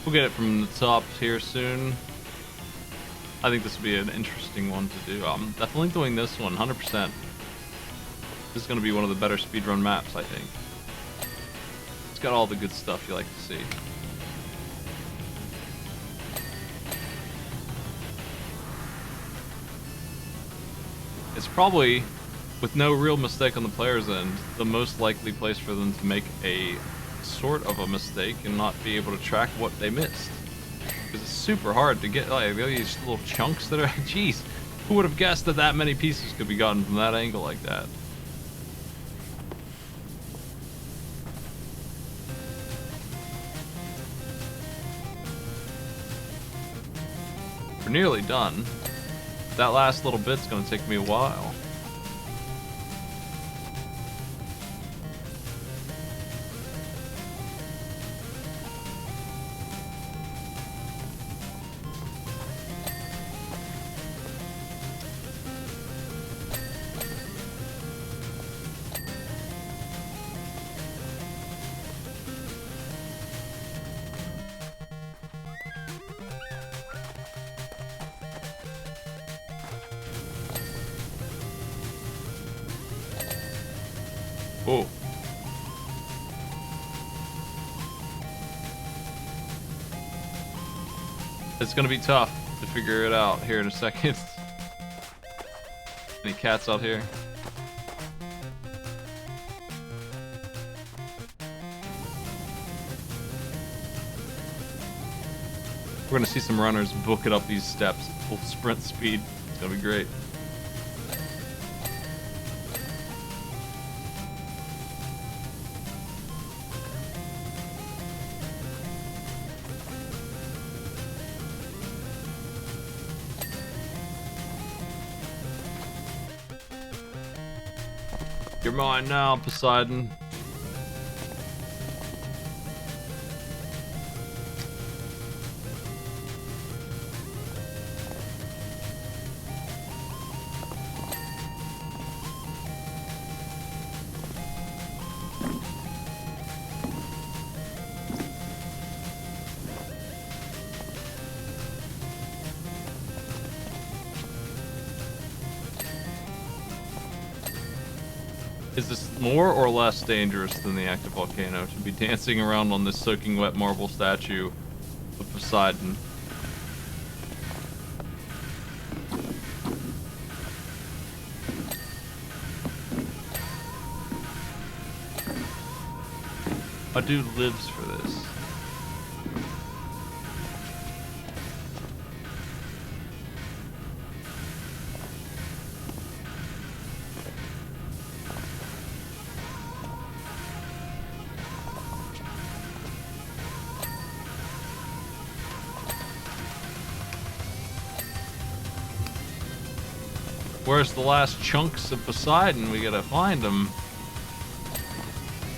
We'll get it from the top here soon. I think this will be an interesting one to do. I'm definitely doing this one, 100%. This is going to be one of the better speedrun maps, I think. It's got all the good stuff you like to see. It's probably, with no real mistake on the player's end, the most likely place for them to make a sort of a mistake and not be able to track what they missed. Because it's super hard to get, like, these little chunks that are, jeez, who would have guessed that that many pieces could be gotten from that angle like that? We're nearly done. That last little bit's gonna take me a while. Oh. It's gonna be tough to figure it out here in a second. Any cats out here? We're gonna see some runners book it up these steps at full sprint speed. It's gonna be great. You're mine now, Poseidon. Is this more or less dangerous than the active volcano to be dancing around on this soaking wet marble statue of Poseidon? My dude lives for this. Where's the last chunks of Poseidon? We gotta find them.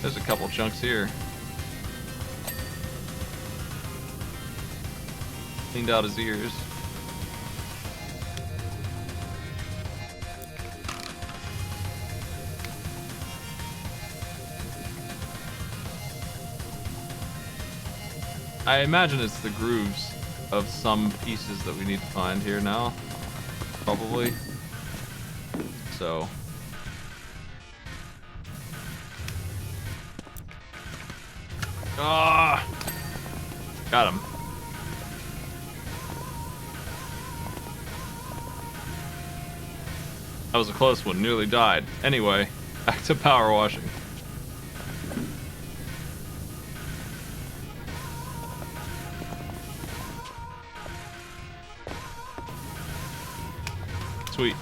There's a couple chunks here. Cleaned out his ears. I imagine it's the grooves of some pieces that we need to find here now. Probably. So. Ah! Got him. That was a close one, nearly died. Anyway, back to power washing. Sweet.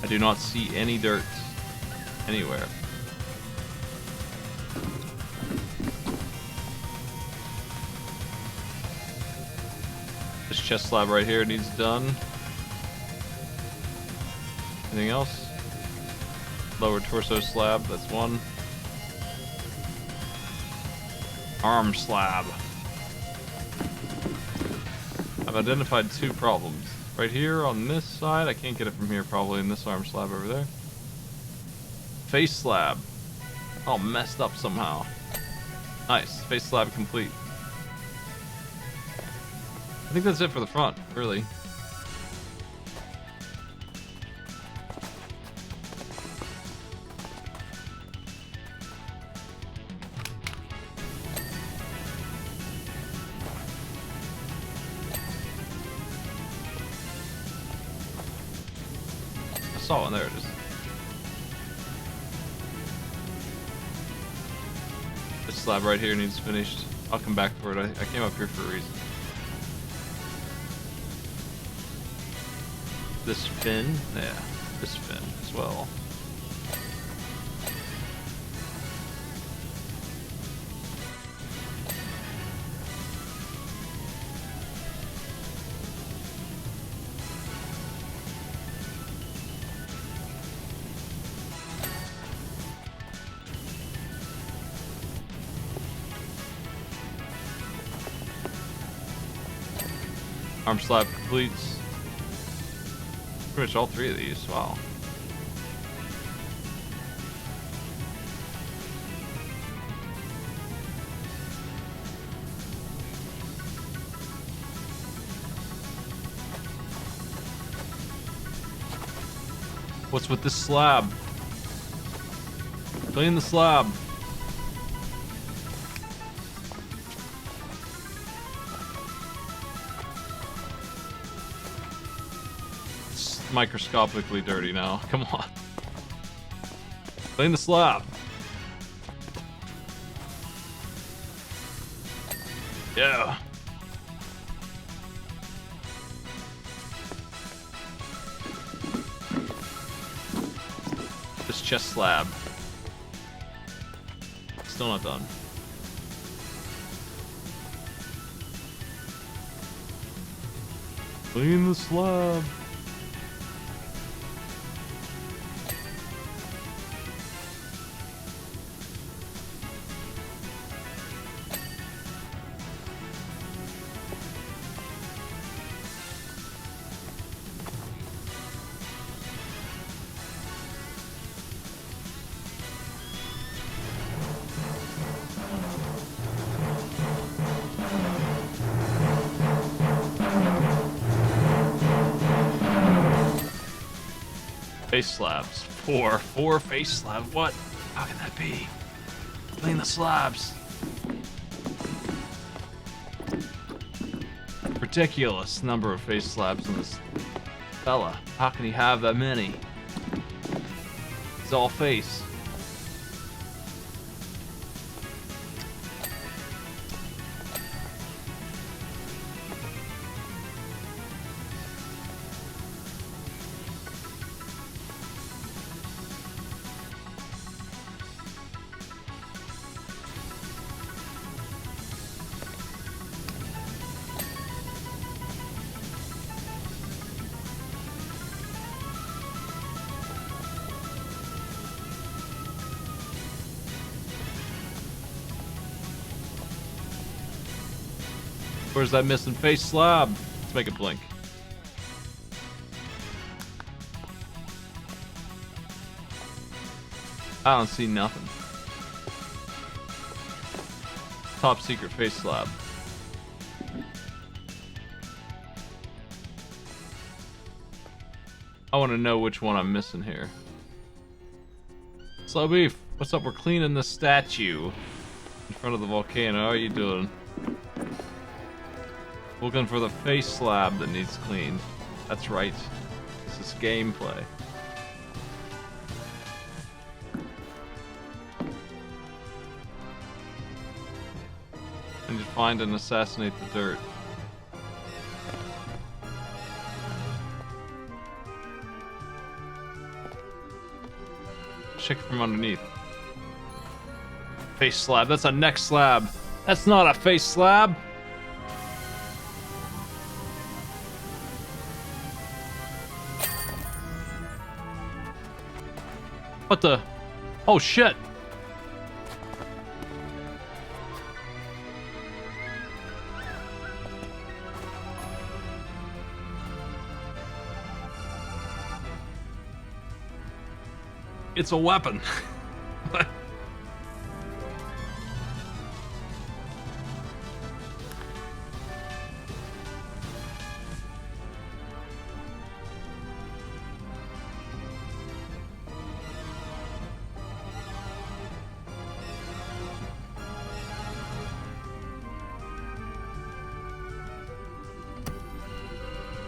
I do not see any dirt anywhere. This chest slab right here needs done. Anything else? Lower torso slab, that's one. Arm slab. I've identified two problems. Right here on this side, I can't get it from here, probably in this arm slab over there. Face slab. All messed up somehow. Nice, face slab complete. I think that's it for the front, really. I saw one, there it is. This slab right here needs finished. I'll come back for it. I came up here for a reason. This fin? Yeah, this fin as well. Arm slab completes. Pretty much all three of these, wow. What's with this slab? Clean the slab. Microscopically dirty now. Come on. Clean the slab. Yeah. This chest slab. Still not done. Clean the slab. Face slabs. Four face slabs. What? How can that be? Clean the slabs. Ridiculous number of face slabs in this fella. How can he have that many? It's all face. Where's that missing face slab? Let's make it blink. I don't see nothing. Top secret face slab. I want to know which one I'm missing here. Slow Beef, what's up? We're cleaning the statue in front of the volcano. How are you doing? Looking for the face slab that needs cleaned. That's right. This is gameplay. I need to find and assassinate the dirt. Check it from underneath. Face slab. That's a neck slab. That's not a face slab. What the? Oh shit! It's a weapon.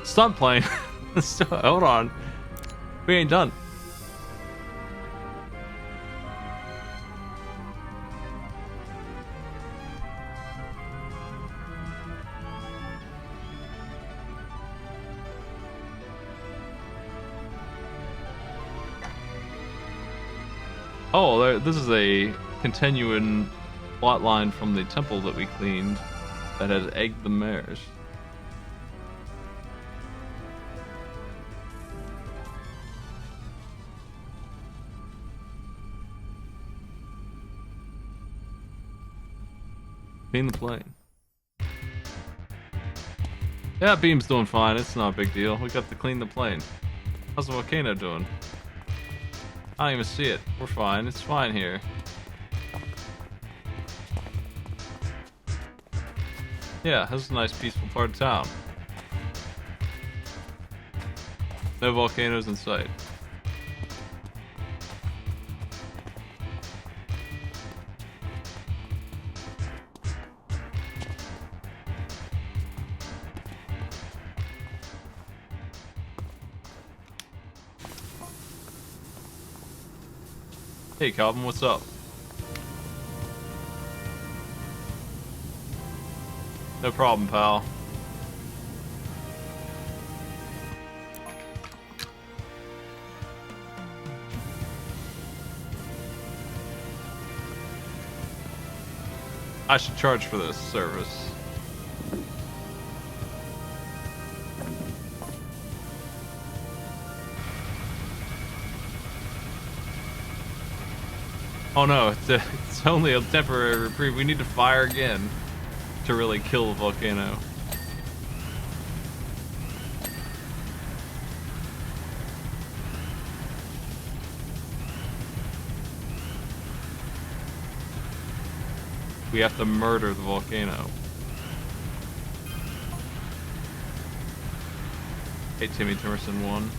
Stop playing. Hold on. We ain't done. Oh, this is a continuing plot line from the temple that we cleaned that has egged the mares. Clean the plane. Yeah, Beam's doing fine. It's not a big deal. We got to clean the plane. How's the volcano doing? I don't even see it. We're fine. It's fine here. Yeah, this is a nice peaceful part of town. No volcanoes in sight. Hey Calvin, what's up? No problem, pal. I should charge for this service. Oh no, it's only a temporary reprieve. We need to fire again to really kill the volcano. We have to murder the volcano. Hey, Timmy Timerson 1.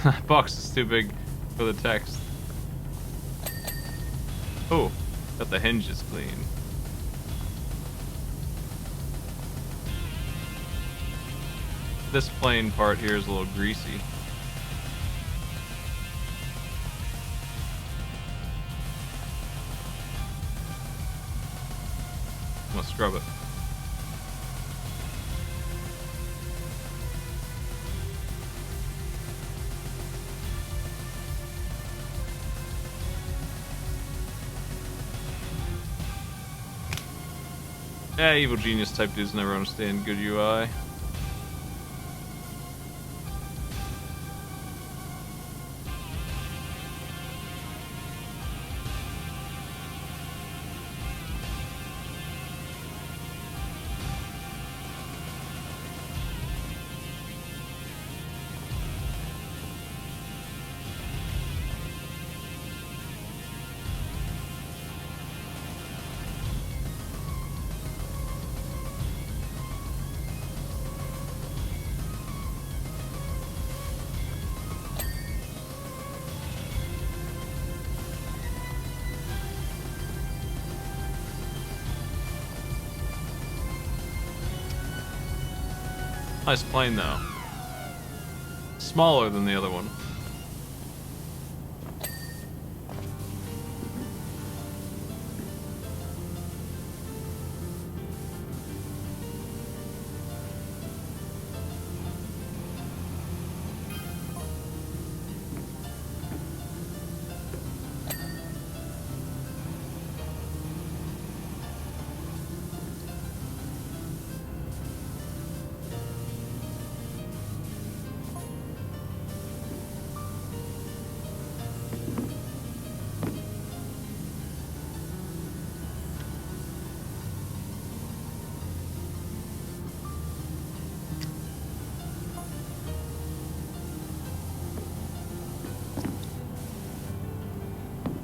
That box is too big for the text. Oh, got the hinges clean. This plane part here is a little greasy. I'm gonna scrub it. Yeah, evil genius type dudes never understand good UI. Nice plane though. Smaller than the other one.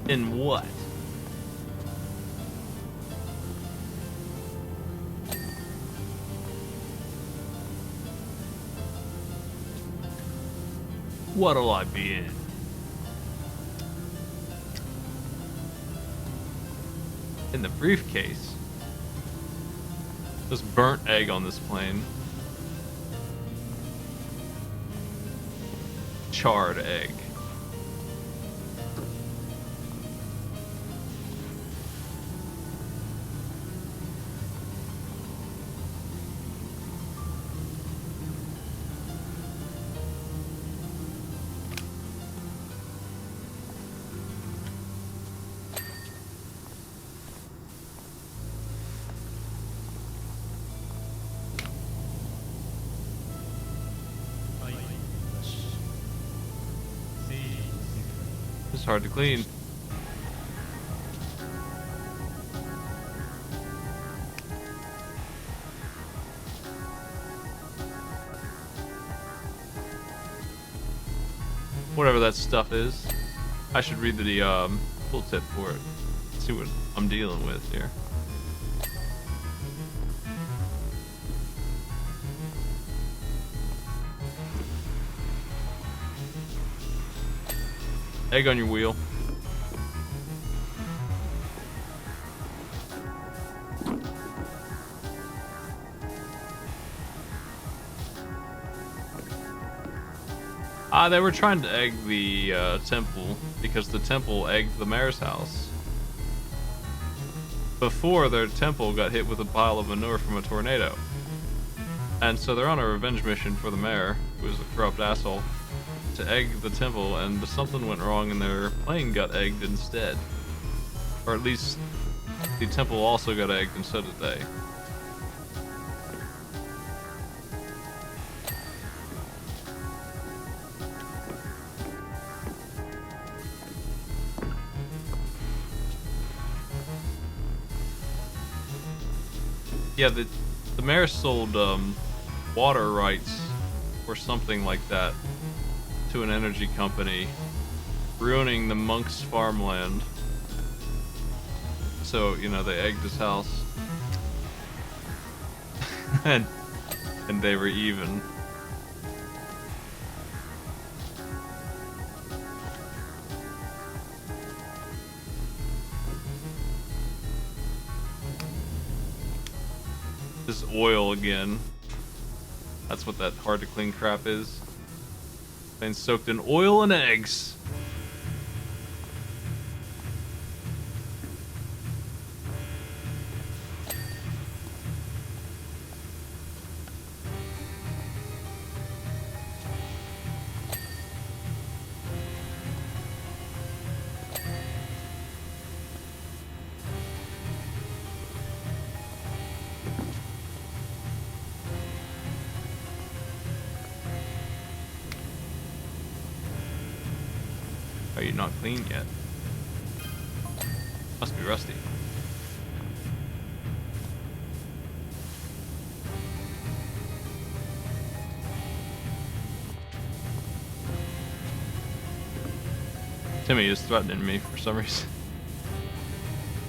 In what? What'll I be in? In the briefcase. There's burnt egg on this plane. Charred egg. It's hard to clean. Whatever that stuff is. I should read the tooltip for it. See what I'm dealing with here. Egg on your wheel. They were trying to egg the temple because the temple egged the mayor's house. Before their temple got hit with a pile of manure from a tornado. And so they're on a revenge mission for the mayor, who is a corrupt asshole, to egg the temple, and something went wrong and their plane got egged instead. Or at least the temple also got egged and so did they. Yeah, the mayor sold water rights or something like that to an energy company, ruining the monk's farmland. So, you know, they egged his house. and they were even. This oil again. That's what that hard to clean crap is. Been soaked in oil and eggs. Are you not clean yet? Must be rusty. Timmy is threatening me for some reason.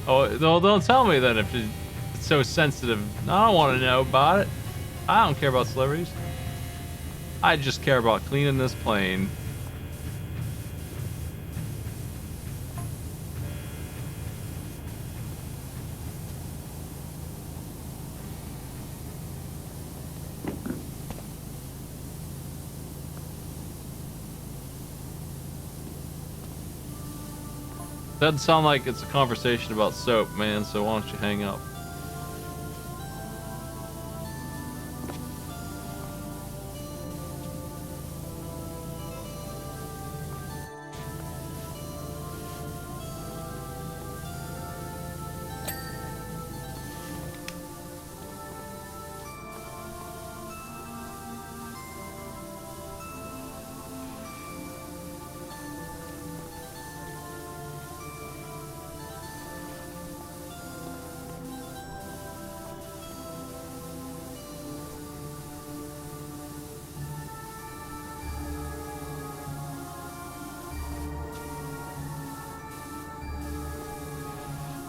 Oh, don't tell me then if it's so sensitive. I don't want to know about it. I don't care about celebrities. I just care about cleaning this plane. Doesn't sound like it's a conversation about soap, man, so why don't you hang up?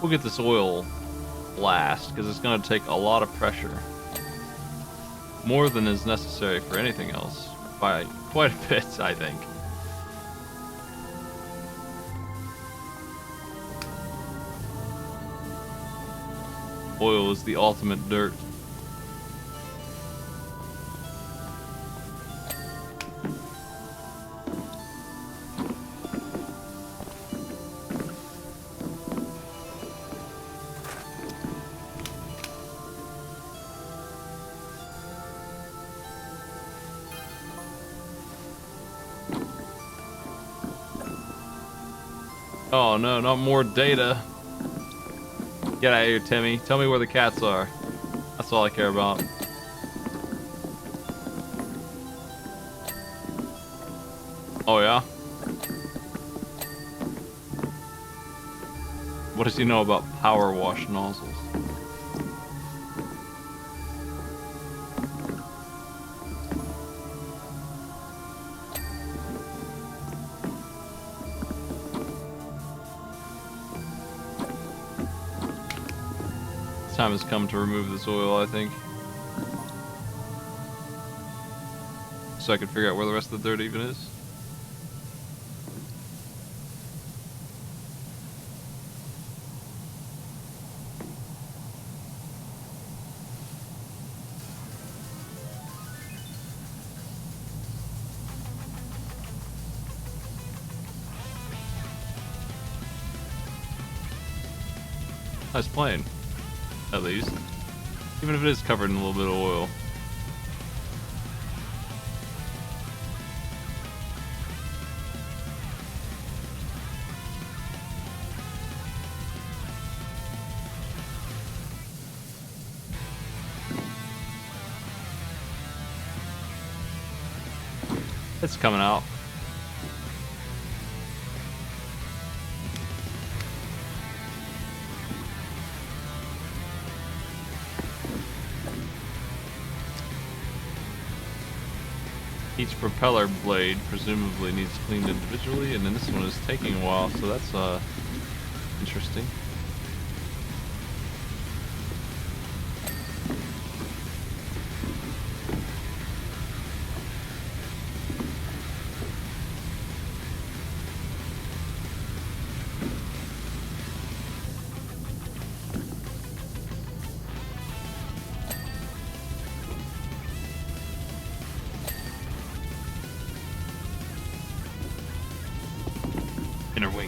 We'll get this oil blast because it's going to take a lot of pressure. More than is necessary for anything else. By quite a bit, I think. Oil is the ultimate dirt. Oh no, not more data. Get out of here, Timmy. Tell me where the cats are. That's all I care about. Oh yeah? What does he know about power wash nozzles? Time has come to remove this oil, I think. So I can figure out where the rest of the dirt even is. Nice plane. At least. Even if it is covered in a little bit of oil. It's coming out. Each propeller blade presumably needs cleaned individually, and then this one is taking a while, so that's interesting.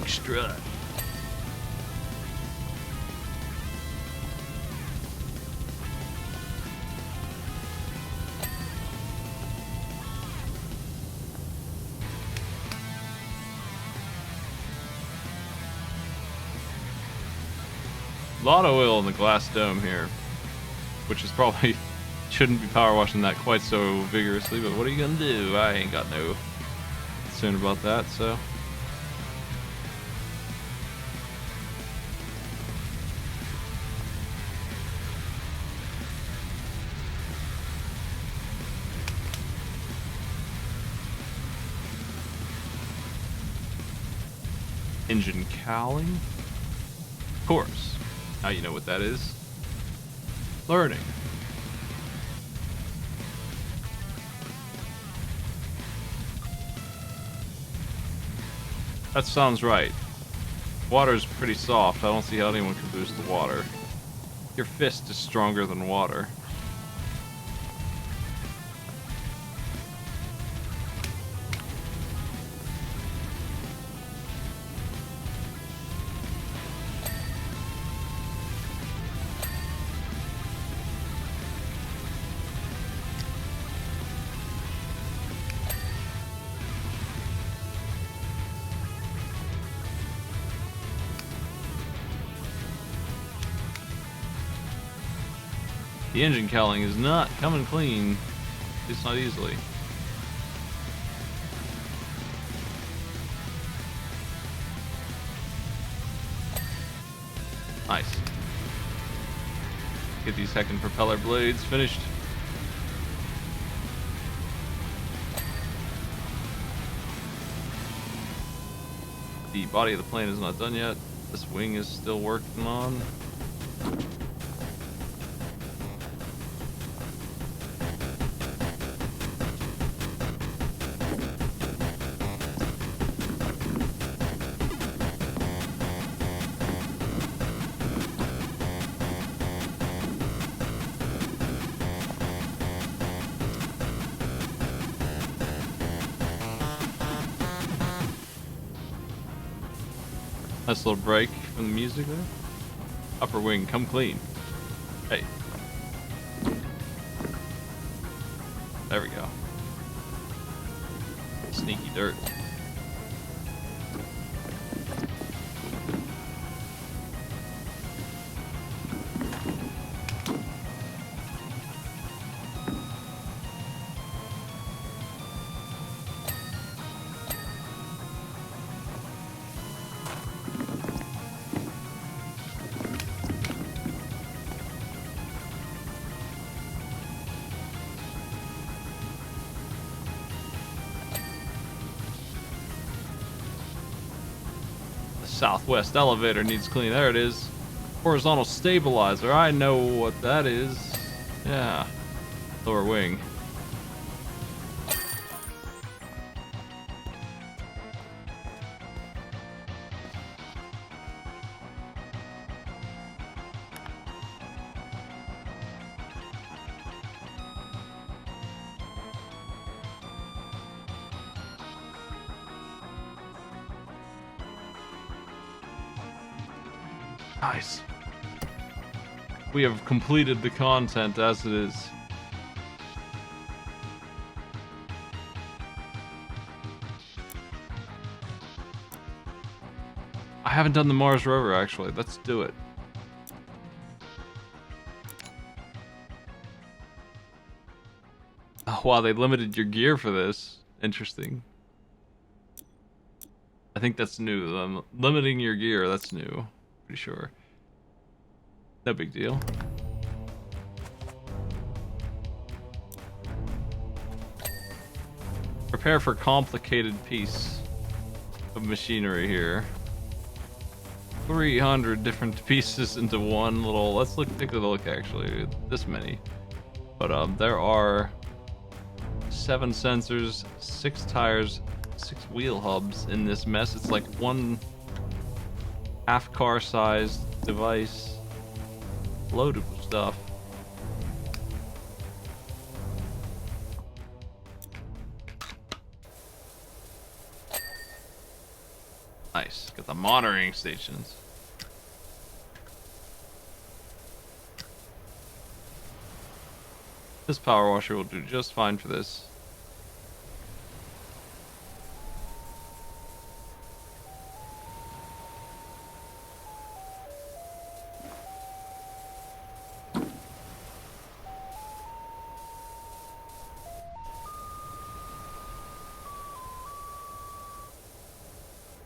big strut. A lot of oil in the glass dome here, which is probably shouldn't be power washing that quite so vigorously, but what are you gonna do? I ain't got no concern about that, so. Engine cowling? Of course. Now you know what that is. Learning. That sounds right. Water's pretty soft. I don't see how anyone can boost the water. Your fist is stronger than water. The engine cowling is not coming clean. It's not easily. Nice. Get these heckin' propeller blades finished. The body of the plane is not done yet. This wing is still working on. Nice little break from the music there. Upper wing, come clean. Hey. There we go. Sneaky dirt. Southwest elevator needs clean. There it is. Horizontal stabilizer. I know what that is. Yeah. Lower wing. Nice. We have completed the content as it is. I haven't done the Mars rover actually. Let's do it. Oh, wow, they limited your gear for this. Interesting. I think that's new. Limiting your gear, that's new. Pretty sure. No big deal. Prepare for complicated piece of machinery here. 300 different pieces into one little. Let's take a look actually. This many. But there are 7 sensors, 6 tires, 6 wheel hubs in this mess. It's like one half car sized device loaded with stuff. Nice. Got the monitoring stations. This power washer will do just fine for this.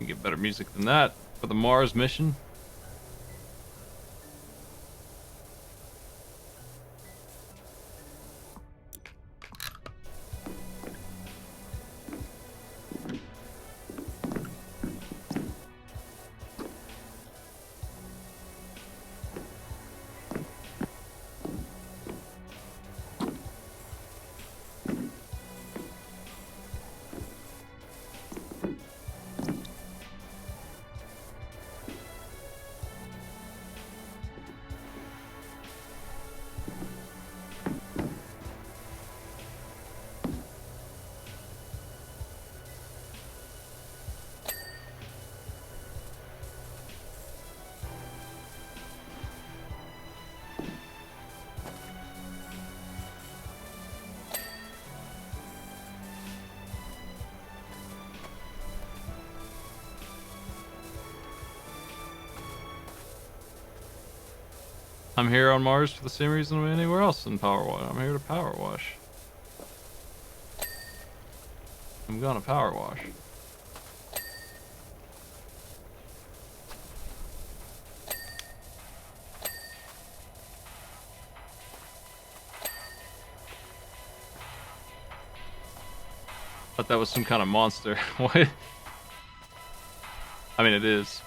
You get better music than that for the Mars mission. I'm here on Mars for the same reason I'm anywhere else in Power Wash. I'm here to power wash. I'm gonna power wash. Thought that was some kind of monster. What? I mean, it is.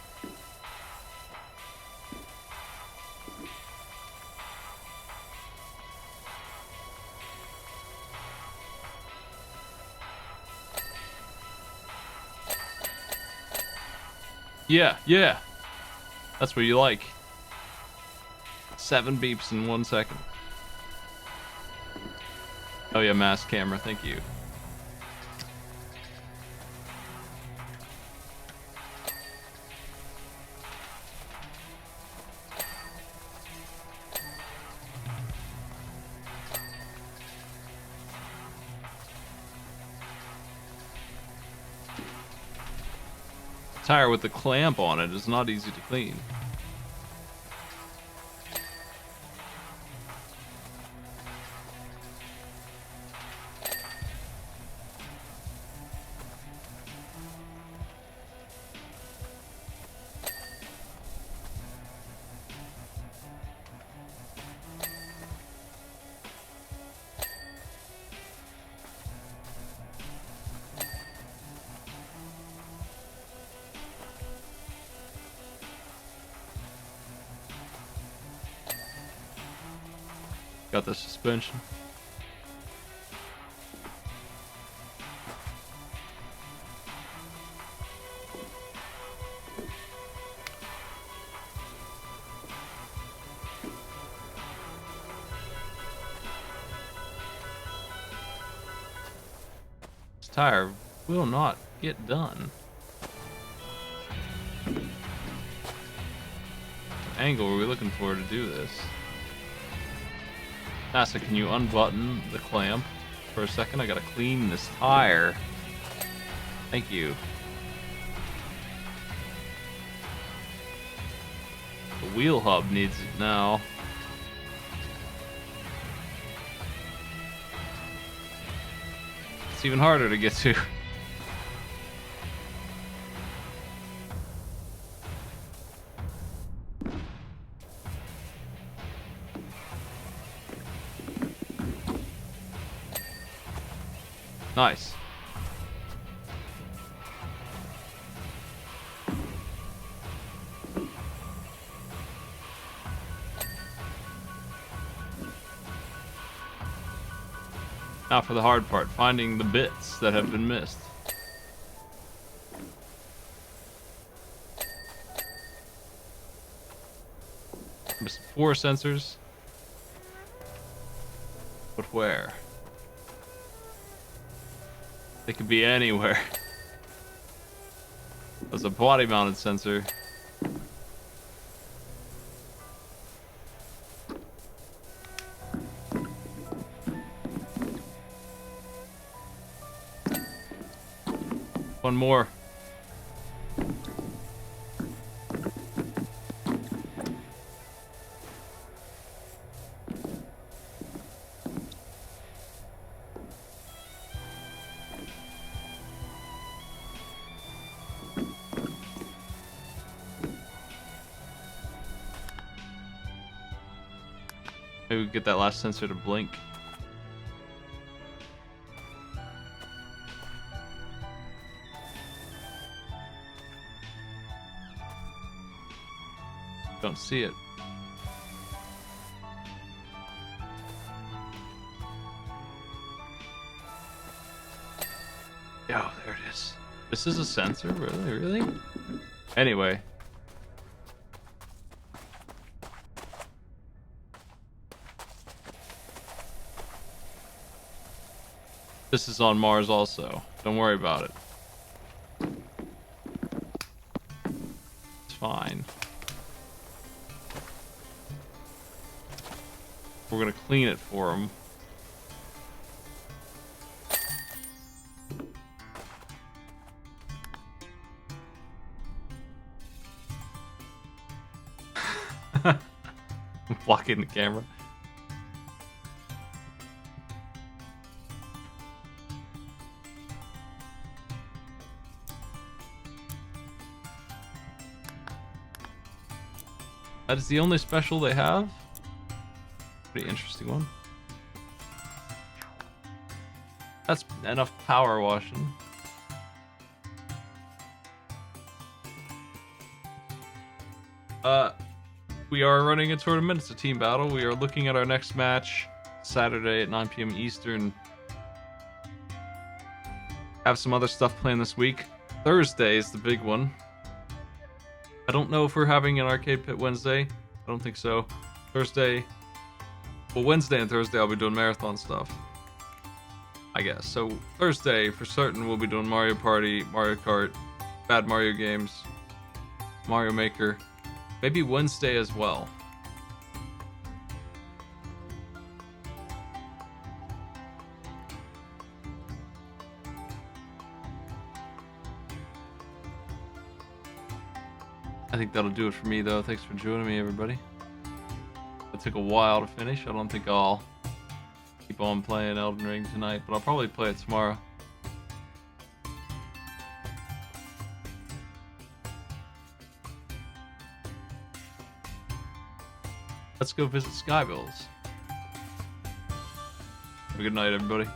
Yeah, yeah. That's what you like. 7 beeps in 1 second. Oh yeah, mass camera, thank you. Tire with the clamp on it is not easy to clean. Got the suspension. This tire will not get done. What angle were we looking for to do this? NASA, can you unbutton the clamp for a second? I gotta clean this tire. Thank you. The wheel hub needs it now. It's even harder to get to. Nice. Now for the hard part, finding the bits that have been missed. There's 4 sensors. But where? They could be anywhere. That's a body mounted sensor. One more. Maybe we get that last sensor to blink. Don't see it. Oh, there it is. This is a sensor? Really? Really? Anyway. This is on Mars also. Don't worry about it. It's fine. We're gonna clean it for him. Blocking the camera. That is the only special they have. Pretty interesting one. That's enough power washing. We are running a tournament. It's a team battle. We are looking at our next match Saturday at 9 p.m. Eastern. Have some other stuff planned this week. Thursday is the big one. I don't know if we're having an arcade pit Wednesday. I don't think so. Thursday. Well, Wednesday and Thursday I'll be doing marathon stuff, I guess. So Thursday, for certain, we'll be doing Mario Party, Mario Kart, Bad Mario games, Mario Maker. Maybe Wednesday as well. I think that'll do it for me, though. Thanks for joining me, everybody. It took a while to finish. I don't think I'll keep on playing Elden Ring tonight, but I'll probably play it tomorrow. Let's go visit Skybills. Have a good night, everybody.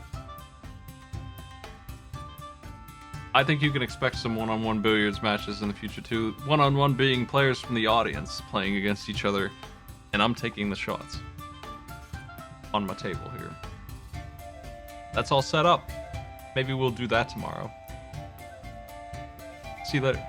I think you can expect some one-on-one billiards matches in the future too. One-on-one being players from the audience playing against each other, and I'm taking the shots on my table here. That's all set up. Maybe we'll do that tomorrow. See you later.